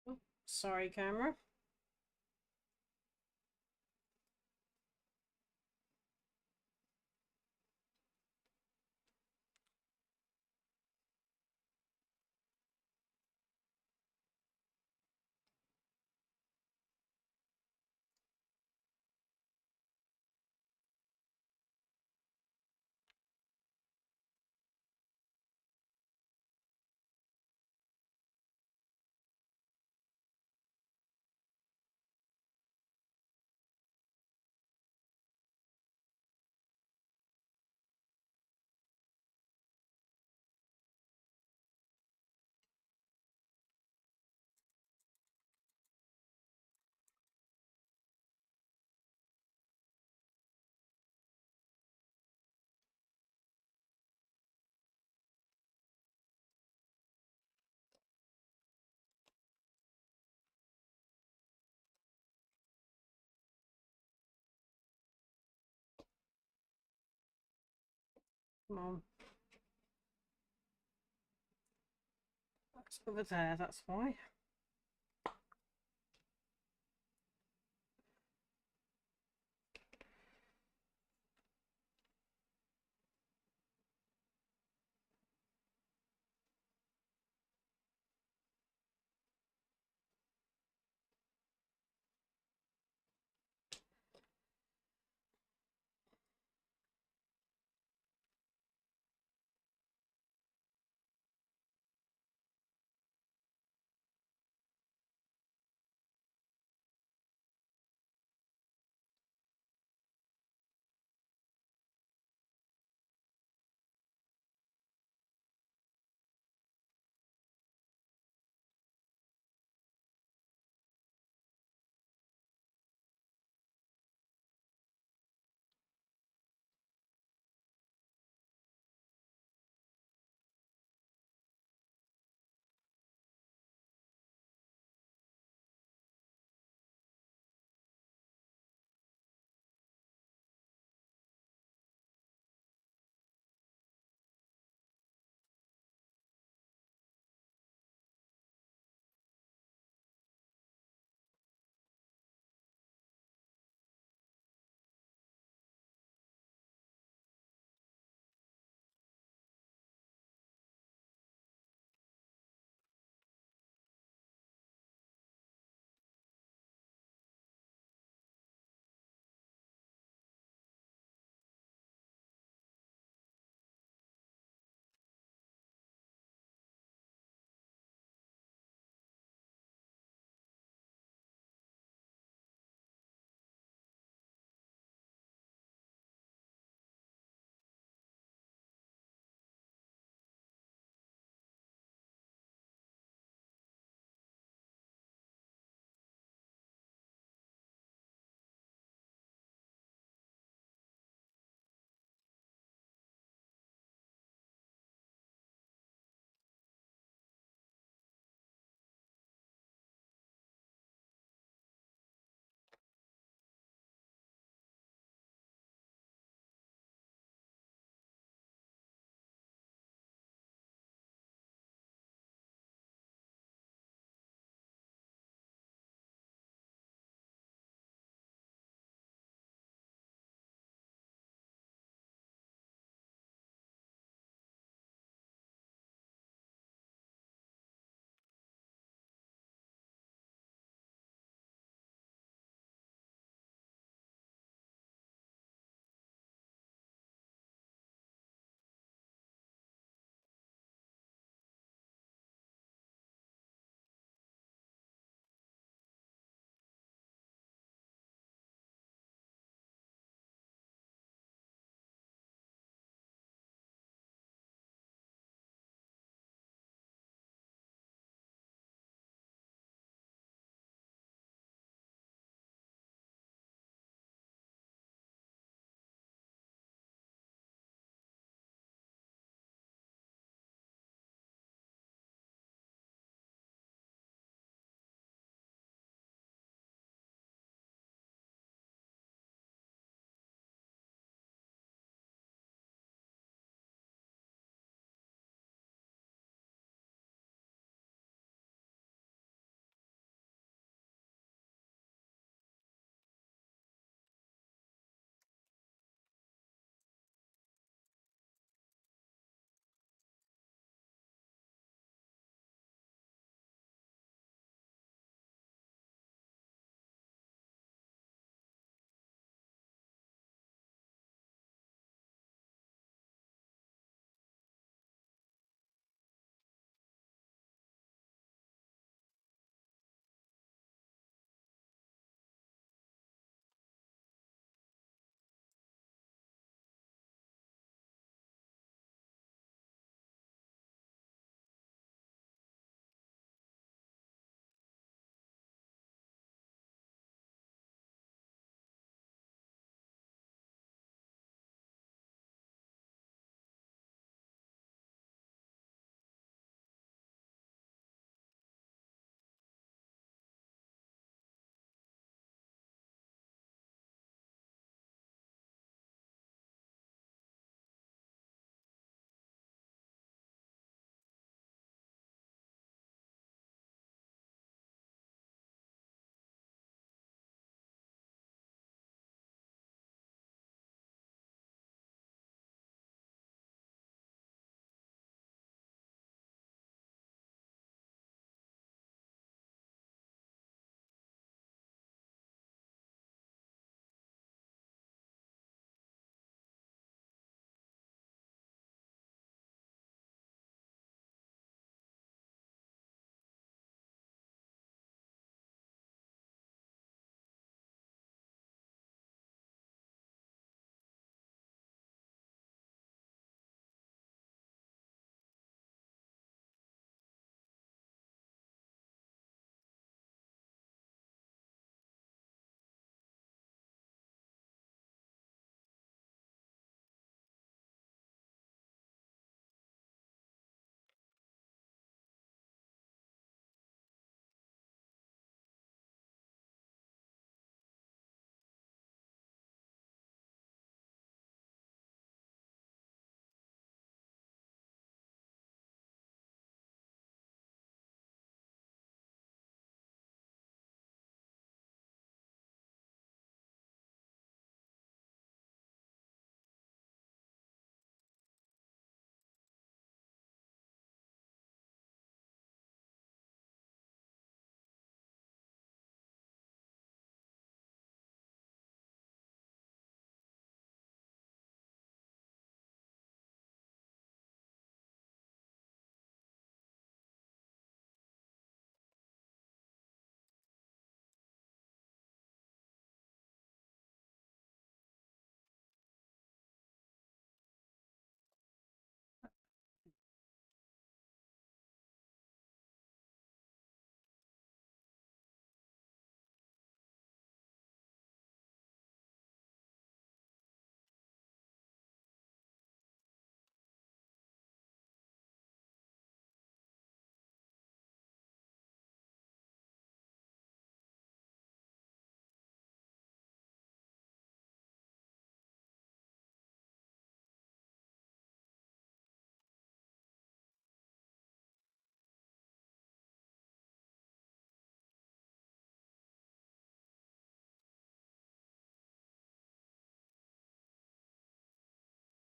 Oh, sorry, camera. Come on. It's over there, that's why.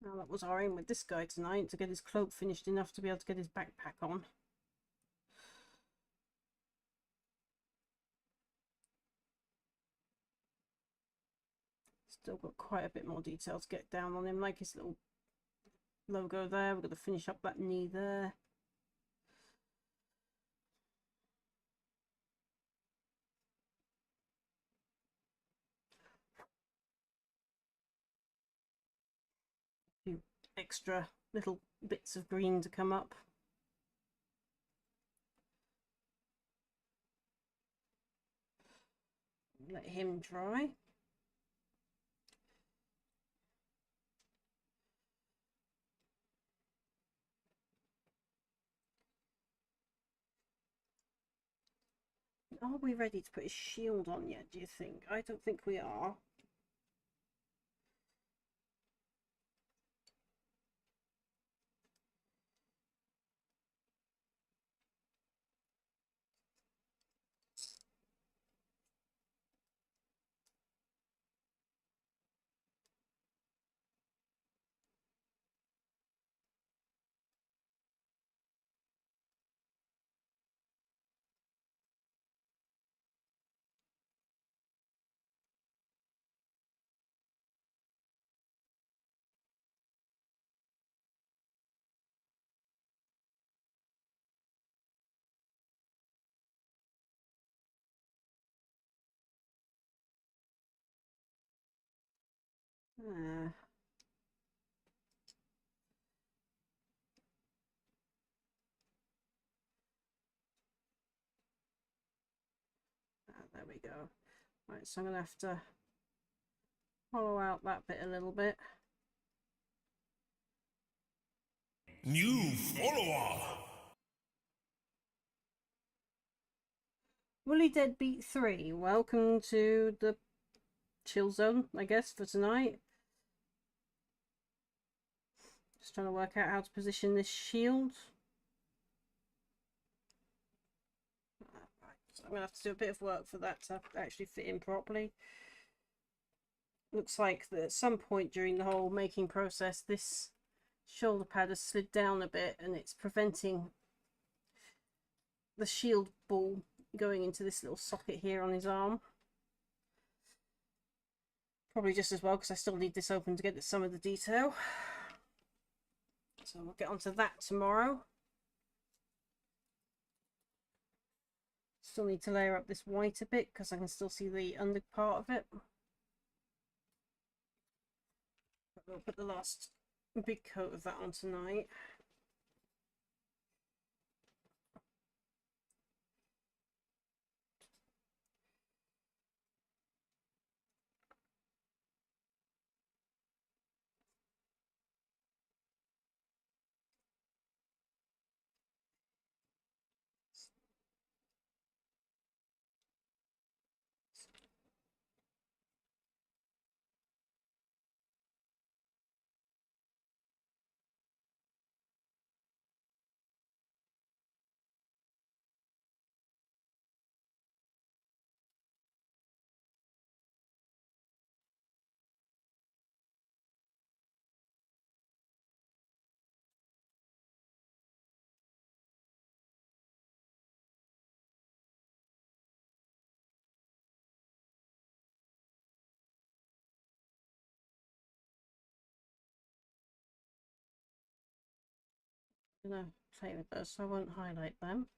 Now that was our aim with this guy tonight, to get his cloak finished enough to be able to get his backpack on. Still got quite a bit more detail to get down on him, like his little logo there. We're going to finish up that knee there. A few extra little bits of green to come up. Let him dry. Are we ready to put his shield on yet, do you think? I don't think we are. There we go. Right, so I'm going to have to hollow out that bit a little bit. New follower. Woolly Deadbeat 3, welcome to the chill zone, I guess, for tonight. Just trying to work out how to position this shield. Right, so I'm going to have to do a bit of work for that to actually fit in properly. Looks like that at some point during the whole making process, this shoulder pad has slid down a bit and it's preventing the shield ball going into this little socket here on his arm. Probably just as well because I still need this open to get some of the detail. So we'll get onto that tomorrow. Still need to layer up this white a bit because I can still see the under part of it. But we'll put the last big coat of that on tonight. I'm going to play with those so I won't highlight them.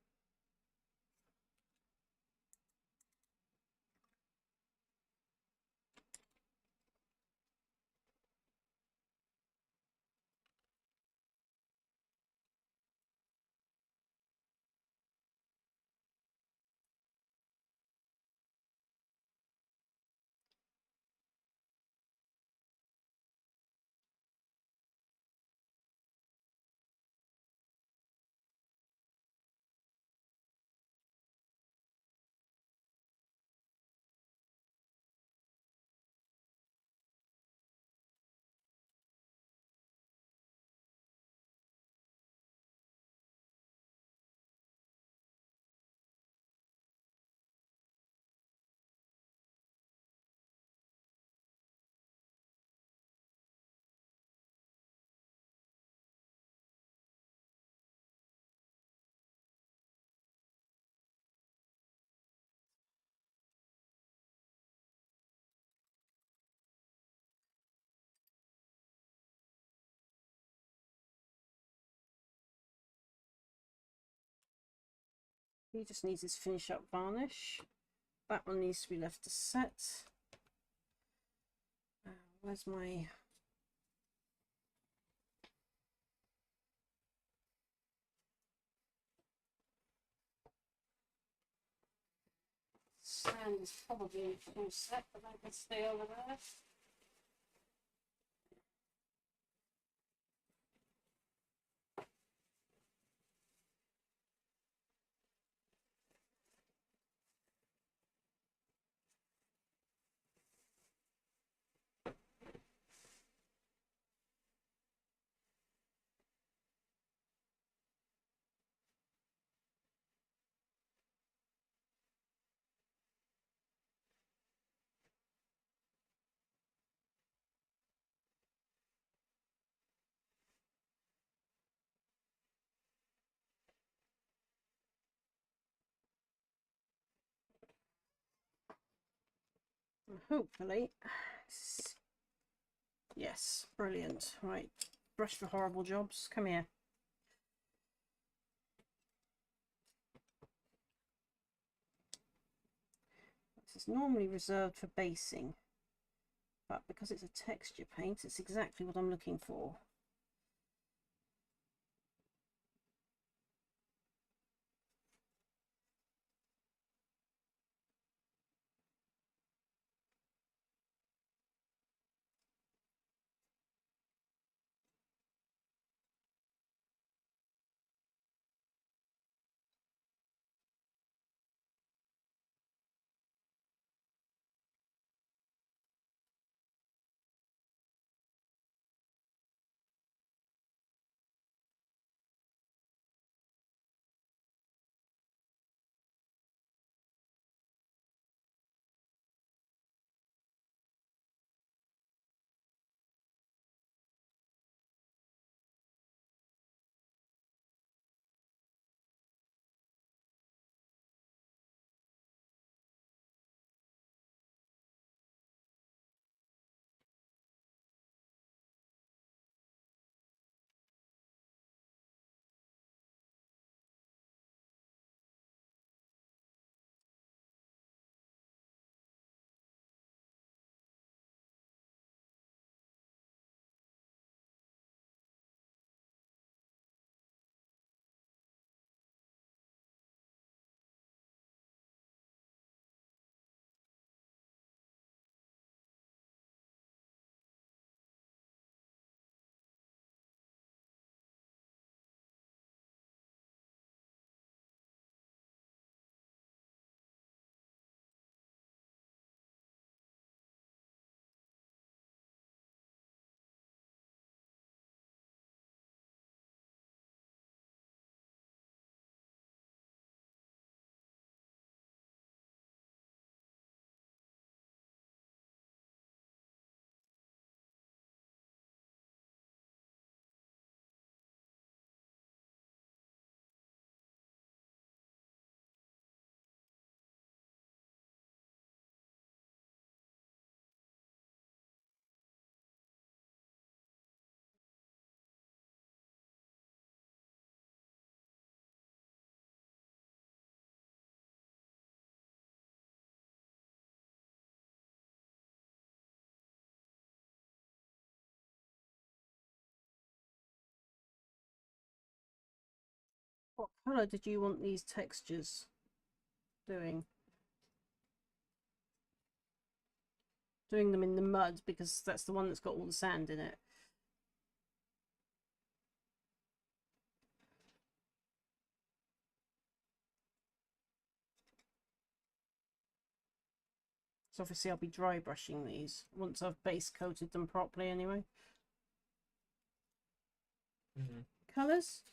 He just needs his finish up varnish. That one needs to be left to set. Where's my... Sand is probably all set, but I can stay over there. Hopefully. Yes, brilliant. Right, brush for horrible jobs. Come here. This is normally reserved for basing, but because it's a texture paint, it's exactly what I'm looking for. What colour did you want these textures doing? Doing them in the mud, because that's the one that's got all the sand in it. So obviously I'll be dry brushing these once I've base coated them properly anyway. Colours?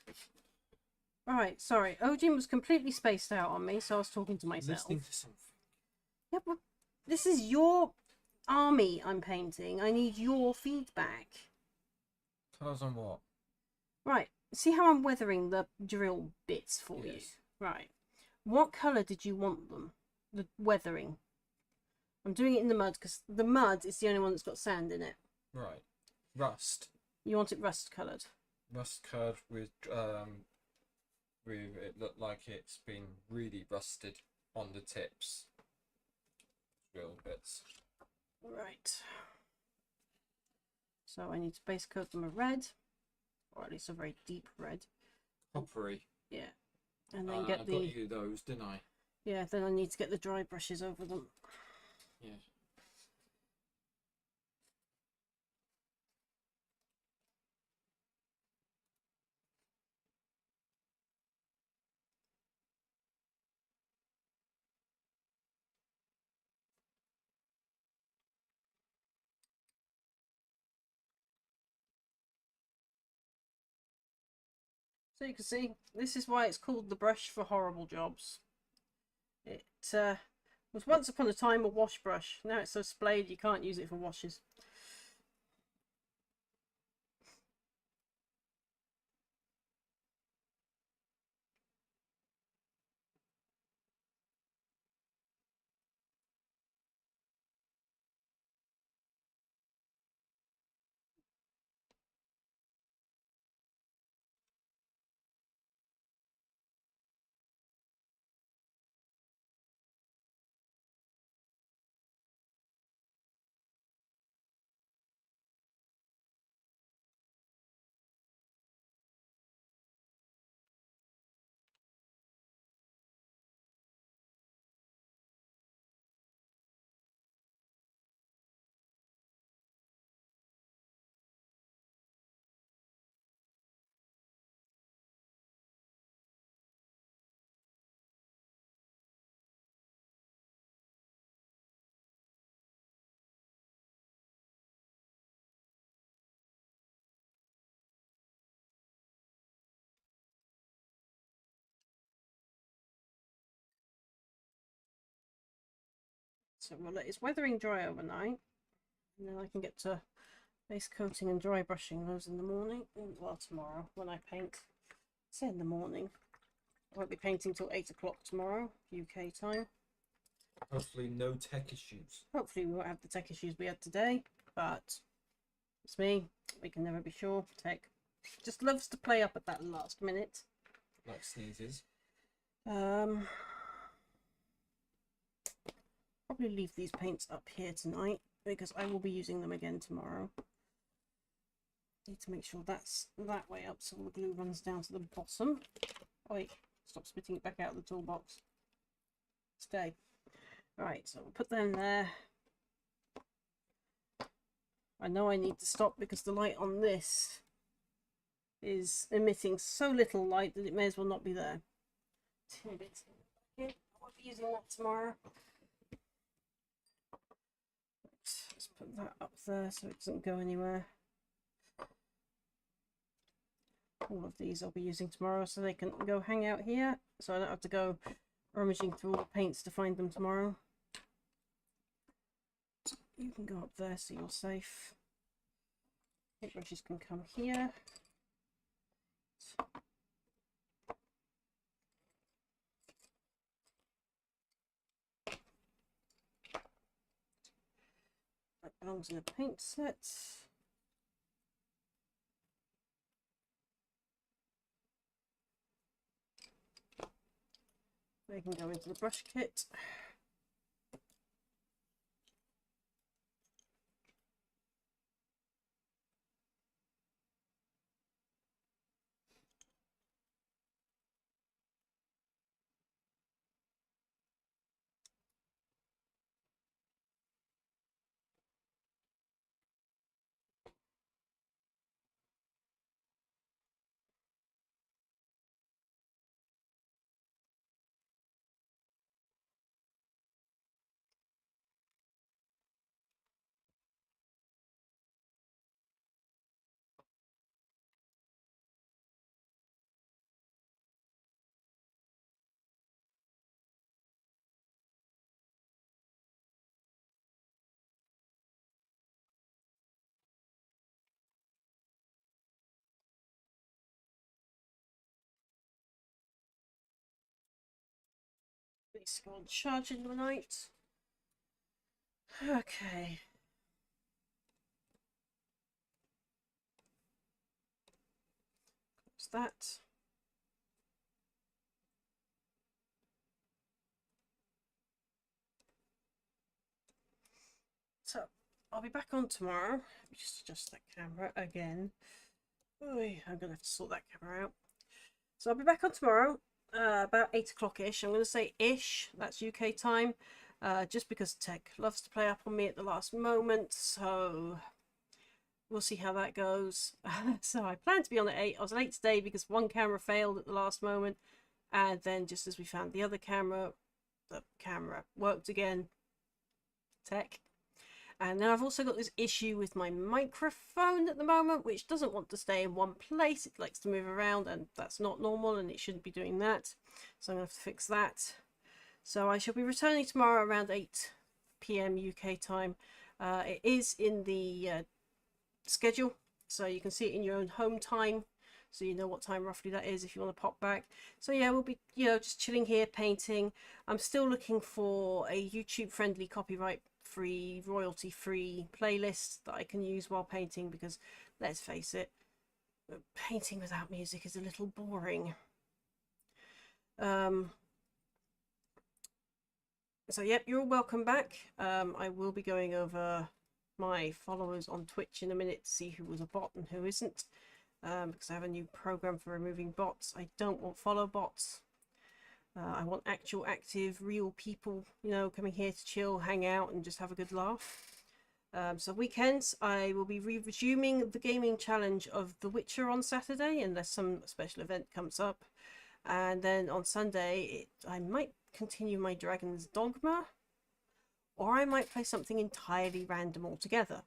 Alright, sorry. Odin was completely spaced out on me, so I was talking to myself. Listening to something. Yeah, but this is your army I'm painting. I need your feedback. Colours on what? Right. See how I'm weathering the drill bits for you? Right. What colour did you want them? The weathering. I'm doing it in the mud because the mud is the only one that's got sand in it. Right. Rust. You want it rust coloured? Rust coloured with with it looked like it's been really rusted on the tips. Little bits. Right. So I need to base coat them a red, or at least a very deep red. Coppery. Yeah. And then get I the... got you those, didn't I? Yeah, then I need to get the dry brushes over them. Yeah. So you can see, this is why it's called the brush for horrible jobs. It was once upon a time a wash brush. Now it's so splayed you can't use it for washes. So we'll let its weathering dry overnight, and then I can get to base coating and dry brushing those in the morning. Well, tomorrow when I paint. Say in the morning. I won't be painting till 8 o'clock tomorrow, UK time. Hopefully no tech issues. Hopefully we won't have the tech issues we had today, but it's me. We can never be sure. Tech just loves to play up at that last minute. Like sneezes. Probably leave these paints up here tonight because I will be using them again tomorrow. Need to make sure that's that way up so all the glue runs down to the bottom. Wait, stop spitting it back out of the toolbox. Stay. Right, so we'll put them there. I know I need to stop because the light on this is emitting so little light that it may as well not be there. Tidbits. I won't be using that tomorrow. Let's put that up there so it doesn't go anywhere. All of these I'll be using tomorrow so they can go hang out here, so I don't have to go rummaging through all the paints to find them tomorrow. You can go up there so you're safe. Paint brushes can come here. That belongs in a paint set. They can go into the brush kit. These go on charge in the night. Okay. Close that. I'll be back on tomorrow. Let me just adjust that camera again. Oy, I'm going to have to sort that camera out. So I'll be back on tomorrow, about 8 o'clock-ish. I'm going to say ish, that's UK time, just because tech loves to play up on me at the last moment, so we'll see how that goes. So I plan to be on at 8. I was late today because one camera failed at the last moment, and then just as we found the other camera, the camera worked again. Tech. And then I've also got this issue with my microphone at the moment, which doesn't want to stay in one place. It likes to move around, and that's not normal, and it shouldn't be doing that. So I'm going to have to fix that. So I shall be returning tomorrow around 8 PM UK time. It is in the schedule, so you can see it in your own home time, so you know what time roughly that is if you want to pop back. So yeah, we'll be, you know, just chilling here painting. I'm still looking for a YouTube friendly, copyright free, royalty free playlist that I can use while painting, because let's face it, painting without music is a little boring. So yep, you're all welcome back. I will be going over my followers on Twitch in a minute to see who was a bot and who isn't, because I have a new program for removing bots. I don't want follow bots. I want actual, active, real people, you know, coming here to chill, hang out, and just have a good laugh. So weekends, I will be resuming the gaming challenge of The Witcher on Saturday, unless some special event comes up. And then on Sunday, I might continue my Dragon's Dogma, or I might play something entirely random altogether.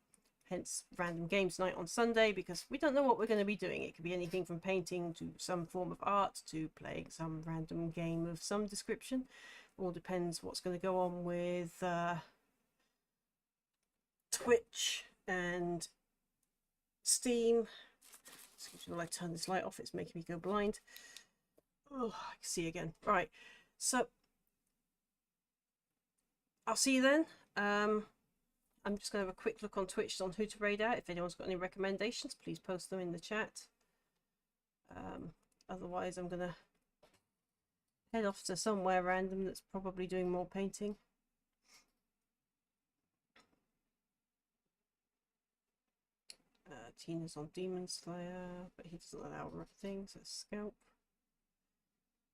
Hence, random games night on Sunday, because we don't know what we're going to be doing. It could be anything from painting to some form of art to playing some random game of some description. All depends what's going to go on with Twitch and Steam. Excuse me while I turn this light off, it's making me go blind. Oh, I can see again. Right, so I'll see you then. I'm just going to have a quick look on Twitch on who to raid out. If anyone's got any recommendations, please post them in the chat. Otherwise, I'm going to head off to somewhere random that's probably doing more painting. Tina's on Demon Slayer, but he doesn't allow rough things. Let's scalp.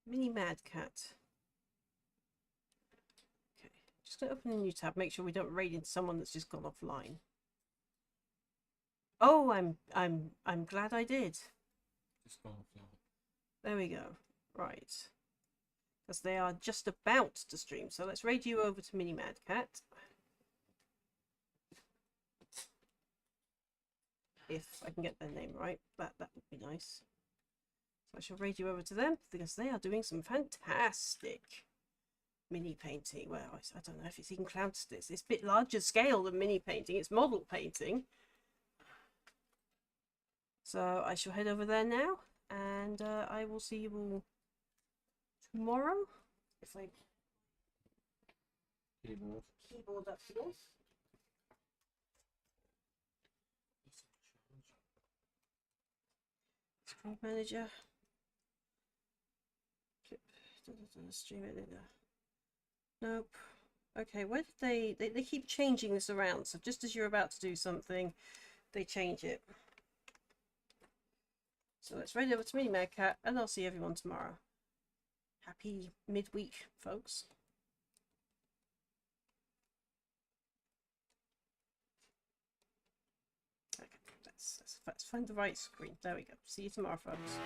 Mini Mad Cat. Okay, just going to open a new tab. Make sure we don't raid into someone that's just gone offline. Oh, I'm glad I did. Just gone offline. There we go. Right, because they are just about to stream. So let's raid you over to Mini Mad Cat. If I can get their name right, that would be nice. So I shall raid you over to them, because they are doing some fantastic mini painting. Well, I don't know if it's even cloud. It's a bit larger scale than mini painting. It's model painting. So I shall head over there now, and I will see you all tomorrow. If I keyboard up here. Screen manager. Clip. Stream it in there. Nope. Okay, where did they keep changing this around, so just as you're about to do something, they change it. So let's raid over to me, Mad Cat, and I'll see everyone tomorrow. Happy midweek, folks. Okay, let's find the right screen. There we go. See you tomorrow, folks.